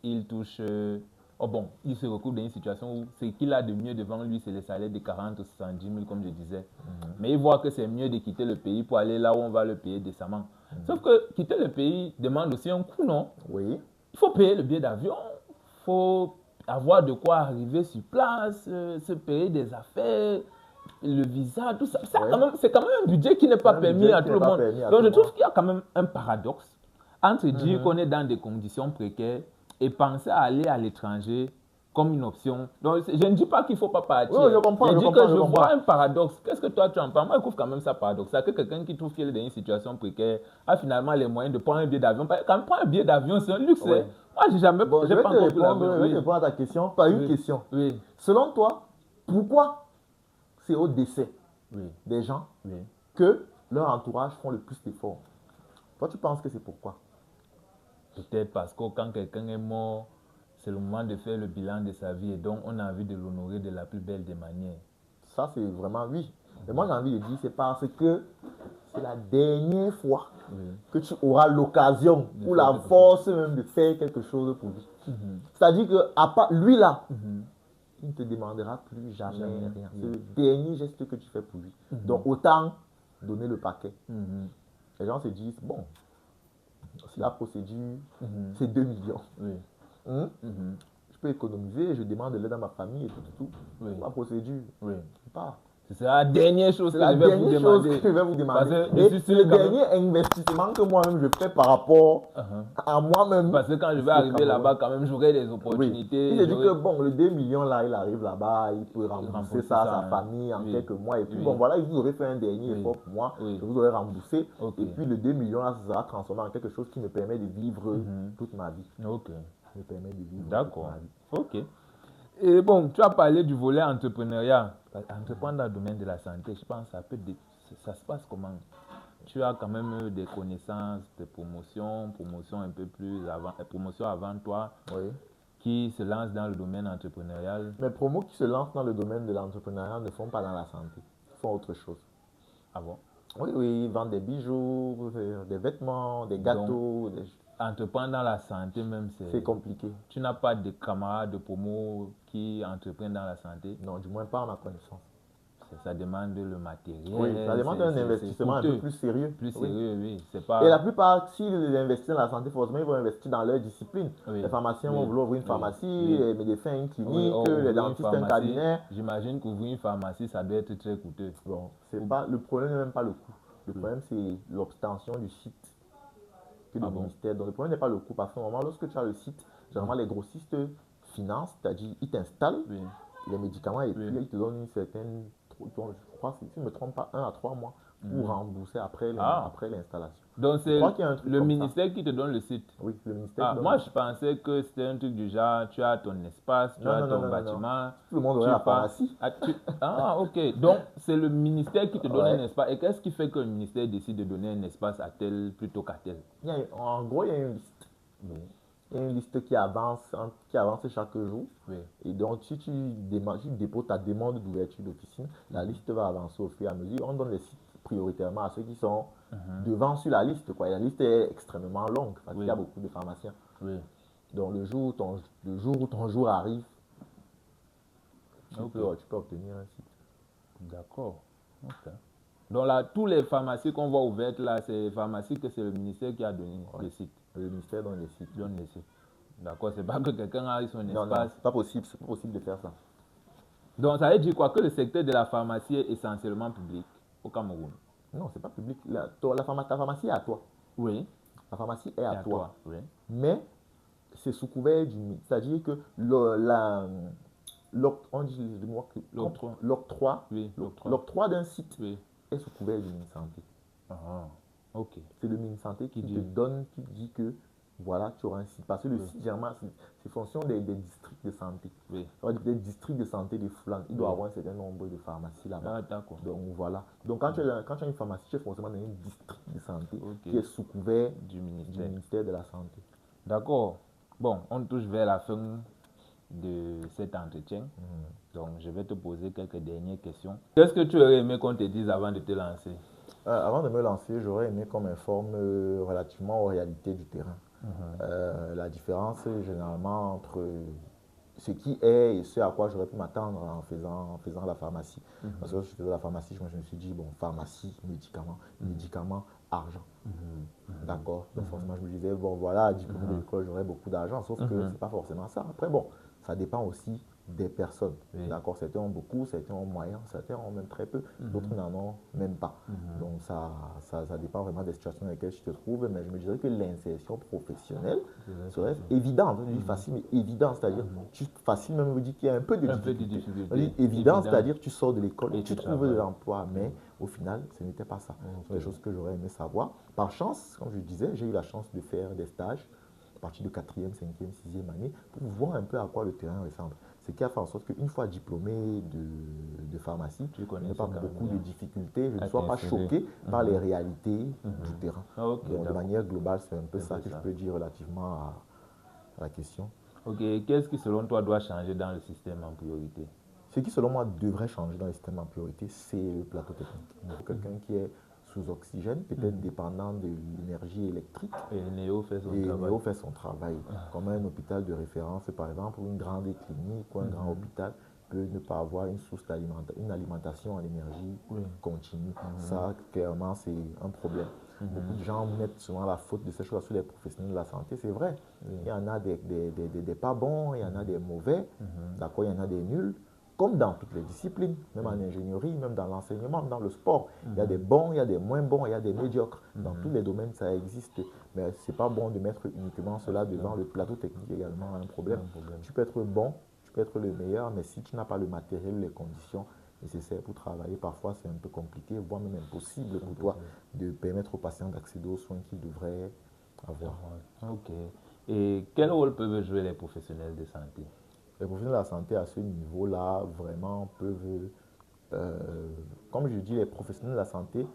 il touche... il se retrouve dans une situation où ce qu'il a de mieux devant lui, c'est les salaires de 40 ou 70 000, comme je disais. Mais il voit que c'est mieux de quitter le pays pour aller là où on va le payer décemment. Sauf que quitter le pays demande aussi un coût, non? Oui. Il faut payer le billet d'avion, il faut avoir de quoi arriver sur place, se payer des affaires, le visa, tout ça. C'est quand même un budget qui n'est pas permis à tout le monde. Donc je trouve qu'il y a quand même un paradoxe entre dire qu'on est dans des conditions précaires et penser à aller à l'étranger comme une option. Donc je ne dis pas qu'il ne faut pas partir. Oui, je comprends. Je dis que je vois un paradoxe. Qu'est-ce que toi tu en penses? Moi je trouve quand même ça paradoxal que quelqu'un qui trouve qu'il est dans une situation précaire a finalement les moyens de prendre un billet d'avion. Quand même prendre un billet d'avion, c'est un luxe. Moi j'ai jamais pas encore pris l'avion. Je vais te répondre à ta question par une question. Oui. Selon toi, pourquoi c'est au décès des gens que leur entourage font le plus d'efforts. Toi, tu penses que c'est pourquoi? Peut-être parce que quand quelqu'un est mort, c'est le moment de faire le bilan de sa vie et donc on a envie de l'honorer de la plus belle des manières. Ça, c'est vraiment oui. Mais moi, j'ai envie de dire, c'est parce que c'est la dernière fois que tu auras l'occasion ou la force même de faire quelque chose pour lui. C'est-à-dire que à part lui là, il ne te demandera plus jamais rien. C'est le dernier geste que tu fais pour lui. Donc autant donner le paquet. Les gens se disent, bon, si la procédure, c'est 2 millions. Je peux économiser, je demande de l'aide à ma famille et tout. La procédure, pas. C'est la dernière chose que je vais vous demander. Et c'est le dernier investissement que moi-même je fais par rapport à moi-même. Parce que quand je vais arriver là-bas, quand même, j'aurai des opportunités. Il se dit que bon, le 2 millions là, il arrive là-bas, il peut rembourser ça à sa famille en quelques mois. Et puis bon, voilà, il vous aurait fait un dernier effort pour moi, je vous aurais remboursé. Et puis le 2 millions là, ça sera transformé en quelque chose qui me permet de vivre toute ma vie. Me permet de vivre. D'accord. Ok. Et bon, tu as parlé du volet entrepreneuriat. Entreprendre dans le domaine de la santé, je pense que ça se passe comment? Tu as quand même des connaissances de promotion un peu plus avant, promotion avant toi, qui se lancent dans le domaine entrepreneurial. Les promos qui se lancent dans le domaine de l'entrepreneuriat ne font pas dans la santé, ils font autre chose. Ah bon? Oui, ils vendent des bijoux, des vêtements, des gâteaux. Entreprendre dans la santé même, c'est compliqué. Tu n'as pas de camarades de promo qui entreprennent dans la santé? Non, du moins pas à ma connaissance. Ça demande le matériel. Oui, ça demande un investissement un peu plus sérieux. Plus sérieux, oui. C'est pas... Et la plupart, s'ils investissent dans la santé, forcément, ils vont investir dans leur discipline. Les pharmaciens vont vouloir ouvrir une pharmacie, les médecins une clinique, les dentistes un cabinet. J'imagine qu'ouvrir une pharmacie, ça doit être très coûteux. Bon, le problème n'est même pas le coût. Le problème, c'est l'obtention du site que le ministère. Donc, le problème n'est pas le coût. Parce qu'au moment, lorsque tu as le site, généralement, les grossistes financent, c'est-à-dire, ils t'installent les médicaments et puis ils te donnent une certaine, je crois, si je ne me trompe pas, 1 à 3 mois pour rembourser après l'installation. Donc, c'est le ministère qui te donne le site? Oui, le ministère. Moi, je pensais que c'était un truc du genre, tu as ton espace, tu as ton bâtiment. Tout le monde aurait la pharmacie. Ok. Donc, c'est le ministère qui te donne un espace. Et qu'est-ce qui fait que le ministère décide de donner un espace à tel plutôt qu'à tel? En gros, il y a une liste. Il y a une liste qui avance chaque jour. Et donc, si tu déposes ta demande d'ouverture d'officine, la liste va avancer au fur et à mesure. On donne les sites prioritairement à ceux qui sont devant sur la liste. Et la liste est extrêmement longue parce qu'il y a beaucoup de pharmaciens. Donc, le jour où ton jour arrive, tu peux obtenir un site. D'accord. Donc là, tous les pharmacies qu'on voit ouvertes là, c'est les pharmacies que c'est le ministère qui a donné les sites. Le ministère donne les sites. D'accord, c'est pas que quelqu'un a son espace. Non, c'est pas possible de faire ça. Donc ça veut dire quoi? Que le secteur de la pharmacie est essentiellement public au Cameroun? Non, c'est pas public. Ta pharmacie est à toi. Oui. La pharmacie est à toi. Oui. Mais c'est sous couvert du ministère. C'est-à-dire que l'octroi d'un site est sous couvert du ministère Santé. C'est le ministère Santé qui te donne, qui dit que voilà, tu auras un site. Parce que le site, généralement, c'est fonction des districts de santé. Des districts de santé de Flandre. Il doit avoir un certain nombre de pharmacies là-bas. Donc voilà. Donc quand tu as une pharmacie, tu es forcément dans un district de santé qui est sous couvert du ministère de la Santé. D'accord. Bon, on touche vers la fin de cet entretien. Donc je vais te poser quelques dernières questions. Qu'est-ce que tu aurais aimé qu'on te dise avant de te lancer? Avant de me lancer, j'aurais aimé qu'on m'informe relativement aux réalités du terrain. La différence généralement entre ce qui est et ce à quoi j'aurais pu m'attendre en faisant la pharmacie. Parce que lorsque je faisais la pharmacie, je me suis dit, bon, pharmacie, médicaments, argent. D'accord. Donc forcément, je me disais, bon, voilà, diplômé de l'école, j'aurais beaucoup d'argent. Sauf que ce n'est pas forcément ça. Après, bon, ça dépend aussi des personnes. D'accord. Certains ont beaucoup, certains ont moyen, certains ont même très peu, d'autres n'en ont même pas. Donc ça dépend vraiment des situations dans lesquelles je te trouve. Mais je me dirais que l'insertion professionnelle serait évidente. Je dis facile, mais évidente. C'est-à-dire, facile même veut dire qu'il y a un peu de difficulté. Évident, c'est-à-dire tu sors de l'école et tu trouves de l'emploi. Mais au final, ce n'était pas ça. Ce sont des choses que j'aurais aimé savoir. Par chance, comme je disais, j'ai eu la chance de faire des stages à partir de 4e, 5e, 6e année pour voir un peu à quoi le terrain ressemble. Ce qui a fait en sorte qu'une fois diplômé de pharmacie, je n'ai pas beaucoup de difficultés, je ne sois pas choqué par les réalités du terrain. Okay, donc, de manière globale, c'est un peu ça que je peux dire relativement à la question. Ok, qu'est-ce qui selon toi doit changer dans le système en priorité? Ce qui selon moi devrait changer dans le système en priorité, c'est le plateau technique. Quelqu'un qui est sous oxygène, peut-être dépendant de l'énergie électrique. Et Néo fait son travail. Néo fait son travail. Comme un hôpital de référence, par exemple, ou une grande clinique ou un grand hôpital peut ne pas avoir une source une alimentation en énergie continue. Ça, clairement, c'est un problème. Beaucoup de gens mettent souvent la faute de ces choses sur les professionnels de la santé. C'est vrai. Il y en a des pas bons, il y en a des mauvais, d'accord, il y en a des nuls. Comme dans toutes les disciplines, même en ingénierie, même dans l'enseignement, dans le sport. Il y a des bons, il y a des moins bons, il y a des médiocres. Dans tous les domaines, ça existe. Mais ce n'est pas bon de mettre uniquement cela devant le plateau technique également un problème. Tu peux être bon, tu peux être le meilleur, mais si tu n'as pas le matériel, les conditions nécessaires pour travailler, parfois c'est un peu compliqué, voire même impossible pour toi de permettre aux patients d'accéder aux soins qu'ils devraient avoir. Ok. Et quel rôle peuvent jouer les professionnels de santé? Les professionnels de la santé à ce niveau-là, vraiment peuvent, comme je dis, les professionnels de la santé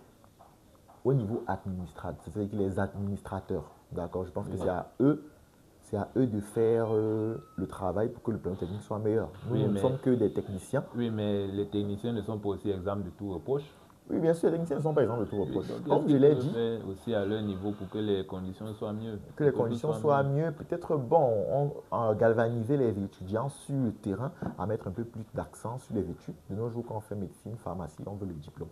au niveau administratif, c'est-à-dire les administrateurs, d'accord? Je pense que c'est à eux de faire le travail pour que le plan technique soit meilleur. Nous ne sommes que des techniciens. Oui, mais les techniciens ne sont pas aussi exemples de tout reproche. Oui, bien sûr, les techniciens ne sont pas exemples de tout reproche. Comme je l'ai dit, aussi à leur niveau pour que les conditions soient mieux. Que les conditions soient mieux. Peut-être, bon, galvaniser les étudiants sur le terrain, à mettre un peu plus d'accent sur les études. De nos jours, quand on fait médecine, pharmacie, on veut le diplôme.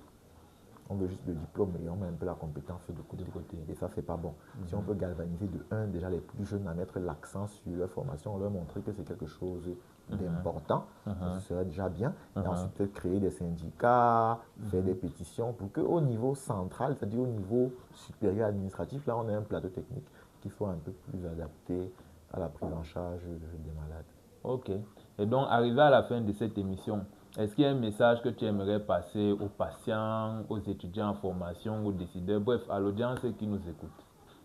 On veut juste le diplôme et on met un peu la compétence de côté. Et ça, c'est pas bon. Si on peut galvaniser déjà les plus jeunes à mettre l'accent sur leur formation, leur montrer que c'est quelque chose d'important, ce serait déjà bien. Et ensuite, peut-être créer des syndicats, faire des pétitions pour qu'au niveau central, c'est-à-dire au niveau supérieur administratif, là, on ait un plateau technique qui soit un peu plus adapté à la prise en charge des malades. Ok. Et donc, arrivé à la fin de cette émission, est-ce qu'il y a un message que tu aimerais passer aux patients, aux étudiants en formation, aux décideurs, bref, à l'audience qui nous écoute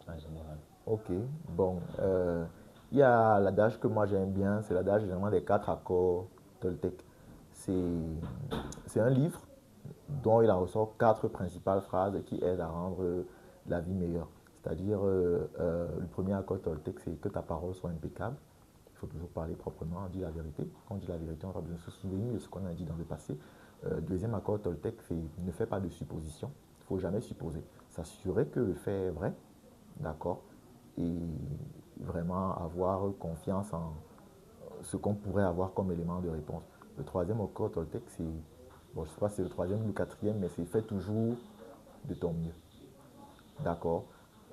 en général? Ok, bon, il y a l'adage que moi j'aime bien, c'est l'adage généralement des 4 accords Toltec. C'est un livre dont il en ressort 4 principales phrases qui aident à rendre la vie meilleure. C'est-à-dire, le premier accord Toltec, c'est que ta parole soit impeccable. Il faut toujours parler proprement, on dit la vérité. Quand on dit la vérité, on va bien se souvenir de ce qu'on a dit dans le passé. Deuxième accord Toltec, c'est ne fais pas de suppositions. Il ne faut jamais supposer. S'assurer que le fait est vrai, d'accord, et vraiment avoir confiance en ce qu'on pourrait avoir comme élément de réponse. Le troisième accord Toltec, c'est, bon, je ne sais pas si c'est le troisième ou le quatrième, mais c'est fais toujours de ton mieux. D'accord.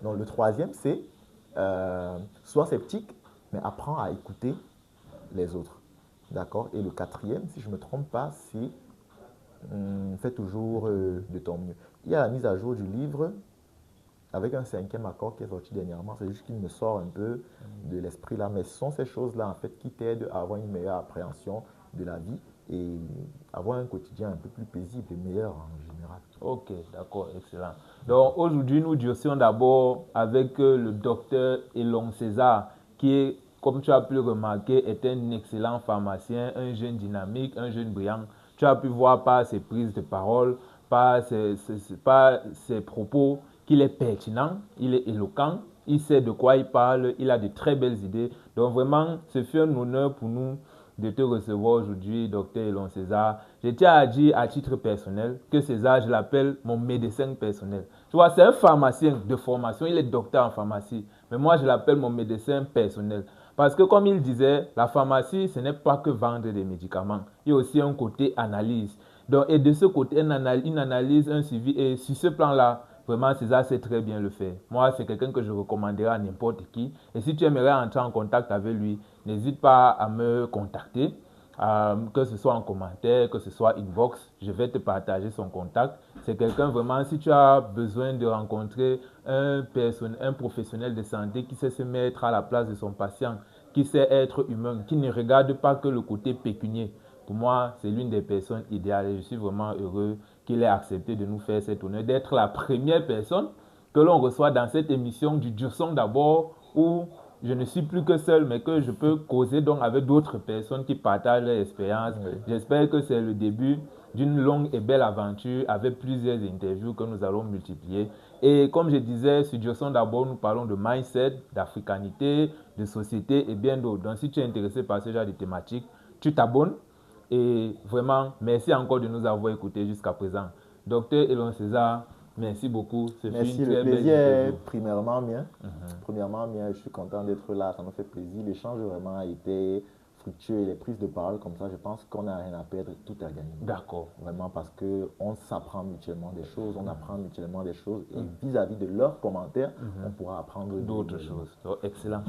Donc le troisième, c'est sois sceptique, mais apprends à écouter les autres. D'accord. Et le quatrième, si je ne me trompe pas, c'est fais toujours de ton mieux. Il y a la mise à jour du livre avec un 5e accord qui est sorti dernièrement. C'est juste qu'il me sort un peu de l'esprit là. Mais ce sont ces choses-là en fait qui t'aident à avoir une meilleure appréhension de la vie et avoir un quotidien un peu plus paisible et meilleur en général. Ok, d'accord, excellent. Donc aujourd'hui, nous disons d'abord avec le docteur Elon César, qui est, comme tu as pu le remarquer, est un excellent pharmacien, un jeune dynamique, un jeune brillant. Tu as pu voir par ses prises de parole, par ses propos, qu'il est pertinent, il est éloquent, il sait de quoi il parle, il a de très belles idées. Donc vraiment, ce fut un honneur pour nous de te recevoir aujourd'hui, docteur Elon César. Je tiens à dire à titre personnel que César, je l'appelle mon médecin personnel. Tu vois, c'est un pharmacien de formation, il est docteur en pharmacie. Mais moi, je l'appelle mon médecin personnel. Parce que comme il disait, la pharmacie, ce n'est pas que vendre des médicaments. Il y a aussi un côté analyse. Donc, et de ce côté, une analyse, un suivi. Et sur ce plan-là, vraiment, César sait très bien le faire. Moi, c'est quelqu'un que je recommanderais à n'importe qui. Et si tu aimerais entrer en contact avec lui, n'hésite pas à me contacter, que ce soit en commentaire, que ce soit inbox. Je vais te partager son contact. C'est quelqu'un vraiment, si tu as besoin de rencontrer un professionnel de santé qui sait se mettre à la place de son patient, qui sait être humain, qui ne regarde pas que le côté pécunier. Pour moi, c'est l'une des personnes idéales et je suis vraiment heureux qu'il ait accepté de nous faire cet honneur d'être la première personne que l'on reçoit dans cette émission du Dur Son d'abord où je ne suis plus que seul, mais que je peux causer donc avec d'autres personnes qui partagent leur expérience. Oui. J'espère que c'est le début d'une longue et belle aventure avec plusieurs interviews que nous allons multiplier. Et comme je disais, sur Dioson d'abord, nous parlons de mindset, d'africanité, de société et bien d'autres. Donc si tu es intéressé par ce genre de thématiques, tu t'abonnes. Et vraiment, merci encore de nous avoir écoutés jusqu'à présent. Docteur Elon César, merci beaucoup. Merci, le plaisir est premièrement mien. Premièrement mien, je suis content d'être là, ça me fait plaisir. L'échange vraiment a été fructueux et les prises de parole comme ça, je pense qu'on n'a rien à perdre, tout à gagner. D'accord. Vraiment parce qu'on s'apprend mutuellement des choses, on apprend mutuellement des choses et vis-à-vis de leurs commentaires, on pourra apprendre d'autres choses. Oh, excellent.